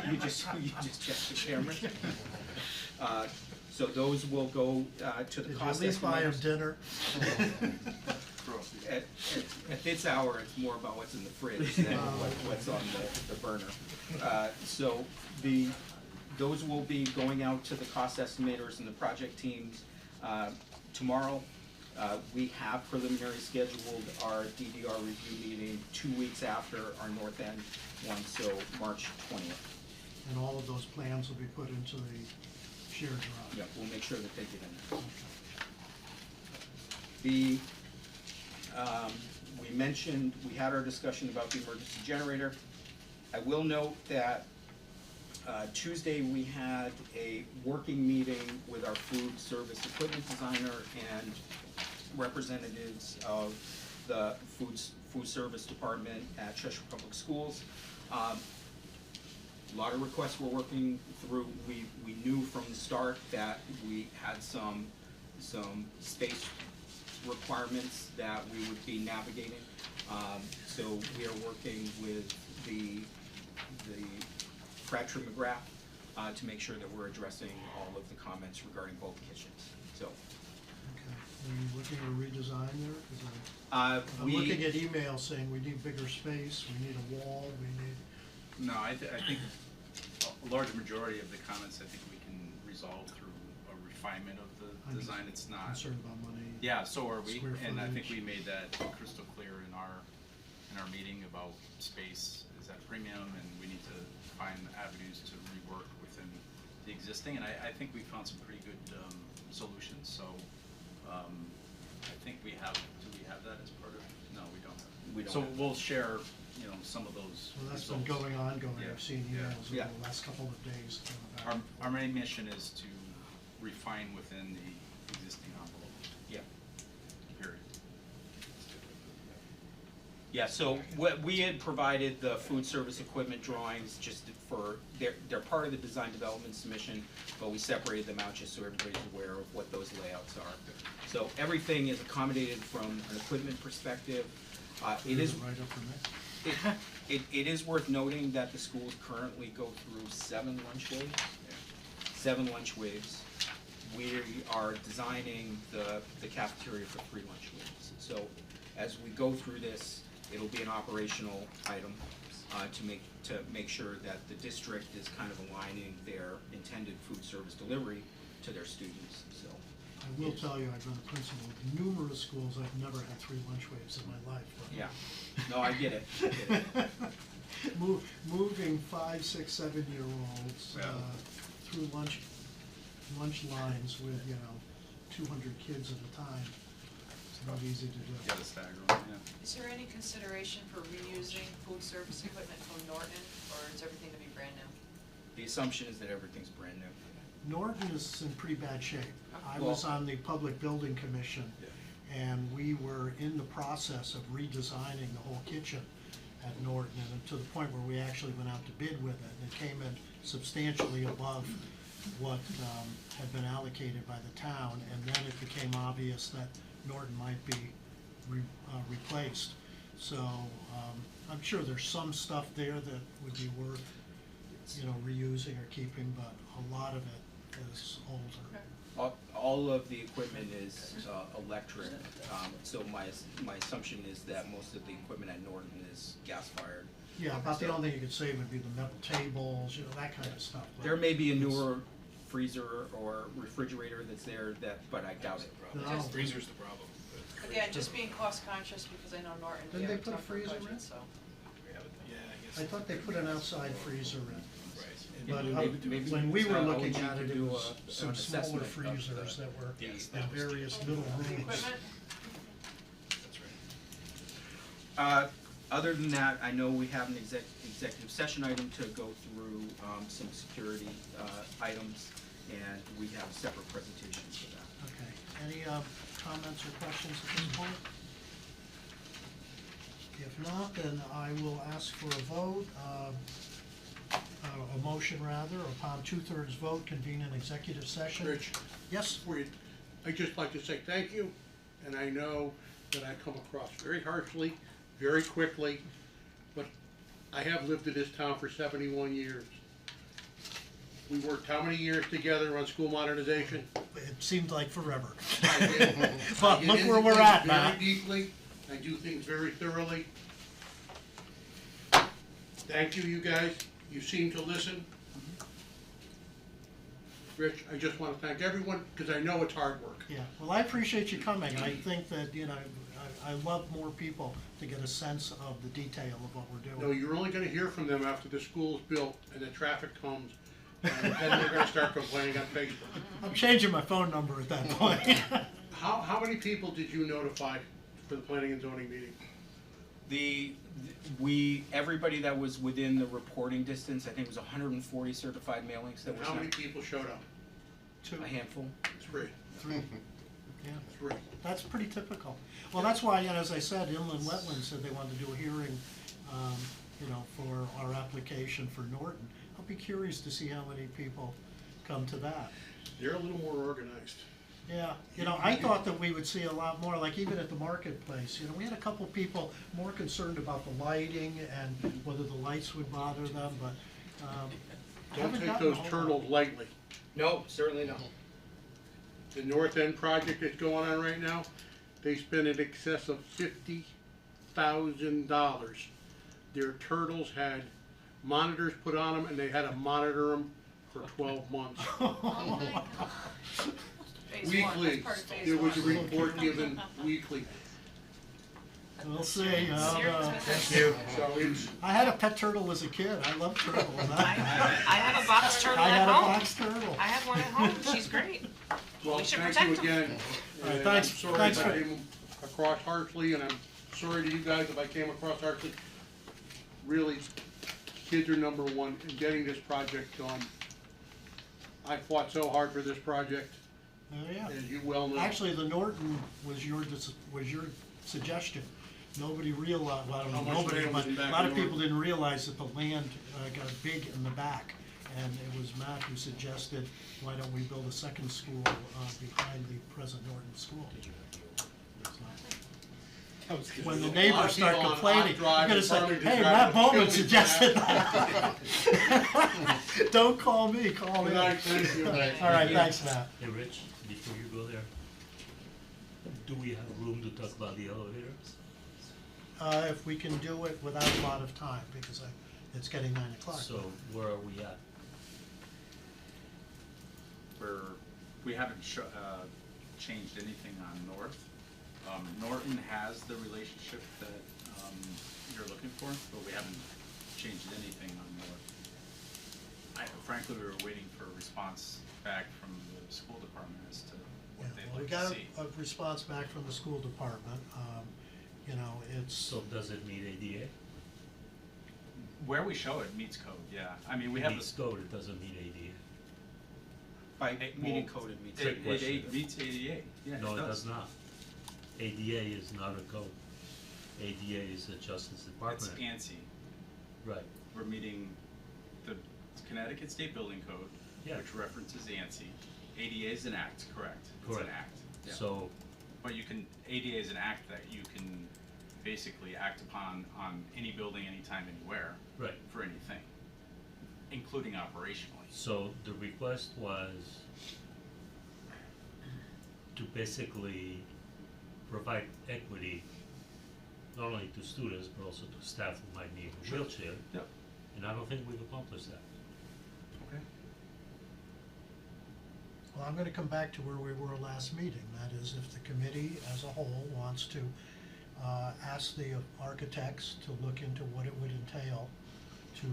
You just checked the camera. So those will go to the cost estimators. Did you at least buy him dinner? At this hour, it's more about what's in the fridge than what's on the burner. So those will be going out to the cost estimators and the project teams tomorrow. We have preliminary scheduled our DDR review meeting 2 weeks after our North End one, so March 20th. And all of those plans will be put into the shared drive? Yeah, we'll make sure that they get in there. We mentioned, we had our discussion about the emergency generator. I will note that Tuesday we had a working meeting with our food service equipment designer and representatives of the food service department at Cheshire Public Schools. A lot of requests we're working through. We knew from the start that we had some space requirements that we would be navigating. So we are working with the Crabtree McGrath to make sure that we're addressing all of the comments regarding both kitchens. So. Okay. Are you looking at a redesign there? 'Cause I'm looking at emails saying we need bigger space, we need a wall, we need. No, I think a large majority of the comments, I think we can resolve through a refinement of the I'm design. It's not. Concerned about money. Yeah, so are we, Square and I think footage. we made that crystal clear in our meeting about space is at a premium, and we need to find avenues to rework within the existing, and I think we found some pretty good solutions, so I think we have, do we have that as part of, no, we don't. We don't So have- we'll share, some of those Well, that's results. been going on. Yeah, I've seen yeah. emails over the last couple of days. Our main mission is to refine within the existing envelope. Yeah. Period. Yeah, so what we had provided the food service equipment drawings just for, they're part of the design development submission, but we separated them out just so everybody's aware of what those layouts are. So everything is accommodated from an equipment perspective. It is. Right up from there. It is worth noting that the schools currently go through 7 lunch waves. 7 lunch waves. We are designing the cafeteria for 3 lunch waves. So as we go through this, it'll be an operational item. to make sure that the district is kind of aligning their intended food service delivery to their students, so. I will tell you, I've been a principal of numerous schools, I've never had 3 lunch waves in my life. but- Yeah, no, I get it, I get it. Moving 5, 6, 7-year-olds Yeah. through lunch lines with, 200 kids at a time, it's not easy to do. Yeah, the stagger one, yeah. Is there any consideration for reusing food service equipment from Norton, or is everything to be brand new? The assumption is that everything's brand new. Norton is in pretty bad shape. I Well- was on the Public Building Commission, and we were in the process of redesigning the whole kitchen at Norton, and to the point where we actually went out to bid with it, and it came in substantially above what had been allocated by the town, and then it became obvious that Norton might be replaced. So I'm sure there's some stuff there that would be worth, reusing or keeping, but a lot of it is older. All of the equipment is electric, so my assumption is that most of the equipment at Norton is gas-fired. Yeah, about the only thing you could say would be the metal tables, that kind of stuff. but There may be a newer freezer or refrigerator that's there, but I doubt it. No. Freezer's the problem. Again, just being cost conscious, because I know Norton, Didn't they they have a put a tougher freezer budget, in? so. Yeah, I guess. I thought they put an outside freezer in. Yeah, But maybe when we were looking ONG at could it, it do was an some smaller assessment of freezers the- that were in Yes, that was- various little rooms. Equipment? That's right. Other than that, I know we have an executive session item to go through some security items, and we have separate presentations for that. Okay, any comments or questions at this point? If not, then I will ask for a vote, a motion rather, upon 2/3 vote, convene an executive session. Rich, Yes? I'd just like to say thank you, and I know that I come across very harshly, very quickly, but I have lived in this town for 71 years. We worked how many years together on school modernization? It seemed like forever. I did. But I get look into where we're things at, Matt. Very deeply, I do things very thoroughly. Thank you, you guys, you seem to listen. Rich, I just wanna thank everyone, cause I know it's hard work. Yeah, well, I appreciate you coming. I think that, I love more people to get a sense of the detail of what we're No, doing. you're only gonna hear from them after the school's built and the traffic comes, and then they're gonna start complaining on Facebook. I'm changing my phone number at that point. How many people did you notify for the planning and zoning meeting? Everybody that was within the reporting distance, I think it was 140 certified mailings that And were how many sent. people showed up? A handful. 3. 3. Yeah, 3. that's pretty typical. Well, that's why, as I said, Inland Wetlands said they wanted to do a hearing, for our application for Norton. I'll be curious to see how many people come to that. They're a little more organized. Yeah, I thought that we would see a lot more, like even at the marketplace, we had a couple people more concerned about the lighting and whether the lights would bother them, but, Don't haven't take gotten a those whole lot. turtles lightly. No, certainly not. The North End project that's going on right now, they spent in excess of $50,000. Their turtles had monitors put on them, and they had to monitor them for 12 months. Oh my God. Phase one, Weekly, that's part of phase there was a one. report given weekly. We'll see. Thank you. So it's, I had a pet turtle as a kid. I love turtles. I have a box turtle I at had a home. box turtle. I have one at home. She's great. well, We should thank protect you them. again. All right, And thanks- I'm sorry thanks if I for- came across harshly, and I'm sorry to you guys if I came across harshly. Really, kids are number one in getting this project done. I fought so hard for this project, Oh, yeah. as you well know. Actually, the Norton was your suggestion. Nobody realized, well, I don't How know, much nobody, land but was in back a lot of of people Norton? didn't realize that the land got big in the back. And it was Matt who suggested, why don't we build a second school behind the present Norton school? When the A lot neighbors of start people on complaining, Hot Drive you're gonna and say, Farmington hey, Drive Matt would Bowman kill me for suggested that." that. Don't call me, call him. Good night, thank you. All right, thanks, Matt. Hey, Rich, before you go there, do we have room to talk about the elevators? if we can do it without a lot of time, because it's getting 9:00. So where are we at? We haven't changed anything on North. Norton has the relationship that you're looking for, but we haven't changed anything on North. Frankly, we were waiting for a response back from the school department as to what they'd We like got to see. a response back from the school department, you know, it's. So does it meet ADA? Where we show it meets code, yeah. I mean, we It have meets the. code, it doesn't meet ADA. By meeting well, code, it meets. Trick question. It meets ADA, yeah, No, it does not. ADA is not a code. ADA is a Justice It's Department. ANSI. Right. We're meeting the Connecticut State Building Code, Yeah. which references ANSI. ADA is an act, correct? It's Correct. an act. Yeah. So, But you can, ADA is an act that you can basically act upon on any building, anytime, anywhere, right. for anything, including operationally. So the request was to basically provide equity not only to students but also to staff who might need a wheelchair. Yep. And I don't think we've accomplished that. Okay. Well, I'm gonna come back to where we were last meeting, that is, if the committee as a whole wants to ask the architects to look into what it would entail to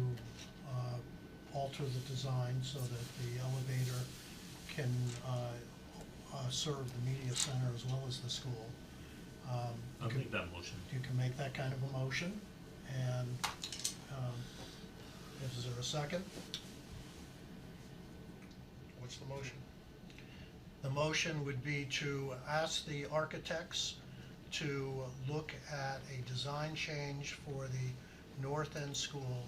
alter the design so that the elevator can serve the media center as well as the school. I'll make that motion. You can make that kind of a motion, and is there a second? What's the motion? The motion would be to ask the architects to look at a design change for the North End School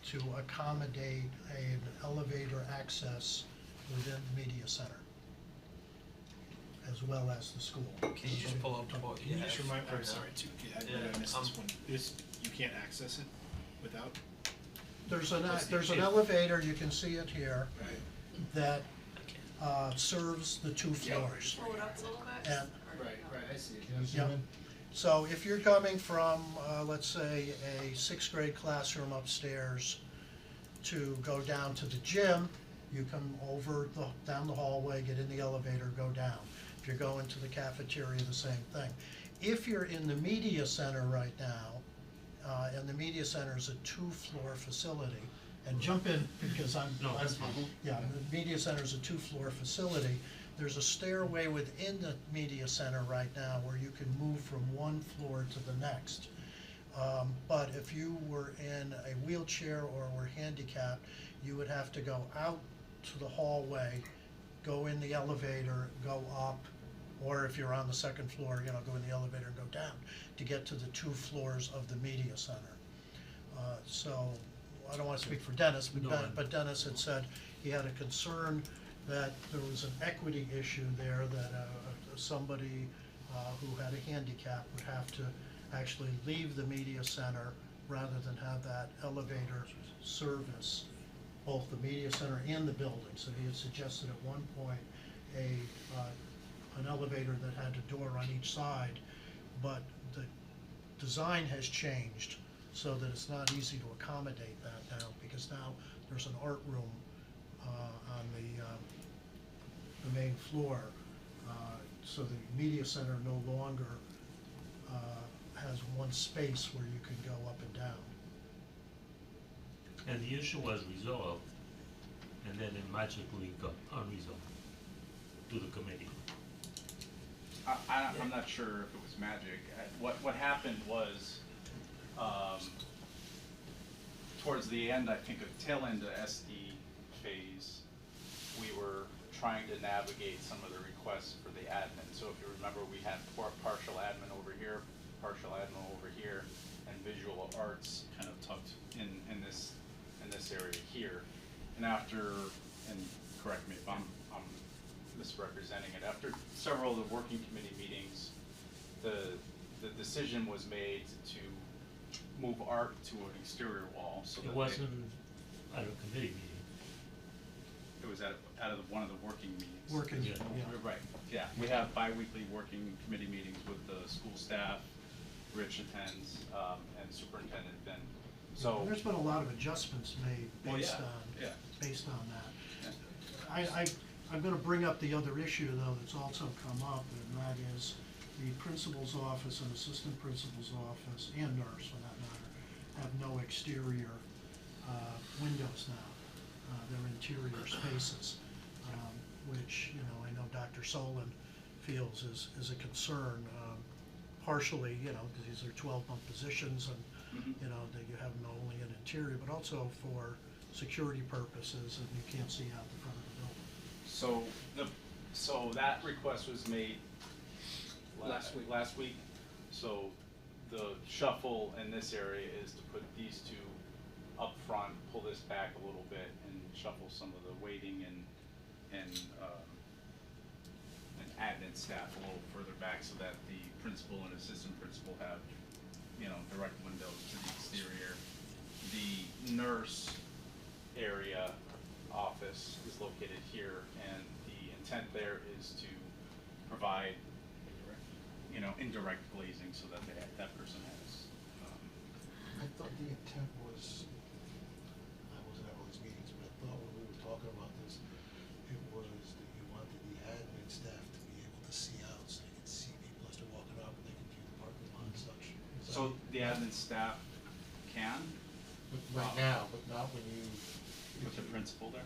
to accommodate an elevator access within the media center, as well as the school. Can you just pull up what Can you you have? just remind, right I'm now? sorry, too, I Yeah, missed this one. This, you can't access it without? There's What's the an issue? elevator, you can see it here, Right. that serves the two floors. Pull it up a little bit. And Right, I see it. Can you zoom Yeah. in? so if you're coming from, let's say, a sixth grade classroom upstairs to go down to the gym, you come down the hallway, get in the elevator, go down. If you're going to the cafeteria, the same thing. If you're in the media center right now, and the media center is a two-floor facility, and jump in because No, that's fine. yeah, the media center is a two-floor facility. There's a stairway within the media center right now where you can move from one floor to the next. But if you were in a wheelchair or were handicapped, you would have to go out to the hallway, go in the elevator, go up, or if you're on the second floor, you know, go in the elevator and go down to get to the two floors of the media center. So, I don't wanna speak for Dennis, No, but Dennis had said he had a concern that there was an equity issue there, that somebody who had a handicap would have to actually leave the media center rather than have that elevator service both the media center and the building. So he had suggested at one point an elevator that had a door on each side, but the design has changed so that it's not easy to accommodate that now, because now there's an art room on the main floor. So the media center no longer has one space where you can go up and down. And the issue was resolved, and then it magically got unresolved to the committee. I'm not sure if it was magic. What happened was, towards the end, I think, of tail end of SD phase, we were trying to navigate some of the requests for the admin. So if you remember, we had partial admin over here, partial admin over here, and visual arts kind of tucked in this area here. And after, and correct me if I'm misrepresenting it, after several of the working committee meetings, the decision was made to move art to an exterior wall so that It wasn't at a committee meeting. it was out of one of the working meetings. Working, Yeah. yeah. Right, yeah, we have bi-weekly working committee meetings with the school staff Rich attends, and Superintendent Finn. So, There's been a lot of adjustments made Well, based yeah, on, based on that. yeah. I'm gonna bring up the other issue, though, that's also come up, and that is the principal's office and assistant principal's office, and nurse for that matter, have no exterior, windows now. They're interior spaces, which, you know, I know Dr. Solon feels is a concern, partially, you know, because these are 12-month positions, and, you know, that you have not only an interior, but also for security purposes, and you can't see out the front of the building. So that request was made last week. So the shuffle in this area is to put these two up front, pull this back a little bit, and shuffle some of the waiting and admin staff a little further back, so that the principal and assistant principal have, you know, direct windows to the exterior. The nurse area office is located here, and the intent there is to provide, you know, indirect glazing so that that person has, I thought the intent was, I wasn't at all these meetings, but I thought when we were talking about this, it was that you wanted the admin staff to be able to see out, so they could see people as they're walking up, and they could view the parking lot and such. Is so that- the admin staff can, Right now, but not when you. with the principal there.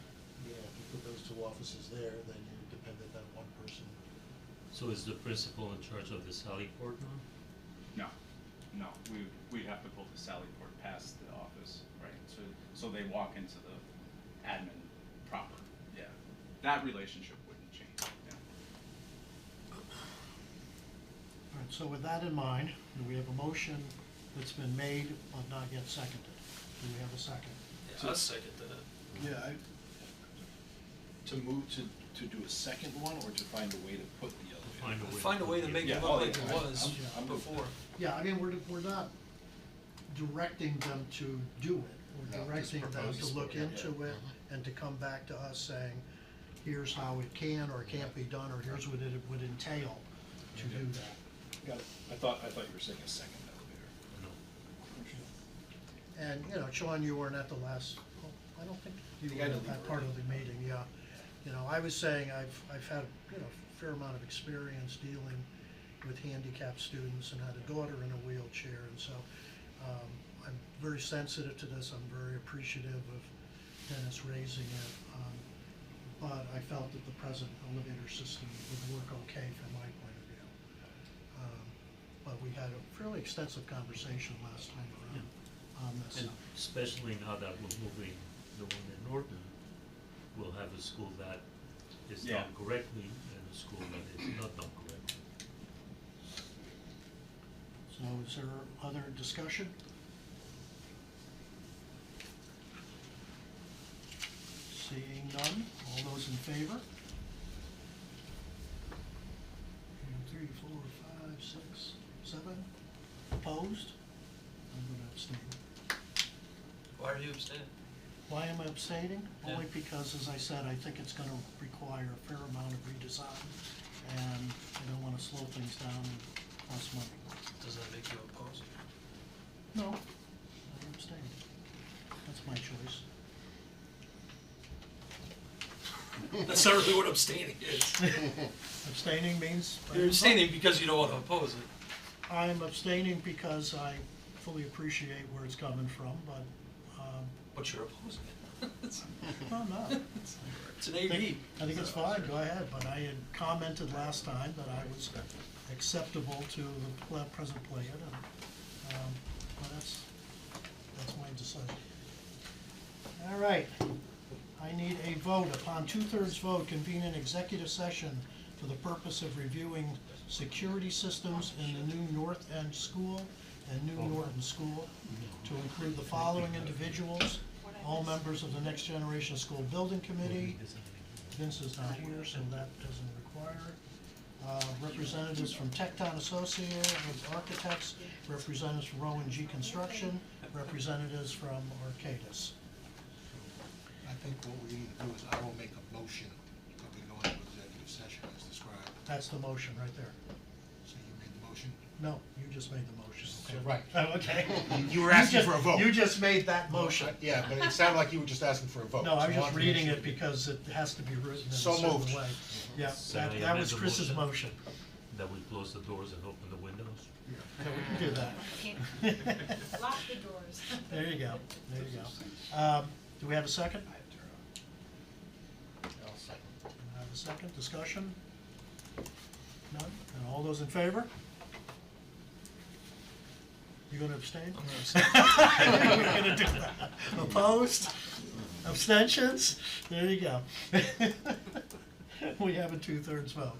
Yeah, if you put those two offices there, then you're dependent on one person. So is the principal in charge of the Sally Port now? No, we'd have to pull the Sally Port past the office, right, so they walk into the admin proper, yeah. That relationship wouldn't change, yeah. All right, so with that in mind, do we have a motion that's been made but not yet seconded? Do we have a second? Yeah, I'll second that. Yeah, to move, to do a second one, or to find a way to put the other? Find a way to make Yeah, it oh, look like yeah, it was I'm good with before. Yeah, I mean, we're not directing them to do it. We're No, just directing them propose to look it, yeah. into it and to come back to us saying, here's how it can or can't be done, or here's what it would entail to do that. Got it. I thought you were saying a second elevator. No. And, you know, Sean, you weren't at the last, well, I don't think you think were I had at to that leave part of early. the meeting, yeah. You know, I was saying I've had, you know, a fair amount of experience dealing with handicapped students, and had a daughter in a wheelchair, and so, I'm very sensitive to this, I'm very appreciative of Dennis raising it, but I felt that the present elevator system would work okay from my point of view. But we had a fairly extensive conversation last time around on this. And especially now that we're moving the one in Norton, we'll have a school that is Yeah. done correctly and a school that is not done correctly. So is there other discussion? Seeing none, all those in favor? 1, 2, 3, 4, 5, 6, 7. Opposed? I'm gonna abstain. Why are you abstaining? Why am I abstaining? Yeah. Only because, as I said, I think it's gonna require a fair amount of redesign, and I don't wanna slow things down and cost money. Does that make you oppose? No, I'm abstaining. That's my choice. That's not really what abstaining is. Abstaining means? You're abstaining because you don't want to oppose it. I'm abstaining because I fully appreciate where it's coming from, but, But you're opposing it. well, no. It's an AD. I think it's fine, go ahead, but I had commented last time that I was acceptable to the present plan, and, well, that's my decision. All right, I need a vote. Upon 2/3 vote, convene an executive session for the purpose of reviewing security systems in the new North End School and new Norton School, to include the following individuals: all members of the Next Generation School Building Committee. Vince is not here, so that doesn't require it. Representatives from Tecton Associates Architects, representatives from Rowan G Construction, representatives from Arcadis. I think what we need to do is I will make a motion that we go into executive session as described. That's the motion right there. So you made the motion? No, you just made the motion. So, right. Oh, okay. You were asking just- for a vote. You just made that motion. Yeah, but it sounded like you were just asking for a vote. No, so I'm I just wanted to make reading sure it because it has to be written in a So certain moved. way. Yeah, So that, you that amend was the Chris's motion? motion. That we close the doors and open the windows? Yeah, we can do that. Lock the doors. There you go, there you go. Do we have a second? I'll second. Have a second, discussion? None? And all those in favor? You gonna abstain? We're gonna do that. Opposed? Abstentions? There you go. We have a 2/3 vote.